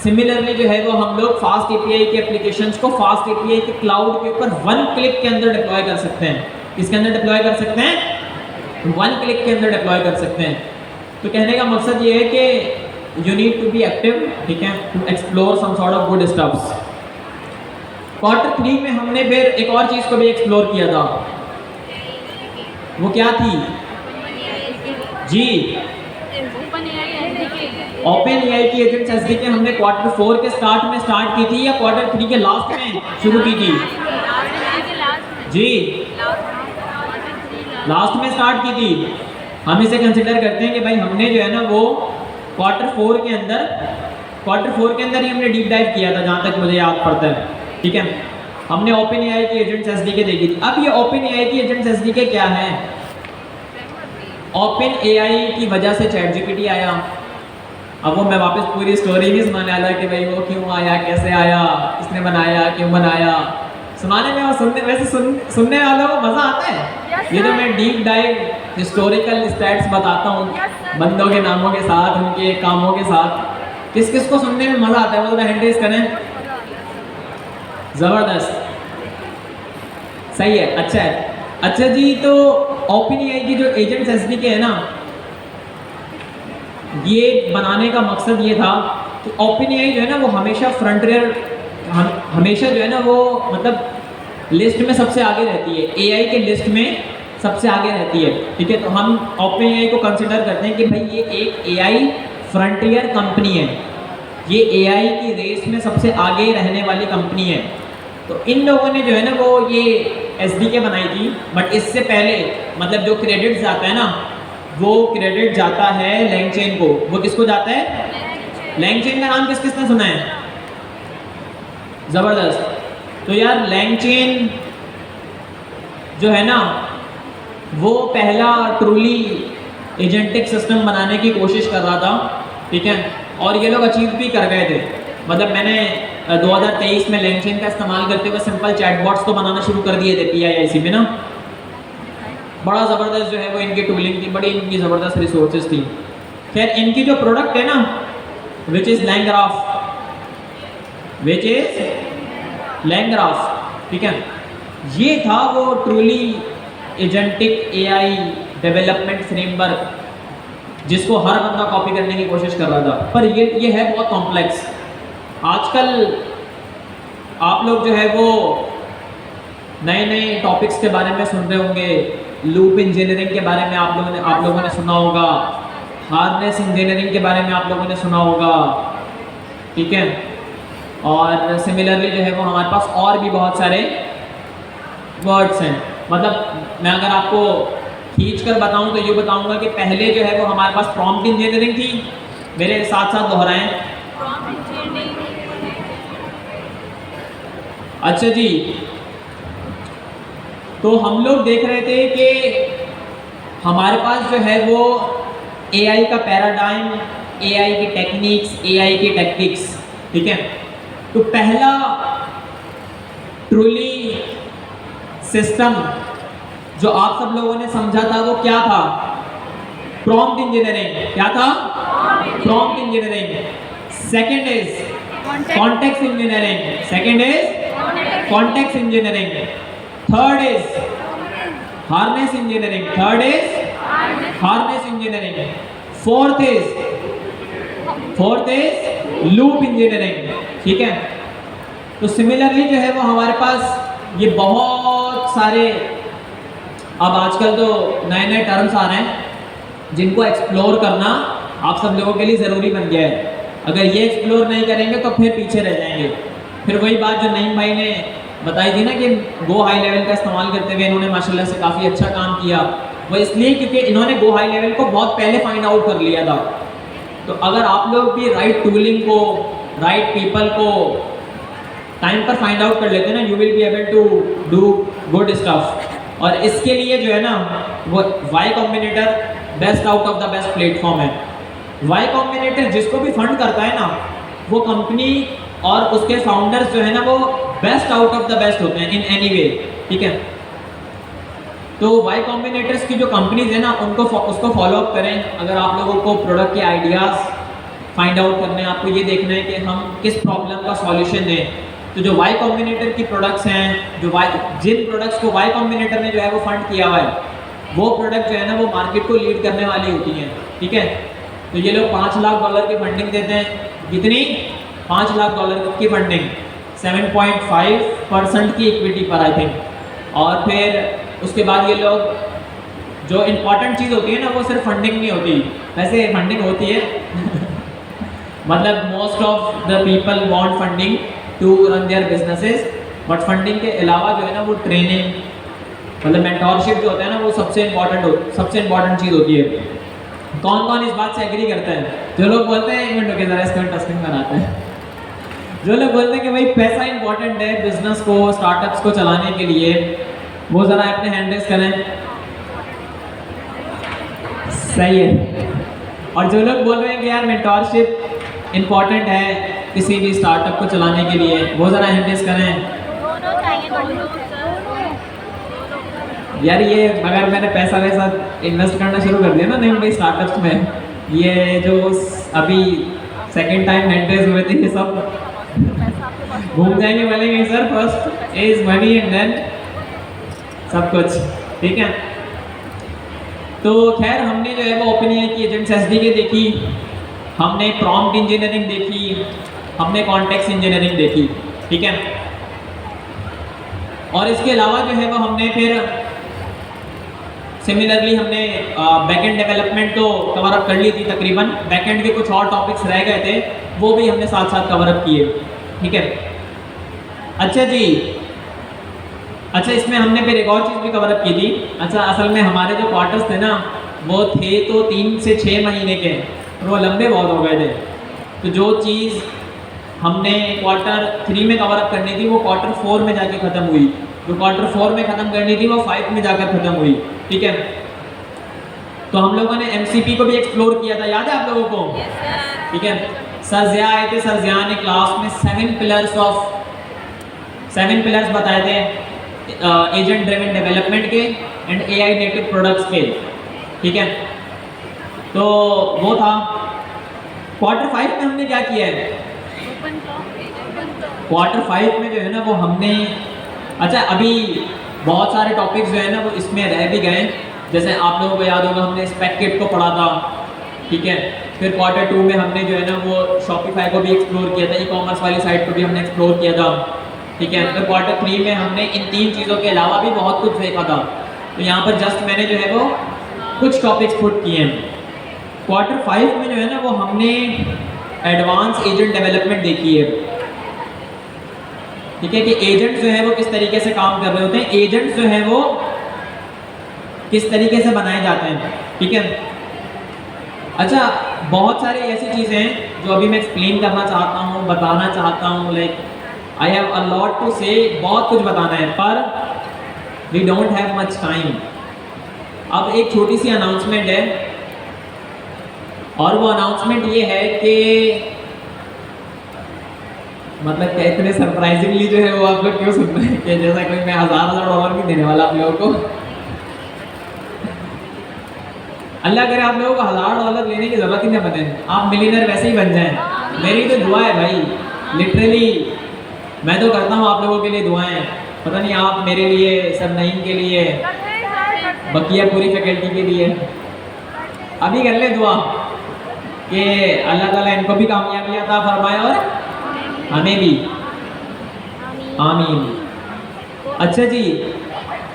सिमिलरली जो है वो हम लोग फास्ट API के एप्लीकेशंस को फास्ट API के क्लाउड के ऊपर 1 क्लिक के अंदर डिप्लॉय कर सकते हैं। किसके अंदर डिप्लॉय कर सकते हैं? 1 क्लिक के अंदर डिप्लॉय कर सकते हैं। तो कहने का मकसद ये है कि you need to be active, ठीक है, to explore some sort of good stuffs. Quarter 3 में हमने फिर एक और चीज़ को भी एक्सप्लोर किया था। वो क्या थी जी? OpenAI की एजेंट्स SDK हमने क्वार्टर 4 के स्टार्ट में स्टार्ट की थी, या क्वार्टर 3 के लास्ट में शुरू की थी जी? लास्ट में स्टार्ट की थी। हम इसे कंसिडर करते हैं कि भाई हमने जो है ना वो क्वार्टर 4 के अंदर ही हमने डीप डाइव किया था, जहाँ तक मुझे याद पड़ता है, ठीक है। हमने OpenAI की एजेंट्स SDK देखी थी। अब ये OpenAI की एजेंट्स SDK क्या है? OpenAI की वजह से ChatGPT आया। अब वो मैं वापस पूरी स्टोरी नहीं सुनाने वाला कि भाई वो क्यों आया, कैसे आया, किसने बनाया, क्यों बनाया, सुनाने में और सुनने वालों को मज़ा आता है। Yes, ये तो sir. मैं डीप डाइव हिस्टोरिकल स्टैट्स बताता हूँ Yes, sir. बंदों के नामों के साथ, उनके कामों के साथ। किस किस को सुनने में मज़ा आता है वो तो हैंड रेज करें। ज़बरदस्त, सही है, अच्छा है। अच्छा जी, तो OpenAI की जो एजेंट्स SDK है ना, ये बनाने का मकसद ये था कि OpenAI जो है ना वो हमेशा फ्रंटियर, हमेशा जो है ना वो मतलब लिस्ट में सबसे आगे रहती है, AI के लिस्ट में सबसे आगे रहती है, ठीक है। तो हम OpenAI को कंसिडर करते हैं कि भाई ये एक AI फ्रंटियर कंपनी है, ये AI की रेस में सबसे आगे रहने वाली कंपनी है। तो इन लोगों ने जो है ना वो ये SDK बनाई थी, बट इससे पहले मतलब जो क्रेडिट जाता है ना, वो क्रेडिट जाता है LangChain को। वो किसको जाता है? LangChain का नाम किस किसने सुना है? ज़बरदस्त। तो यार LangChain जो है ना वो पहला ट्रूली एजेंटिक सिस्टम बनाने की कोशिश कर रहा था, ठीक है, और ये लोग अचीव भी कर गए थे। मतलब मैंने 2023 में LangChain का इस्तेमाल करते हुए सिंपल चैटबॉट्स तो बनाना शुरू कर दिए थे PIIC में ना। बड़ा ज़बरदस्त जो है वो इनकी टूलिंग थी, बड़ी इनकी ज़बरदस्त रिसोर्सेज थी। खैर इनकी जो प्रोडक्ट है ना विच इज़ LangGraph, ठीक है, ये था वो truly agentic AI development framework जिसको हर बंदा कॉपी करने की कोशिश कर रहा था। पर ये है बहुत कॉम्प्लेक्स। आजकल आप लोग जो है वो नए नए टॉपिक्स के बारे में सुन रहे होंगे। लूप इंजीनियरिंग के बारे में आप लोगों ने सुना होगा, हार्नेस इंजीनियरिंग के बारे में आप लोगों ने सुना होगा, ठीक है। और सिमिलरली जो है वो हमारे पास और भी बहुत सारे वर्ड्स हैं। मतलब मैं अगर आपको खींच कर बताऊँ तो ये बताऊँगा कि पहले जो है वो हमारे पास प्रॉम्प्ट इंजीनियरिंग थी। मेरे साथ साथ दोहराएं। अच्छा जी, तो हम लोग देख रहे थे कि हमारे पास जो है वो AI का पैराडाइम, AI की टेक्निक्स, AI की टैक्टिक्स, ठीक है। तो पहला ट्रूली सिस्टम जो आप सब लोगों ने समझा था वो क्या था? Prompt engineering. क्या था? Prompt engineering. Second is context engineering. Second is context engineering. Third is harness engineering. Third is harness engineering. Fourth is loop engineering, ठीक है। तो सिमिलरली जो है वो हमारे पास ये बहुत सारे अब आजकल तो नए नए टर्म्स आ रहे हैं जिनको एक्सप्लोर करना आप सब लोगों के लिए ज़रूरी बन गया है। अगर ये एक्सप्लोर नहीं करेंगे तो फिर पीछे रह जाएंगे। फिर वही बात जो नईम भाई ने बताई थी ना कि गो हाई लेवल का इस्तेमाल करते हुए इन्होंने माशाल्लाह से काफ़ी अच्छा काम किया। वो इसलिए क्योंकि इन्होंने गो हाई लेवल को बहुत पहले फाइंड आउट कर लिया था। तो अगर आप लोग भी राइट टूलिंग को, राइट पीपल को टाइम पर फाइंड आउट कर लेते हैं ना, you will be able to do good stuff. और इसके लिए जो है ना वो Y combinator best out of the best platform है। Y कॉम्बिनेटर जिसको भी फंड करता है ना वो कंपनी और उसके फाउंडर्स जो है ना वो best out of the best होते हैं इन एनी वे, ठीक है। तो Y कॉम्बिनेटर्स की जो कंपनीज है ना उसको फॉलो अप करें। अगर आप लोगों को प्रोडक्ट के आइडियाज़ फाइंड आउट करने हैं, आपको ये देखना है कि हम किस प्रॉब्लम का सॉल्यूशन दें, तो जो Y कॉम्बिनेटर की प्रोडक्ट्स हैं, जिन प्रोडक्ट्स को Y कॉम्बिनेटर ने जो है वो फंड किया हुआ है, वो प्रोडक्ट जो है ना वो मार्केट को लीड करने वाली होती हैं, ठीक है। तो ये लोग $5 लाख की फंडिंग देते हैं। कितनी? $5 लाख की फंडिंग, 7.5% की इक्विटी पर आई थिंक। और फिर उसके बाद ये लोग जो इम्पॉर्टेंट चीज़ होती है ना वो सिर्फ फंडिंग नहीं होती, वैसे फंडिंग होती है मतलब most of the people want funding to run their businesses, but funding के अलावा जो है ना वो ट्रेनिंग मतलब मेंटोरशिप जो होता है ना वो सबसे इम्पॉर्टेंट चीज़ होती है। कौन कौन इस बात से एग्री करते हैं? जो लोग बोलते हैं एक मिनट के ज़रा इसको इंटरेस्टिंग बनाते हैं। जो लोग बोलते हैं कि भाई पैसा इंपॉर्टेंट है बिजनेस को, स्टार्टअप्स को चलाने के लिए, वो ज़रा अपने हैंड रेज करें। सही है। और जो लोग बोल रहे हैं कि यार मेंटोरशिप इंपॉर्टेंट है किसी भी स्टार्टअप को चलाने के लिए, वो ज़रा हैंड रेज करें। यार ये अगर मैंने पैसा वैसा इन्वेस्ट करना शुरू कर दिया ना नई नई स्टार्टअप्स में, ये जो अभी सेकंड टाइम एंट्रेस हुए थे ये सब घूम जाएंगे, बोलेंगे sir first is money and then सब कुछ, ठीक है। तो खैर हमने जो है वो ओपन की एजेंट्स एसडीके देखी, हमने प्रॉम्प्ट इंजीनियरिंग देखी, हमने कॉन्टेक्स्ट इंजीनियरिंग देखी, ठीक है। और इसके अलावा जो है वो हमने फिर सिमिलरली हमने बैकएंड डेवलपमेंट तो कवर अप कर ली थी तकरीबन, बैकएंड के कुछ और टॉपिक्स रह गए थे वो भी हमने साथ साथ कवर अप किए, ठीक है। अच्छा जी, अच्छा इसमें हमने फिर एक और चीज़ भी कवर अप की थी। अच्छा असल में हमारे जो क्वार्टर्स थे ना वो थे तो 3 से 6 महीने के, और वो लंबे बहुत हो गए थे। तो जो चीज़ हमने क्वार्टर 3 में कवर अप करनी थी वो क्वार्टर 4 में जाके ख़त्म हुई, जो क्वार्टर 4 में ख़त्म करनी थी वो 5 में जाकर ख़त्म हुई, ठीक है। तो हम लोगों ने MCP को भी एक्सप्लोर किया था, याद है आप लोगों को? ठीक है। सर ज़िया आए थे, सर ज़िया ने क्लास में 7 पिलर्स बताए थे एजेंट ड्रिवन डेवलपमेंट के एंड AI नेटिव प्रोडक्ट्स के, ठीक है। तो वो था। क्वार्टर 5 में हमने क्या किया है? क्वार्टर 5 में जो है ना वो हमने, अच्छा अभी बहुत सारे टॉपिक्स जो है ना वो इसमें रह भी गए, जैसे आप लोगों को याद होगा हमने स्पेक किट को पढ़ा था, ठीक है। फिर क्वार्टर 2 में हमने जो है ना वो शॉपिफाई को भी एक्सप्लोर किया था, ई-कॉमर्स वाली साइट को भी हमने एक्सप्लोर किया था, ठीक है। फिर क्वार्टर 3 में हमने इन 3 चीज़ों के अलावा भी बहुत कुछ देखा था। तो यहाँ पर जस्ट मैंने जो है वो कुछ टॉपिक्स पुट किए हैं। क्वार्टर 5 में जो है ना वो हमने एडवांस एजेंट डेवलपमेंट देखी है, ठीक है, कि एजेंट्स जो है वो किस तरीके से काम कर रहे होते हैं, एजेंट्स जो है वो किस तरीके से बनाए जाते हैं, ठीक है। अच्छा बहुत सारे ऐसी चीज़ें हैं जो अभी मैं एक्सप्लेन करना चाहता हूँ, बताना चाहता हूँ, like I have a lot to say, बहुत कुछ बताना है पर we don't have much time. अब एक छोटी सी अनाउंसमेंट है और वो अनाउंसमेंट ये है कि मतलब क्या इतने सरप्राइजिंगली जो है वो आप लोग क्यों सुन रहे हैं कि जैसा कोई मैं $1000 भी देने वाला आप लोगों को। अल्लाह करे आप लोगों को $1000 लेने की ज़रूरत ही ना बने, आप मिलियनर वैसे ही बन जाएं। मेरी तो दुआ है भाई, लिटरली मैं तो करता हूँ आप लोगों के लिए दुआएं, पता नहीं आप मेरे लिए, सर नईम के लिए, बकिया पूरी फैकल्टी के लिए अभी कर ले दुआ कि अल्लाह ताला इनको भी कामयाबी अता फरमाए और हमें भी, आमीन। अच्छा जी,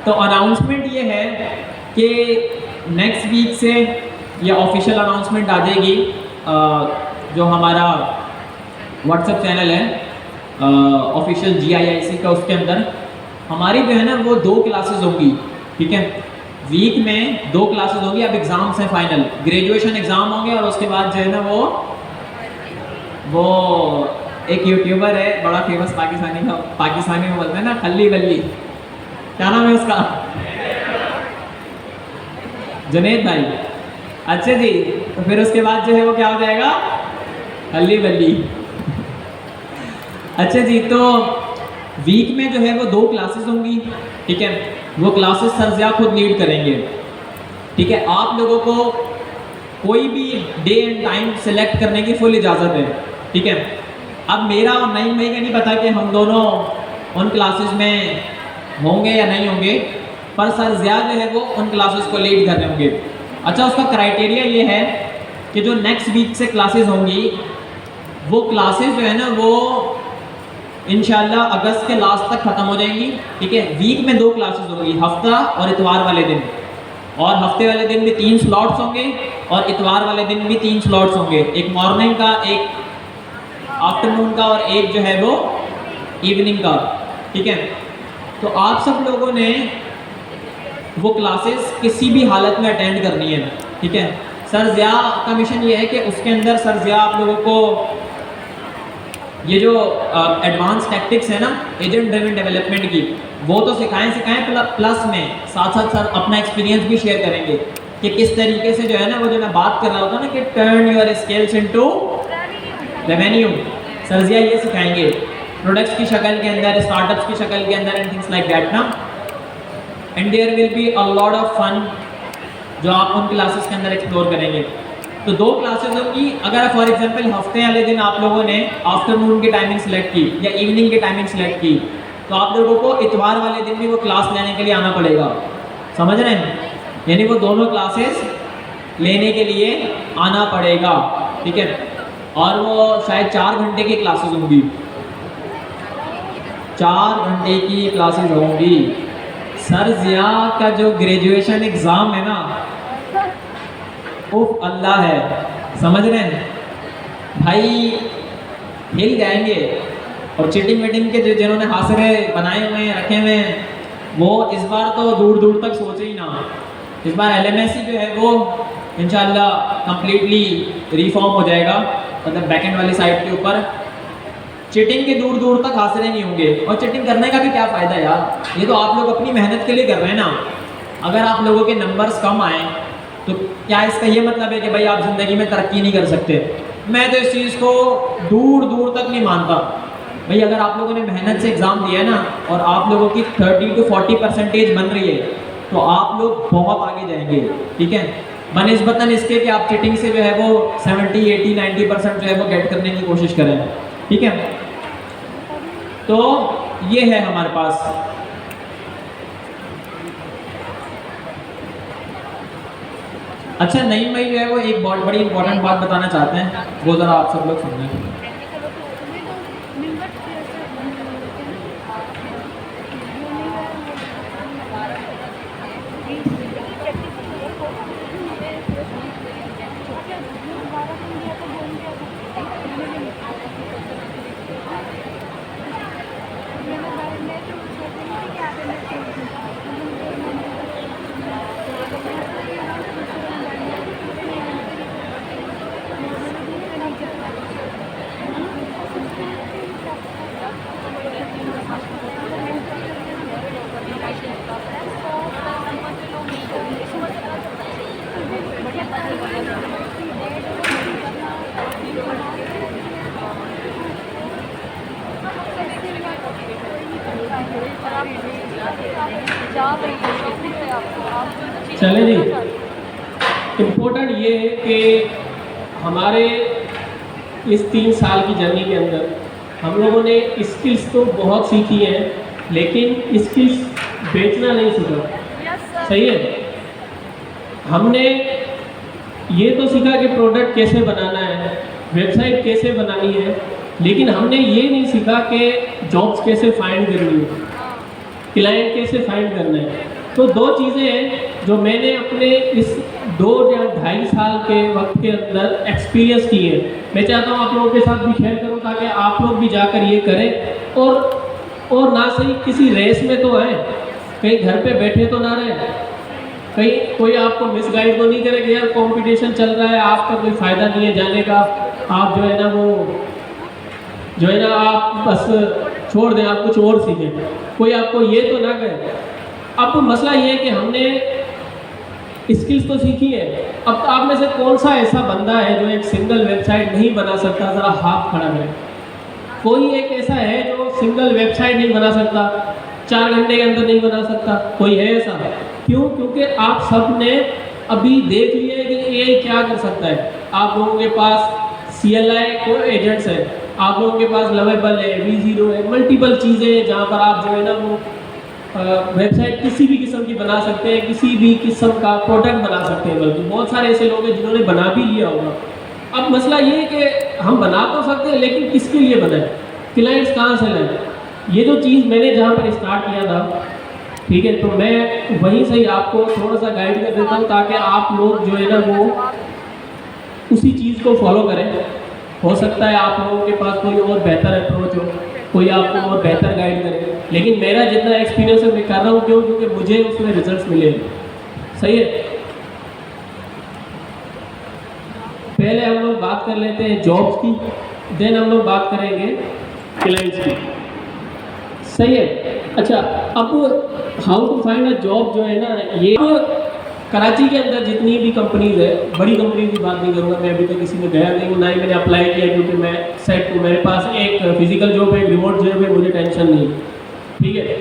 तो अनाउंसमेंट ये है कि नेक्स्ट वीक से ये ऑफिशियल अनाउंसमेंट आ जाएगी, जो हमारा व्हाट्सएप चैनल है ऑफिशियल GIIC का, उसके अंदर हमारी जो है ना वो 2 क्लासेस होंगी, ठीक है। वीक में 2 क्लासेस होंगी। अब एग्ज़ाम्स हैं फाइनल, ग्रेजुएशन एग्ज़ाम होंगे और उसके बाद जो है ना वो एक यूट्यूबर है बड़ा फेमस पाकिस्तानी में बोलते हैं ना, खल्ली बल्ली, क्या नाम है उसका? जुनेद भाई। अच्छा जी, तो फिर उसके बाद जो है वो क्या हो जाएगा? खल्ली बल्ली। अच्छा जी, तो वीक में जो है वो 2 क्लासेस होंगी, ठीक है। वो क्लासेस सर ज़िया खुद लीड करेंगे, ठीक है। आप लोगों को कोई भी डे एंड टाइम सेलेक्ट करने की फुल इजाज़त है, ठीक है। अब मेरा और नईम भाई का नहीं पता कि हम दोनों उन क्लासेस में होंगे या नहीं होंगे, पर सर ज़िया जो है वो उन क्लासेस को लीड कर रहे होंगे। अच्छा, उसका क्राइटेरिया ये है कि जो नेक्स्ट वीक से क्लासेस होंगी वो क्लासेस जो है ना वो इंशाल्लाह अगस्त के लास्ट तक ख़त्म हो जाएंगी, ठीक है। वीक में 2 क्लासेस होंगी, हफ्ता और इतवार वाले दिन, और हफ्ते वाले दिन भी 3 स्लॉट्स होंगे और इतवार वाले दिन भी 3 स्लॉट्स होंगे, एक मॉर्निंग का, एक आफ्टरनून का और एक जो है वो इवनिंग का, ठीक है। तो आप सब लोगों ने वो क्लासेस किसी भी हालत में अटेंड करनी है, ठीक है। सर ज़िया का मिशन ये है कि उसके अंदर सर ज़िया आप लोगों को ये जो एडवांस टैक्टिक्स है ना एजेंट ड्रिवन डेवलपमेंट की, वो तो सिखाएं प्लस में साथ साथ सर अपना एक्सपीरियंस भी शेयर करेंगे कि किस तरीके से जो है ना वो जो मैं बात कर रहा होता ना कि turn your skills into revenue, sir Zia ये सिखाएंगे प्रोडक्ट्स की शक्ल के अंदर, स्टार्टअप्स की शक्ल के अंदर एंड थिंग्स लाइक दैट ना। And there will be a lot of fun जो आप उन क्लासेस के अंदर एक्सप्लोर करेंगे। तो 2 क्लासेस होंगी। अगर फॉर एग्जांपल हफ्ते वाले दिन आप लोगों ने आफ्टरनून की टाइमिंग सेलेक्ट की या इवनिंग की टाइमिंग सेलेक्ट की, तो आप लोगों को इतवार वाले दिन भी वो क्लास लेने के लिए आना पड़ेगा। समझ रहे हैं? यानी वो दोनों क्लासेस लेने के लिए आना पड़ेगा, ठीक है। और वो शायद 4 घंटे की क्लासेस होंगी, 4 घंटे की क्लासेस होंगी। सर जिया का जो ग्रेजुएशन एग्ज़ाम है ना, उफ अल्लाह है, समझ रहे हैं भाई, हिल जाएंगे। और चीटिंग वीटिंग के जिन्होंने हासिले बनाए हुए हैं, रखे हुए हैं, वो इस बार तो दूर दूर तक सोचे ही ना। इस बार LMSC जो है वो इंशाल्लाह कम्प्लीटली रिफॉर्म हो जाएगा, मतलब बैकएंड वाली साइड के ऊपर चीटिंग के दूर दूर तक हासिले नहीं होंगे। और चीटिंग करने का भी क्या फ़ायदा यार, ये तो आप लोग अपनी मेहनत के लिए कर रहे हैं ना। अगर आप लोगों के नंबर्स कम आए तो क्या इसका ये मतलब है कि भाई आप ज़िंदगी में तरक्की नहीं कर सकते? मैं तो इस चीज़ को दूर दूर तक नहीं मानता भाई। अगर आप लोगों ने मेहनत से एग्ज़ाम दिया है ना और आप लोगों की 30 to 40% बन रही है, तो आप लोग बहुत आगे जाएंगे, ठीक है। बनिस्बतन इसके कि आप चीटिंग से जो है वो 70, 80, 90% जो है वो गेट करने की कोशिश करें, ठीक है। तो ये है हमारे पास। अच्छा, नईम भाई जो है वो एक बहुत बड़ी इंपॉर्टेंट बात बताना चाहते हैं, वो ज़रा आप सब लोग सुन लें। चले जी, इम्पोर्टेंट ये है कि हमारे इस 3 साल की जर्नी के अंदर हम लोगों ने स्किल्स तो बहुत सीखी हैं, लेकिन स्किल्स बेचना नहीं सीखा। सही है, हमने ये तो सीखा कि प्रोडक्ट कैसे बनाना है, वेबसाइट कैसे बनानी है, लेकिन हमने ये नहीं सीखा कि जॉब्स कैसे फाइंड करनी है, क्लाइंट कैसे फाइंड करना है। तो 2 चीज़ें हैं जो मैंने अपने इस 2 या 2.5 साल के वक्त के अंदर एक्सपीरियंस किए हैं। मैं चाहता हूँ आप लोगों के साथ भी शेयर करूँ ताकि आप लोग भी जाकर ये करें और ना सही किसी रेस में तो आए, कहीं घर पे बैठे तो ना रहे, कहीं कोई आपको मिसगाइड तो नहीं करे कि यार कंपटीशन चल रहा है, आपका कोई फ़ायदा नहीं है जाने का, आप जो है ना वो जो है ना आप बस छोड़ दें, आप कुछ और सीखें, कोई आपको ये तो ना कहे। अब मसला ये है कि हमने स्किल्स तो सीखी है। अब आप में से कौन सा ऐसा बंदा है जो एक सिंगल वेबसाइट नहीं बना सकता? ज़रा हाथ खड़ा करें। कोई एक ऐसा है जो सिंगल वेबसाइट नहीं बना सकता, 4 घंटे के अंदर नहीं बना सकता? कोई है ऐसा? क्यों? क्योंकि आप सब ने अभी देख लिया है कि AI क्या कर सकता है। आप लोगों के पास CLI को एजेंट्स है, आप लोगों के पास लवेबल है, V0 है, मल्टीपल चीज़ें हैं जहाँ पर आप जो है ना वो वेबसाइट किसी भी किस्म की बना सकते हैं, किसी भी किस्म का प्रोडक्ट बना सकते हैं। बल्कि बहुत सारे ऐसे लोग हैं जिन्होंने बना भी लिया होगा। अब मसला ये है कि हम बना तो सकते हैं, लेकिन किसके लिए बनाए, क्लाइंट्स कहाँ से लाएँ? ये जो चीज़ मैंने जहाँ पर स्टार्ट किया था, ठीक है, तो मैं वहीं से ही आपको थोड़ा सा गाइड कर देता हूँ ताकि आप लोग जो है ना वो उसी चीज़ को फॉलो करें। हो सकता है आप लोगों के पास कोई और बेहतर अप्रोच हो, कोई आपको और बेहतर गाइड करे, लेकिन मेरा जितना एक्सपीरियंस है मैं कर रहा हूँ। क्यों? क्योंकि मुझे उसमें रिजल्ट्स मिले। सही है, पहले हम लोग बात कर लेते हैं जॉब्स की, देन हम लोग बात करेंगे क्लाइंट्स की। सही है, अच्छा, अब how to find a job जो है ना, ये कराची के अंदर जितनी भी कंपनीज है, बड़ी कंपनीज की बात नहीं करूँगा, मैं अभी तक किसी में गया नहीं हूँ, ना ही मैंने अप्लाई किया, क्योंकि मैं सेट हूँ, मेरे पास एक फिजिकल जॉब है, एक रिमोट जॉब है, मुझे टेंशन नहीं है, ठीक है।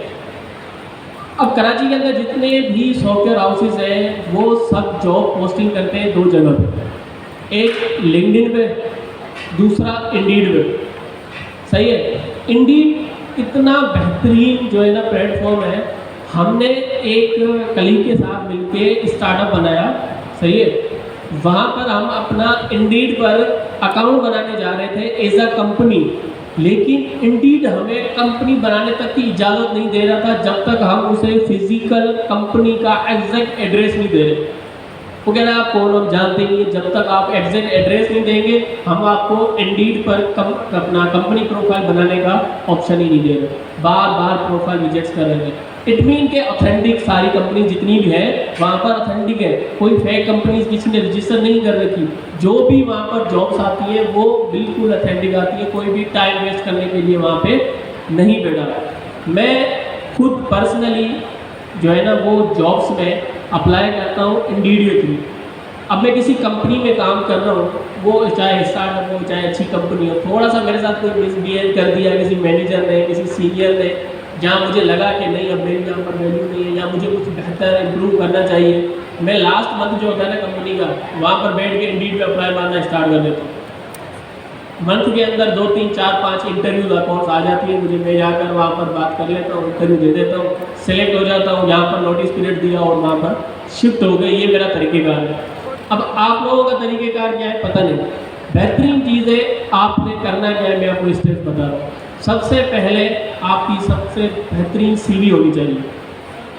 अब कराची के अंदर जितने भी सॉफ्टवेयर हाउसेज हैं वो सब जॉब पोस्टिंग करते हैं 2 जगह पे, एक लिंक्डइन पे, दूसरा इंडीड पे, सही है। इंडीड इतना बेहतरीन जो है ना प्लेटफॉर्म है, हमने एक कलीग के साथ मिलके स्टार्टअप बनाया, सही है। वहाँ पर हम अपना इंडीड पर अकाउंट बनाने जा रहे थे एज अ कंपनी, लेकिन इंडीड हमें कंपनी बनाने तक की इजाज़त नहीं दे रहा था जब तक हम उसे फिजिकल कंपनी का एग्जैक्ट एड्रेस नहीं दे रहे। वो कह रहा है आप कौन, हम जानते नहीं है, जब तक आप एग्जैक्ट एड्रेस नहीं देंगे हम आपको इंडीड पर अपना कंपनी प्रोफाइल बनाने का ऑप्शन ही नहीं दे रहे। बार बार प्रोफाइल रिजेक्ट कर रहे थे। इट मीन के ऑथेंटिक सारी कंपनी जितनी भी है वहाँ पर ऑथेंटिक है, कोई फेक कंपनी किसी ने रजिस्टर नहीं कर रखी। जो भी वहाँ पर जॉब्स आती है वो बिल्कुल ऑथेंटिक आती है, कोई भी टाइम वेस्ट करने के लिए वहाँ पे नहीं बैठा। मैं खुद पर्सनली जो है ना वो जॉब्स में अप्लाई करता हूँ इंडीड के थ्रू। अब मैं किसी कंपनी में काम कर रहा हूँ, वो चाहे स्टार्टअप हो चाहे अच्छी कंपनी हो, थोड़ा सा मेरे साथ कोई मिसबिहेव कर दिया किसी मैनेजर ने, किसी सीनियर ने, जहाँ मुझे लगा कि नहीं अब मेरी यहाँ पर वैल्यू नहीं है या मुझे कुछ बेहतर इम्प्रूव करना चाहिए, मैं लास्ट मंथ जो होता है ना कंपनी का, वहाँ पर बैठ के इंडीड पे अप्लाई मारना स्टार्ट कर देता हूँ। मंथ के अंदर 2, 3, 4, 5 इंटरव्यूज अकाउंट्स आ जाती है मुझे, मैं जाकर वहाँ पर बात कर लेता हूँ, इंटरव्यू दे देता हूँ, सेलेक्ट हो जाता हूँ, यहाँ पर नोटिस पीरियड दिया और वहाँ पर शिफ्ट हो गए। ये मेरा तरीक़ेकार है। अब आप लोगों का तरीक़ेकार क्या है पता नहीं। बेहतरीन चीज़ है, आपने करना क्या है मैं आपको स्टेप बता रहा हूँ। सबसे पहले आपकी सबसे बेहतरीन CV होनी चाहिए,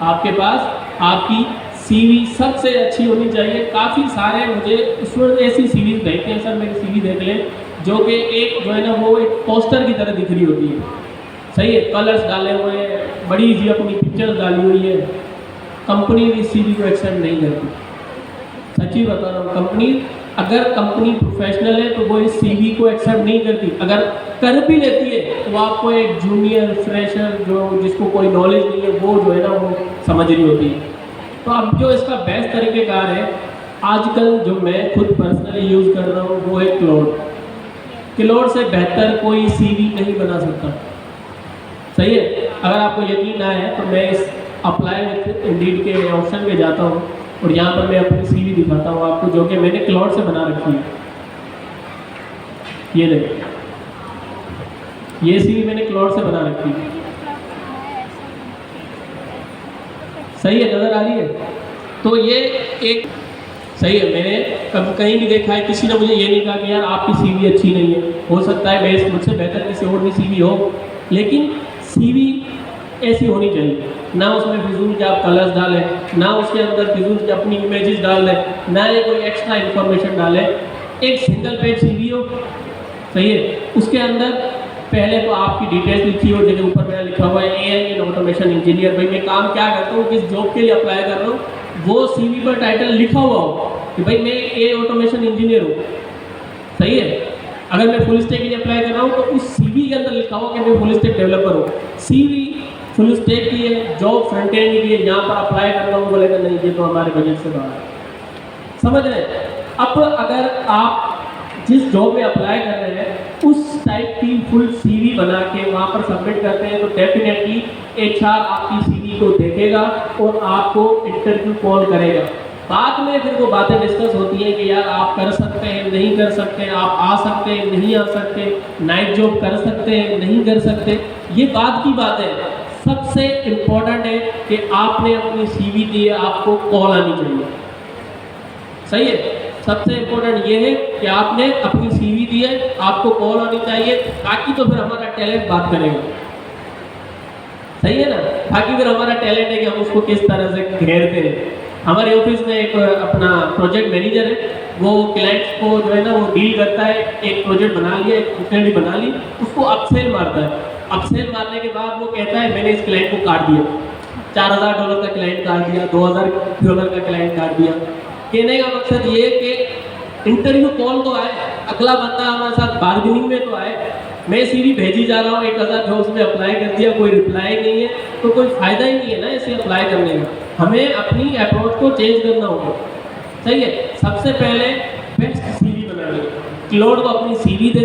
आपके पास आपकी CV सबसे अच्छी होनी चाहिए। काफ़ी सारे मुझे उसमें ऐसी सीरीज भेजते हैं, सर मेरी CV देख लें, जो कि एक जो है ना वो एक पोस्टर की तरह दिख रही होती है, सही है, कलर्स डाले हुए हैं, बड़ी सी अपनी पिक्चर्स डाली हुई है। कंपनी इस CV को एक्सेप्ट नहीं करती, सच्ची बता रहा हूँ। कंपनी अगर कंपनी प्रोफेशनल है तो वो इस CV को एक्सेप्ट नहीं करती, अगर कर भी लेती है तो आपको एक जूनियर फ्रेशर जो जिसको कोई नॉलेज नहीं है वो जो है ना वो समझ रही होती है। तो अब जो इसका बेस्ट तरीक़ेकार है आजकल जो मैं खुद पर्सनली यूज़ कर रहा हूँ वो है क्लाउड। क्लाउड से बेहतर कोई CV नहीं बना सकता, सही है। अगर आपको यकीन ना है तो मैं इस अप्लाई विद इंडीड के ऑप्शन में जाता हूँ और यहाँ पर मैं अपनी CV दिखाता हूँ आपको, जो कि मैंने क्लाउड से बना रखी है। ये देखिए, ये CV मैंने क्लाउड से बना रखी है, सही है, नज़र आ रही है। तो ये एक सही है, मैंने कभी कहीं भी देखा है, किसी ने मुझे ये नहीं कहा कि यार आपकी CV अच्छी नहीं है। हो सकता है मैं मुझसे बेहतर किसी और की CV हो, लेकिन CV ऐसी होनी चाहिए, ना उसमें फिजूल के आप कलर्स डालें, ना उसके अंदर फिजूल के अपनी इमेजेस डाल दें, ना ये कोई एक्स्ट्रा इन्फॉर्मेशन डालें। एक सिंगल पेज CV हो, सही है, उसके अंदर पहले तो आपकी डिटेल्स लिखी हो, जैसे ऊपर मेरा लिखा हुआ है AI इन ऑटोमेशन इंजीनियर, भाई मैं काम क्या करता हूँ, किस जॉब के लिए अप्लाई कर रहा हूँ, वो CV पर टाइटल लिखा हुआ हो कि भाई मैं AI ऑटोमेशन इंजीनियर हूँ, सही है। अगर मैं फुल स्टैक के लिए अप्लाई कर रहा हूँ तो उस CV के अंदर लिखा हुआ कि मैं फुल स्टैक डेवलपर हूँ। CV फुल स्टैक की है, जॉब फ्रंट एंड की है, यहाँ पर अप्लाई कर रहा हूँ, बोलेगा नहीं ये तो हमारे बजट से बाहर है, समझ रहे हैं। अब अगर आप जिस जॉब में अप्लाई कर रहे हैं उस टाइप की फुल CV बना के वहाँ पर सबमिट करते हैं तो डेफिनेटली HR आपकी CV को देखेगा और आपको इंटरव्यू कॉल करेगा। बाद में फिर वो बातें डिस्कस होती हैं कि यार आप कर सकते हैं नहीं कर सकते, आप आ सकते हैं नहीं आ सकते, नाइट जॉब कर सकते हैं नहीं कर सकते, ये बात की बात है। सबसे इम्पोर्टेंट है कि आपने अपनी CV दी है, आपको कॉल आनी चाहिए, सही है। सबसे इम्पोर्टेंट ये है कि आपने अपनी CV दी है, आपको कॉल आनी चाहिए, ताकि तो फिर हमारा टैलेंट बात करेगा, सही है ना। बाकी फिर हमारा टैलेंट है कि हम उसको किस तरह से घेरते हैं। हमारे ऑफिस में एक अपना प्रोजेक्ट मैनेजर है, वो क्लाइंट्स को जो है ना वो डील करता है, एक प्रोजेक्ट बना लिया, एक फंक्शनलिटी बना ली, उसको अपसेल मारता है। अपसेल मारने के बाद वो कहता है मैंने इस क्लाइंट को काट दिया, $4000 का क्लाइंट काट दिया, $2000 का क्लाइंट काट दिया। कहने का मकसद ये कि इंटरव्यू कॉल तो आए, अगला बंदा हमारे साथ बार्गेनिंग में तो आए। मैं CV भेजी जा रहा हूँ, 1000 जो उसने अप्लाई कर दिया, कोई रिप्लाई नहीं है, तो कोई फ़ायदा ही नहीं है ना इसे अप्लाई करने का। हमें अपनी अप्रोच को चेंज करना होगा। सही है, सबसे पहले बेस्ट सीवी बनानी है। क्लाउड को अपनी सीवी दे,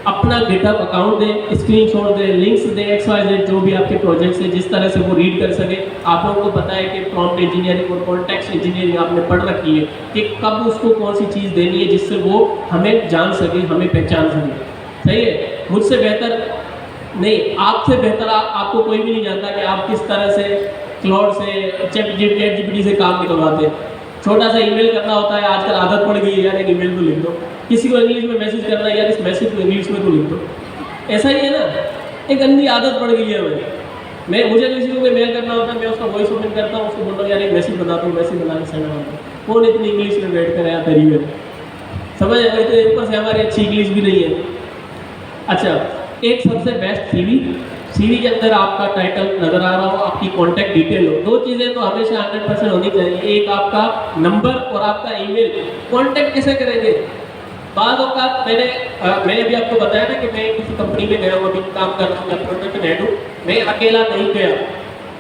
अपना गिटहब अकाउंट दे, स्क्रीनशॉट दे, लिंक्स दे, XYZ जो भी आपके प्रोजेक्ट्स है जिस तरह से वो रीड कर सके। आप लोगों को पता है कि प्रॉम्प्ट इंजीनियरिंग और कॉन्टेक्स्ट इंजीनियरिंग आपने पढ़ रखी है कि कब उसको कौन सी चीज़ देनी है जिससे वो हमें जान सके, हमें पहचान सके। सही है, मुझसे बेहतर नहीं, आपसे बेहतर आपको कोई भी नहीं जानता कि आप किस तरह से क्लाउड से, ChatGPT से काम निकलवाते हैं। छोटा सा ईमेल करना होता है, आजकल आदत पड़ गई है यार एक ईमेल तो लिख दो, किसी को इंग्लिश में मैसेज करना है यार इस मैसेज को इंग्लिश में तो लिख दो। ऐसा ही है ना, एक गंदी आदत पड़ गई है मुझे किसी को मेल करना होता है, मैं उसका वॉइस ओपन करता हूँ, उसको बोलता हूँ यार एक मैसेज बताता हूँ, मैसेज बना के सेंड करता हूँ। कौन इतनी इंग्लिश में बैठ कर यार तेरी में समझ आए, तो ऊपर से हमारी अच्छी इंग्लिश भी नहीं है। अच्छा, एक सबसे बेस्ट सीवी के अंदर आपका टाइटल नजर आ रहा हो, आपकी कॉन्टैक्ट डिटेल हो। दो चीज़ें तो हमेशा 100% होनी चाहिए, एक आपका नंबर और आपका ईमेल। कॉन्टैक्ट कैसे करेंगे? बाद औकात मैंने अभी आपको बताया ना कि मैं किसी कंपनी में गया हूँ, अभी काम कर रहा हूँ, मैं प्रोजेक्ट हेड हूँ, मैं अकेला नहीं गया।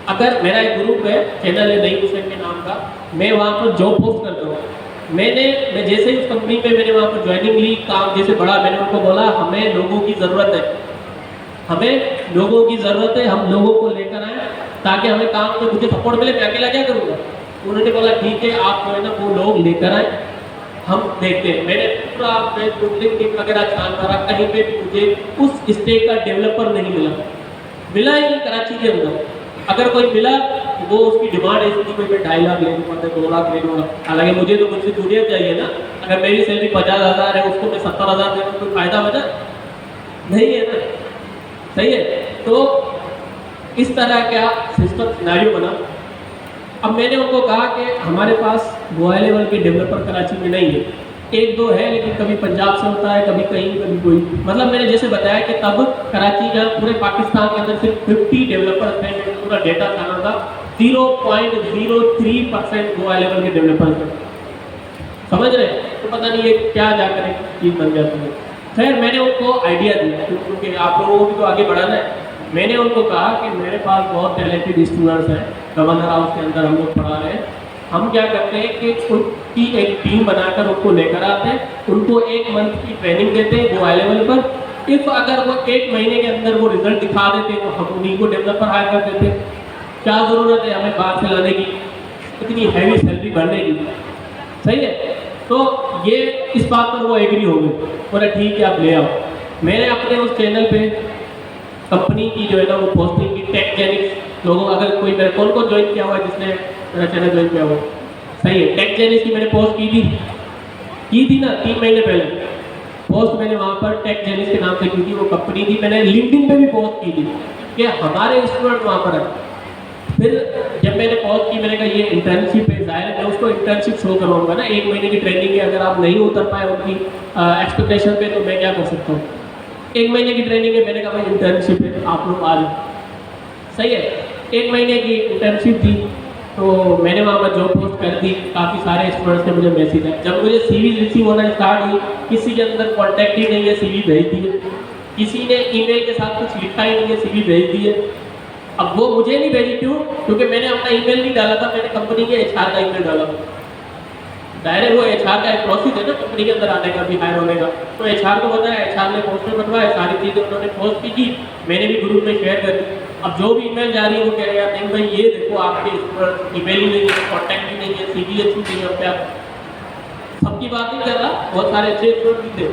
अगर मेरा एक ग्रुप है, चैनल है नई मिशन के नाम का, मैं वहाँ पर जॉब पोस्ट करता हूँ। मैं जैसे ही उस कंपनी में मैंने वहाँ पर ज्वाइनिंग ली, काम जैसे बढ़ा, मैंने उनको बोला हमें लोगों की ज़रूरत है, हमें लोगों की ज़रूरत है, हम लोगों को लेकर आए ताकि हमें काम में मुझे सपोर्ट मिले, मैं अकेला क्या करूँगा। उन्होंने बोला ठीक है, आप जो है ना वो लोग लेकर आए, हम देखते हैं। मैंने पूरा फेसबुक लिंक्डइन वगैरह छान मारा, कहीं पे भी मुझे उस स्टेट का डेवलपर नहीं मिला ही नहीं कराची के अंदर। अगर कोई मिला वो उसकी डिमांड ऐसी थी कोई मैं 2.5 लाख ले लूँगा, 2 लाख ले लूँगा। हालांकि मुझे तो मुझसे जूनियर चाहिए ना, अगर मेरी सैलरी 50,000 है उसको मैं 70,000 दे दूँ, कोई फायदा वजह नहीं है ना। सही है, तो इस तरह का सिस्टम सिनेरियो बना। अब मैंने उनको कहा कि हमारे पास वो हाई लेवल के डेवलपर कराची में नहीं है, 1-2 है लेकिन कभी पंजाब से होता है, कभी कहीं, कभी कोई। मतलब मैंने जैसे बताया कि तब कराची का पूरे पाकिस्तान के अंदर सिर्फ 50 डेवलपर थे, मैंने पूरा डेटा जाना था, 0.03% वो हाई लेवल के डेवलपर थे। समझ रहे? तो पता नहीं ये क्या जाकर एक चीज़ बन जाती है। खैर मैंने उनको आइडिया दिया क्योंकि आप लोगों को भी तो आगे बढ़ाना है। मैंने उनको कहा कि मेरे पास बहुत टैलेंटेड स्टूडेंट्स हैं, गवर्नर हाउस के अंदर हम लोग पढ़ा रहे हैं। हम क्या करते हैं कि उनकी एक टीम बनाकर उनको लेकर आते हैं, उनको 1 मंथ की ट्रेनिंग देते हैं वो हाई लेवल पर। इफ अगर वो 1 महीने के अंदर वो रिजल्ट दिखा देते हैं तो हम उन्हीं को डेवलपर हायर कर देते हैं। क्या ज़रूरत है हमें बाहर से लाने की, इतनी हैवी सैलरी भरने की। सही है, तो ये इस बात पर वो एग्री हो गए, बोला ठीक है आप ले आओ। मैंने अपने उस चैनल पे कंपनी की जो है ना वो पोस्टिंग की, टेकजेनिक्स लोगों, अगर कोई मेरे कौन को ज्वाइन किया हुआ है जिसने मेरा चैनल ज्वाइन किया हुआ, सही है, टेकजेनिक्स की मैंने पोस्ट की थी ना 3 महीने पहले पोस्ट मैंने वहाँ पर टेकजेनिक्स के नाम से की थी, वो कंपनी थी। मैंने लिंक्डइन पे भी पोस्ट की थी कि हमारे स्टूडेंट वहाँ पर है। फिर जब मैंने पोस्ट की मैंने कहा ये इंटर्नशिप है, जाहिर है मैं उसको इंटर्नशिप शो करवाऊंगा ना, 1 महीने की ट्रेनिंग है, अगर आप नहीं उतर पाए उनकी एक्सपेक्टेशन पे तो मैं क्या कर सकता हूँ। 1 महीने की ट्रेनिंग है, मैंने कहा भाई इंटर्नशिप है आप लोग आ जाओ। सही है, 1 महीने की इंटर्नशिप थी तो मैंने वहाँ पर जॉब पोस्ट कर दी। काफ़ी सारे स्टूडेंट्स ने मुझे मैसेज आए, जब मुझे CV रिसीव होना स्टार्ट हुई, किसी के अंदर कॉन्टैक्ट ही नहीं है, CV भेज दिए, किसी ने ईमेल के साथ कुछ लिखा ही नहीं है, CV भेज दिए। अब वो मुझे नहीं भेजी, क्यों? क्योंकि मैंने अपना ईमेल नहीं डाला था, मैंने कंपनी के HR का ईमेल डाला था। डायरेक्ट वो HR का एक प्रोसेस है ना कंपनी के अंदर आने का भी, हायर होने का, तो HR को बताया, HR ने पोस्टर बनवाए, सारी चीज़ें उन्होंने पोस्ट की, मैंने भी ग्रुप में शेयर कर दी। अब जो भी ईमेल जा रही है वो कह रहे हैं नहीं भाई ये देखो आपके ईमेल ही नहीं है, कॉन्टैक्ट ही नहीं है, CV अच्छी नहीं है, क्या सबकी बात नहीं कर रहा, बहुत सारे अच्छे स्टूडेंट भी थे,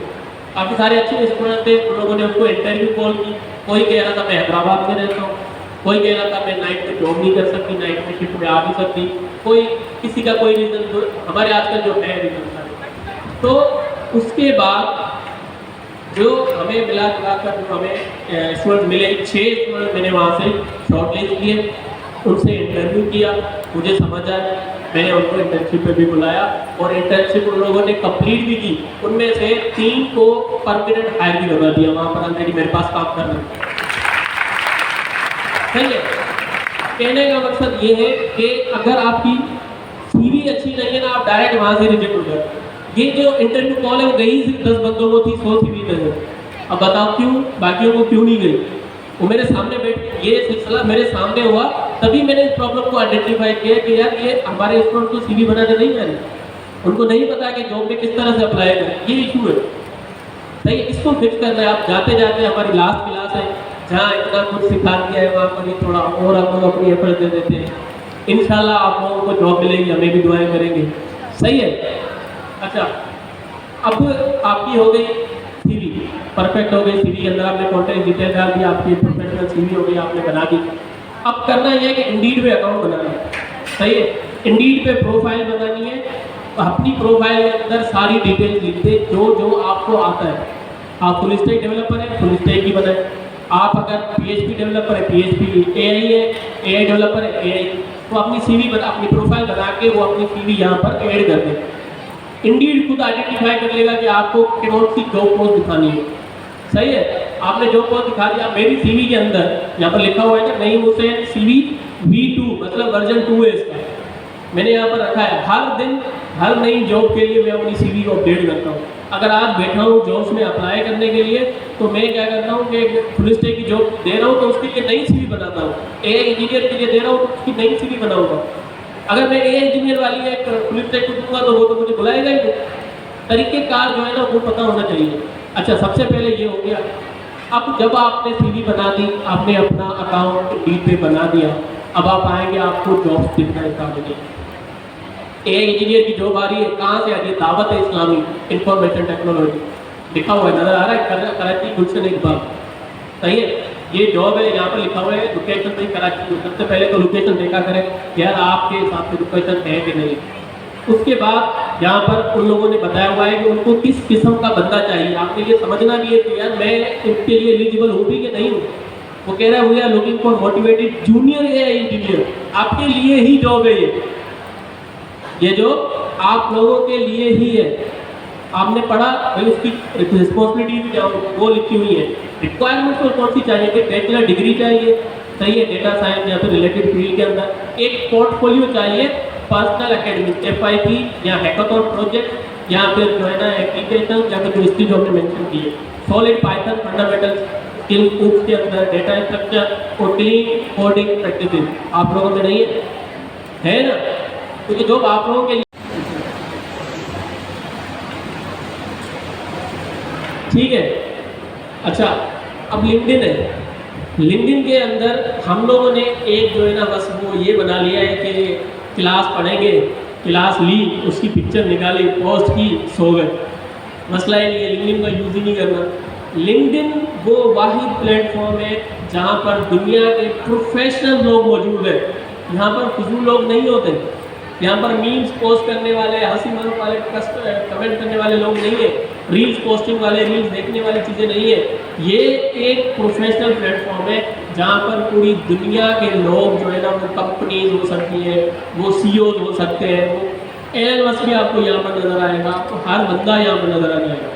काफ़ी सारे अच्छे स्टूडेंट थे। उन लोगों ने उसको इंटरव्यू कॉल की, कोई कह रहा था मैं हैदराबाद में रहता हूँ, कोई कह रहा था मैं नाइट में जॉब नहीं कर सकती, नाइट में शिफ्ट में आ नहीं सकती, कोई किसी का कोई रीज़न, हमारे आजकल जो है रीज़न। तो उसके बाद जो हमें मिला कर जो हमें स्टूडेंट मिले, 6 स्टूडेंट मैंने वहाँ से शॉर्टलिस्ट किए, उनसे इंटरव्यू किया, मुझे समझ आया, मैंने उनको इंटर्नशिप पे भी बुलाया और इंटर्नशिप उन लोगों ने कंप्लीट भी की। उनमें से 3 को परमानेंट हायर भी करवा दिया, वहाँ पर ऑलरेडी मेरे पास काम कर रहे हैं। सही है, कहने का मकसद ये है कि अगर आपकी CV अच्छी नहीं है ना, आप डायरेक्ट वहाँ से रिजेक्ट हो जाए। ये जो इंटरव्यू कॉल है वो गई सिर्फ 10 बंदों को थी, 100 CV नहीं है। अब बताओ क्यों, बाकियों को क्यों नहीं गई? वो मेरे सामने बैठ, ये सिलसिला मेरे सामने हुआ, तभी मैंने इस प्रॉब्लम को आइडेंटिफाई किया कि यार ये हमारे स्टूडेंट को सीवी बनाने नहीं आ रही, उनको नहीं पता कि जॉब में किस तरह से अप्लाई करें, ये इशू है। सही है, इसको फिक्स करना है। आप जाते जाते हमारी लास्ट क्लास है जहाँ इतना कुछ सिखा दिया है, वहाँ पर ये थोड़ा और आप लोग अपनी एफर्ट दे देते हैं, इंशाल्लाह आप लोगों को जॉब मिलेगी, हमें भी दुआएं करेंगे। सही है। अच्छा, अब आपकी हो गई सीवी, परफेक्ट हो गई सीवी के अंदर आपने कॉन्टैक्ट डिटेल डाल दी, आपकी प्रोफेशनल सीवी हो गई, आपने बना दी। अब करना यह है कि इंडीड पे अकाउंट बनाना है। सही है, इंडीड पे प्रोफाइल बनानी है, अपनी प्रोफाइल के अंदर सारी डिटेल्स लिख दे जो जो आपको आता है। आप फुल स्टैक डेवलपर है, फुल स्टैक ही बनाए। आप अगर PHP डेवलपर है, PHP, AI है, AI डेवलपर है, AI, तो अपनी सीवी बना, अपनी प्रोफाइल बना के वो अपनी सीवी यहाँ पर ऐड कर दे। इंडीड खुद आइडेंटिफाई कर लेगा कि आपको कौन सी जॉब पोस्ट दिखानी है। सही है, आपने जॉब पोस्ट दिखा दिया। मेरी सीवी के अंदर यहाँ पर लिखा हुआ है कि नईम हुसैन CV V2, मतलब वर्जन 2 है इसका, मैंने यहाँ पर रखा है। हर दिन हर नई जॉब के लिए मैं अपनी सीवी को अपडेट करता हूँ। अगर आज बैठा हूँ जॉब्स में अप्लाई करने के लिए, तो मैं क्या करता हूँ कि फुल स्टैक की जॉब दे रहा हूँ तो उसके लिए नई सीवी बनाता हूँ। AI इंजीनियर के लिए दे रहा हूँ तो उसकी नई सीवी बनाऊंगा। अगर मैं AI इंजीनियर वाली है फुल स्टैक को दूंगा तो वो तो मुझे बुलाएगा ही नहीं। तरीक़ेकार जो है ना वो पता होना चाहिए। अच्छा, सबसे पहले ये हो गया। अब जब आपने सीवी बना दी, आपने अपना अकाउंट Indeed पे बना दिया, अब आप आएंगे, आपको जॉब्स दिखना स्टार्ट हो जाएगी। AI इंजीनियर की जॉब आ रही है, कहाँ से आ रही है? दावत है इस्लामी इंफॉर्मेशन टेक्नोलॉजी, लिखा हुआ है, नजर आ रहा है, कराची गुलशन इकबाल। सही है, ये जॉब है, यहाँ पर लिखा हुआ है लोकेशन पे कराची। सबसे पहले तो लोकेशन देखा करें यार आपके हिसाब से लोकेशन है कि नहीं। उसके बाद यहाँ पर उन लोगों ने बताया हुआ है कि उनको किस किस्म का बंदा चाहिए। आपने ये समझना भी है कि यार मैं इसके लिए एलिजिबल हूँ भी कि नहीं हूँ। वो कह रहा है we are looking for motivated junior AI engineer. आपके लिए ही जॉब है ये जो आप लोगों के लिए ही है। आपने पढ़ा भाई, उसकी रिस्पॉन्सिबिलिटी वो लिखी हुई है। रिक्वायरमेंट तो कौन सी चाहिए कि बैचलर डिग्री चाहिए, सही है, डेटा साइंस या फिर रिलेटेड फील्ड के अंदर। एक पोर्टफोलियो चाहिए, पर्सनल एकेडमिक FIP या हैकाथॉन प्रोजेक्ट या फिर जो है ना एप्लीकेशन या फिर जो स्किल जो हमने मेंशन की है। सॉलिड पाइथन फंडामेंटल स्किल्स के अंदर डेटा स्ट्रक्चर और क्लीन कोडिंग प्रैक्टिसेस आप लोगों में नहीं है ना? तो ये जॉब आप लोगों के लिए ठीक है। अच्छा, अब लिंक्डइन है। लिंक्डइन के अंदर हम लोगों ने एक जो है ना बस वो ये बना लिया है कि क्लास पढ़ेंगे, क्लास ली, उसकी पिक्चर निकाली, पोस्ट की, सो गए। मसला ये नहीं है, लिंक्डइन का यूज़ ही नहीं करना। लिंक्डइन वो वाहिद प्लेटफॉर्म है जहाँ पर दुनिया के प्रोफेशनल लोग मौजूद हैं। यहाँ पर फजूल लोग नहीं होते। यहाँ पर मीम्स पोस्ट करने वाले, हंसी मजाक वाले, कमेंट करने वाले लोग नहीं है, रील्स पोस्टिंग वाले, रील्स देखने वाली चीज़ें नहीं है। ये एक प्रोफेशनल प्लेटफॉर्म है जहाँ पर पूरी दुनिया के लोग जो है ना वो कंपनीज हो सकती है, वो CEOs हो सकते हैं, वो एलन मस्क भी आपको यहाँ पर नज़र आएगा, आपको हर बंदा यहाँ पर नज़र आ जाएगा।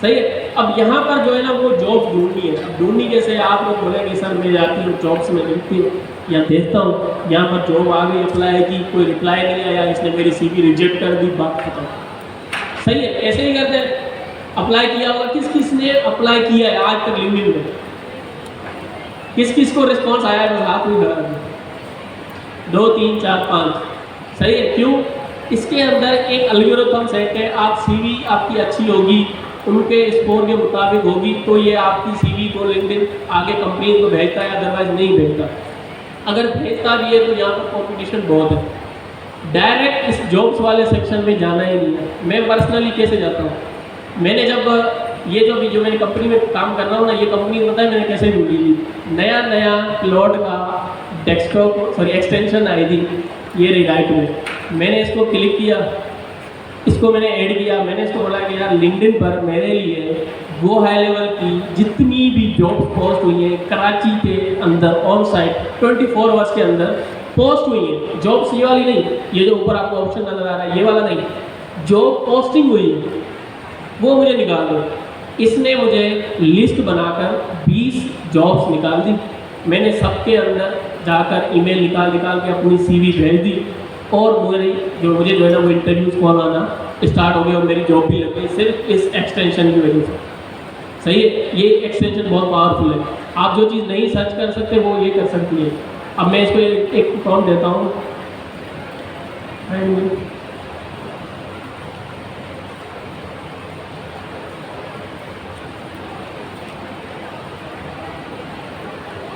सही है। अब यहाँ पर जो है ना वो जॉब ढूंढनी है। अब ढूंढनी कैसे? आप लोग बोलेंगे सर मैं जाती हूँ जॉब्स में देखती हूँ या देखता हूँ, यहाँ पर जॉब आ गई, अप्लाई की, कोई रिप्लाई नहीं आया, इसने मेरी CV रिजेक्ट कर दी, बात खत्म। सही है, ऐसे ही करते हैं। अप्लाई किया होगा, किस किस ने अप्लाई किया है आज तक लिंक्डइन में? किस किस को रिस्पॉन्स आया है? बस हाथ में खड़ा है, 2 3 4 5। सही है, क्यों? इसके अंदर एक एल्गोरिथम सेट है। आप CV आपकी अच्छी होगी, उनके स्कोर के मुताबिक होगी, तो ये आपकी CV को लिंक्डइन आगे कंपनी को भेजता है, अदरवाइज नहीं भेजता। अगर भेजता भी है तो यहाँ पर कॉम्पिटिशन बहुत है। डायरेक्ट इस जॉब्स वाले सेक्शन में जाना ही नहीं है। मैं पर्सनली कैसे जाता हूँ? मैंने जब ये जो मैंने कंपनी में काम कर रहा हूँ ना, ये कंपनी पता है मैंने कैसे ढूंढी थी? नया क्लाउड का डेस्कटॉप एक्सटेंशन आई थी, ये रही राइट में। मैंने इसको क्लिक किया, इसको मैंने ऐड किया, मैंने इसको बोला कि यार लिंक्डइन पर मेरे लिए वो हाई लेवल की जितनी भी जॉब पोस्ट हुई है कराची के अंदर ऑन साइट 24 आवर्स के अंदर पोस्ट हुई है, जॉब्स ये वाली नहीं, ये जो ऊपर आपको ऑप्शन नजर आ रहा है ये वाला नहीं, जॉब पोस्टिंग हुई है वो मुझे निकाल दो। इसने मुझे लिस्ट बनाकर 20 जॉब्स निकाल दी। मैंने सबके अंदर जाकर ईमेल निकाल के अपनी CV भेज दी और मुझे जो है ना वो इंटरव्यूज कॉल आना स्टार्ट हो गया और मेरी जॉब भी लग गई सिर्फ इस एक्सटेंशन की वजह से। सही है, ये एक्सटेंशन बहुत पावरफुल है। आप जो चीज़ नहीं सर्च कर सकते वो ये कर सकती है। अब मैं इसको एक प्रॉम्प्ट देता हूँ।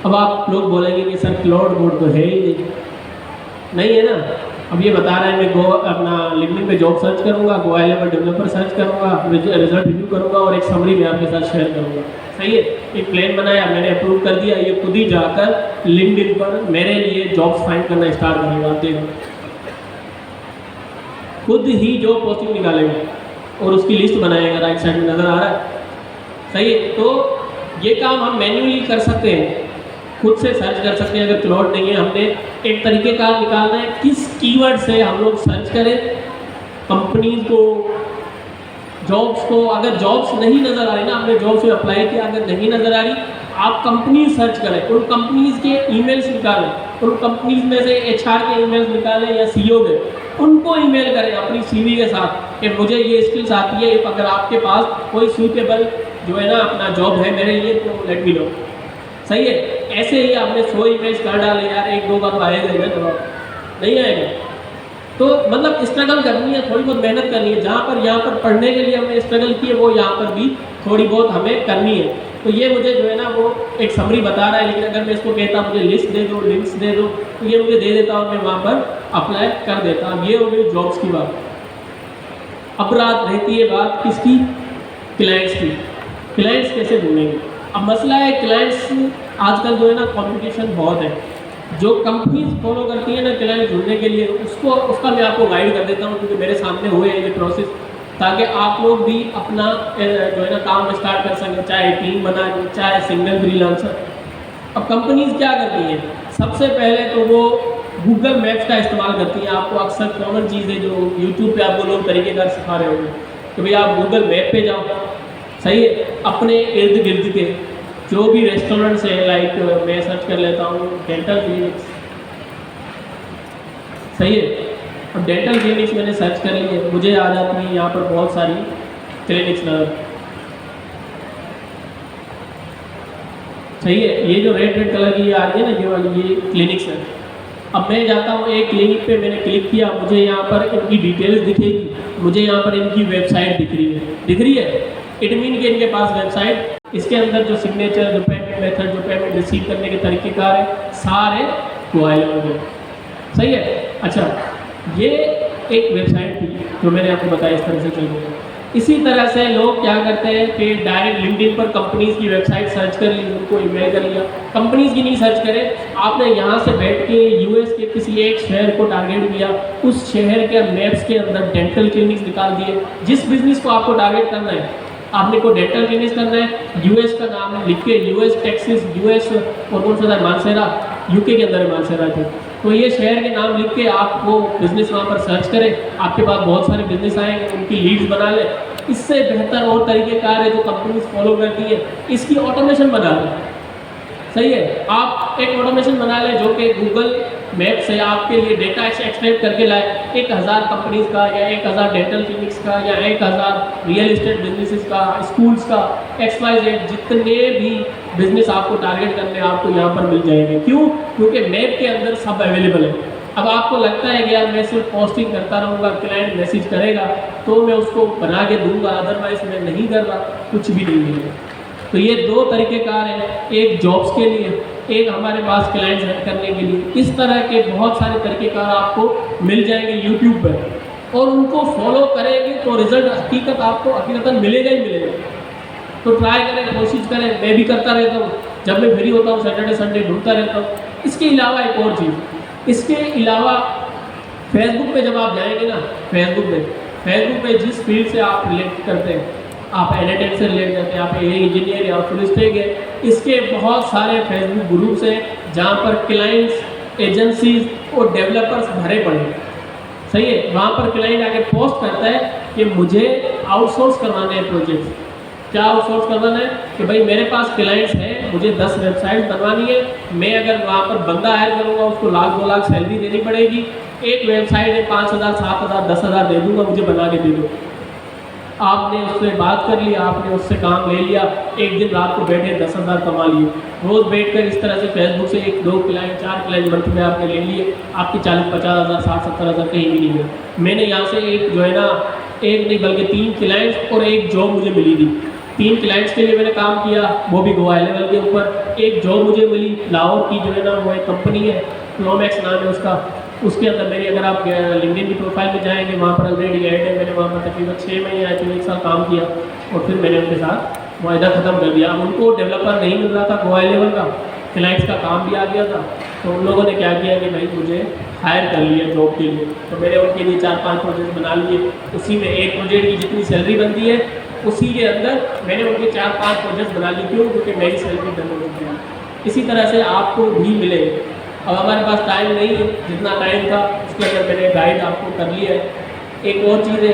अब आप लोग बोलेंगे कि सर क्लाउड कोड तो है ही नहीं है ना। अब ये बता रहा है मैं अपना लिंक्डइन पे जॉब सर्च करूँगा, go high level developer search करूँगा, रिजल्ट रिव्यू करूँगा और एक समरी मैं आपके साथ शेयर करूँगा। सही है, एक प्लान बनाया, मैंने अप्रूव कर दिया, ये खुद ही जाकर लिंक्डइन पर मेरे लिए जॉब्स फाइंड करना स्टार्ट करेगा। देखो खुद ही जॉब पोस्टिंग निकालेगा और उसकी लिस्ट बनाएगा, राइट साइड में नज़र आ रहा है। सही है, तो ये काम हम मैन्युअली कर सकते हैं, खुद से सर्च कर सकते हैं। अगर क्लाउड नहीं है, हमने एक तरीके का निकालना है किस कीवर्ड से हम लोग सर्च करें कंपनीज को, जॉब्स को। अगर जॉब्स नहीं नज़र आ रही ना, आपने जॉब्स में अप्लाई किया, अगर नहीं नज़र आ रही, आप कंपनी सर्च करें, उन कंपनीज के ईमेल्स निकालें, उन कंपनीज में से HR के ईमेल्स निकालें या CEO के, उनको ईमेल करें अपनी CV के साथ कि मुझे ये स्किल्स आती है, अगर आपके पास कोई सूटेबल जो है ना अपना जॉब है मेरे लिए तो लेट मी नो। सही है, ऐसे ही आपने 100 ईमेल्स कर डाले यार, एक दो का तो आएगा ही ना जवाब, नहीं आएगा। तो मतलब स्ट्रगल करनी है, थोड़ी बहुत मेहनत करनी है। जहाँ पर यहाँ पर पढ़ने के लिए हमने स्ट्रगल की है, वो यहाँ पर भी थोड़ी बहुत हमें करनी है। तो ये मुझे जो है ना वो एक समरी बता रहा है, लेकिन अगर मैं इसको कहता मुझे लिस्ट दे दो, लिंक्स दे दो, तो ये मुझे दे देता और मैं वहाँ पर अप्लाई कर देता। अब ये हो गई जॉब्स की बात। अब रात रहती है बात किसकी? क्लाइंट्स की। क्लाइंट्स कैसे ढूंढेंगे? अब मसला है क्लाइंट्स आजकल जो है ना कंपटीशन बहुत है। जो कंपनीज फॉलो करती है ना क्लाइंट ढूंढने के लिए, उसका मैं आपको गाइड कर देता हूँ, क्योंकि मेरे सामने हुए हैं ये प्रोसेस, ताकि आप लोग भी अपना जो है ना काम स्टार्ट कर सकें, चाहे टीम बना के, चाहे सिंगल फ्रीलांसर। अब कंपनीज क्या करती हैं? सबसे पहले तो वो गूगल मैप्स का इस्तेमाल करती हैं। आपको अक्सर कॉमन चीज़ है जो यूट्यूब पे आपको लोग तरीक़ेकार सिखा रहे होंगे कि भाई आप गूगल मैप पे जाओ। सही है, अपने इर्द गिर्द के जो भी रेस्टोरेंट्स है, लाइक मैं सर्च कर लेता हूँ डेंटल क्लिनिक्स। सही है, अब डेंटल क्लिनिक्स मैंने सर्च कर ली है, मुझे आ जाती है यहाँ पर बहुत सारी क्लिनिक्स नजर। सही है, ये जो रेड कलर की आ रही है ना, ये वाली ये क्लिनिक्स है। अब मैं जाता हूँ एक क्लिनिक पे, मैंने क्लिक किया, मुझे यहाँ पर इनकी डिटेल्स दिखेगी, मुझे यहाँ पर इनकी वेबसाइट दिख रही है। इट मीन कि इनके पास वेबसाइट, इसके अंदर जो सिग्नेचर, जो पेमेंट मेथड, जो पेमेंट रिसीव करने के तरीक़ेकार है, सारे अवेलेबल हैं। सही है, अच्छा ये एक वेबसाइट थी जो मैंने आपको बताया इस तरह से चल रही है। इसी तरह से लोग क्या करते हैं कि डायरेक्ट लिंक्डइन पर कंपनीज़ की वेबसाइट सर्च कर ली, उनको ईमेल कर लिया। कंपनीज़ की नहीं सर्च करें, आपने यहाँ से बैठ के US के किसी एक शहर को टारगेट किया, उस शहर के मैप्स के अंदर डेंटल क्लिनिक्स निकाल दिए। जिस बिजनेस को आपको टारगेट करना है, आपने को डेंटल क्लिनिक्स करना है, US का नाम लिख के, US टेक्सास, US और कौन सा था मानसेरा, UK के अंदर है मानसेरा थे, तो ये शहर के नाम लिख के आप वो बिज़नेस वहाँ पर सर्च करें, आपके पास बहुत सारे बिजनेस आएंगे, उनकी लीड्स बना लें। इससे बेहतर और तरीक़ेकार है जो कंपनीज फॉलो करती है, इसकी ऑटोमेशन बना लें। सही है, आप एक ऑटोमेशन बना लें जो कि गूगल मैप से आपके लिए डेटा एक्सट्रैक्ट करके लाए। 1000 कंपनीज का या 1000 डेंटल क्लिनिक्स का या 1000 रियल एस्टेट बिजनेसेस का, स्कूल्स का, XYZ जितने भी बिजनेस आपको टारगेट करने आपको यहाँ पर मिल जाएंगे। क्यों? क्योंकि मैप के अंदर सब अवेलेबल है। अब आपको लगता है कि यार मैं सिर्फ पोस्टिंग करता रहूँगा, क्लाइंट मैसेज करेगा तो मैं उसको बना के दूंगा, अदरवाइज मैं नहीं कर रहा, कुछ भी नहीं है। तो ये दो तरीक़ेकार हैं, एक जॉब्स के लिए, एक हमारे पास क्लाइंट्स ऐड करने के लिए। इस तरह के बहुत सारे तरीक़ेकार आपको मिल जाएंगे यूट्यूब पर, और उनको फॉलो करेंगे तो रिजल्ट आपको हकीकतन मिलेगा ही मिलेगा। तो ट्राई करें, कोशिश करें, मैं भी करता रहता हूँ, जब मैं फ्री होता हूँ सैटरडे संडे ढूंढता रहता हूँ। इसके अलावा एक और चीज़, इसके अलावा फेसबुक पे जब आप जाएंगे ना, फेसबुक पे जिस फील्ड से आप रिलेट करते हैं, आप एनालिटिक्स से रिलेट करते हैं, आप इंजीनियर या फुल स्टैक है, इसके बहुत सारे फेसबुक ग्रुप्स हैं जहाँ पर क्लाइंट्स, एजेंसीज और डेवलपर्स भरे पड़े हैं। सही है, वहाँ पर क्लाइंट आके पोस्ट करता है कि मुझे आउटसोर्स करवाने हैं प्रोजेक्ट। क्या आउटसोर्स करवाना है कि भाई मेरे पास क्लाइंट्स हैं, मुझे 10 वेबसाइट बनवानी है, मैं अगर वहाँ पर बंदा हायर करूँगा उसको 1-2 लाख सैलरी देनी पड़ेगी, एक वेबसाइट है 5000, 7000, 10,000 दे दूँगा, मुझे बना के दे दो। आपने उससे बात कर लिया, आपने उससे काम ले लिया, एक दिन रात को बैठे 10,000 कमा लिए। रोज़ बैठकर इस तरह से फेसबुक से 1 2 क्लाइंट 4 क्लाइंट मंथ में आपने ले लिए, आपके 40-50 हज़ार 60-70 हज़ार कहीं भी नहीं गए। मैंने यहाँ से एक जो है ना, एक नहीं बल्कि 3 क्लाइंट्स और एक जॉब मुझे मिली थी। 3 क्लाइंट्स के लिए मैंने काम किया, वो भी गोवा लेवल के ऊपर। एक जॉब मुझे मिली लाहौर की, जो है ना वो एक कंपनी है, फ्लोमैक्स नाम है उसका। उसके अंदर मेरी, अगर आप लिंक्डइन की प्रोफाइल में जाएंगे, वहाँ पर ऑलरेडी ऐड है। मैंने वहाँ पर तकरीबन 6 महीने या 1 साल काम किया और फिर मैंने उनके साथ मुआहदा ख़त्म कर दिया। अब उनको डेवलपर नहीं मिल रहा था गोवा लेवल का, क्लाइंट्स का काम भी आ गया था, तो उन लोगों ने क्या किया कि भाई मुझे हायर कर लिया जॉब के लिए। तो मैंने उनके लिए 4-5 प्रोजेक्ट बना लिए। उसी में एक प्रोजेक्ट की जितनी सैलरी बनती है उसी के अंदर मैंने उनके 4-5 प्रोजेक्ट बना लिए। क्यों? क्योंकि मेरी सैलरी डबल होती है। इसी तरह से आपको भी मिले। अब हमारे पास टाइम नहीं है, जितना टाइम था उसके अंदर मैंने गाइड आपको कर लिया है। एक और चीज़ है,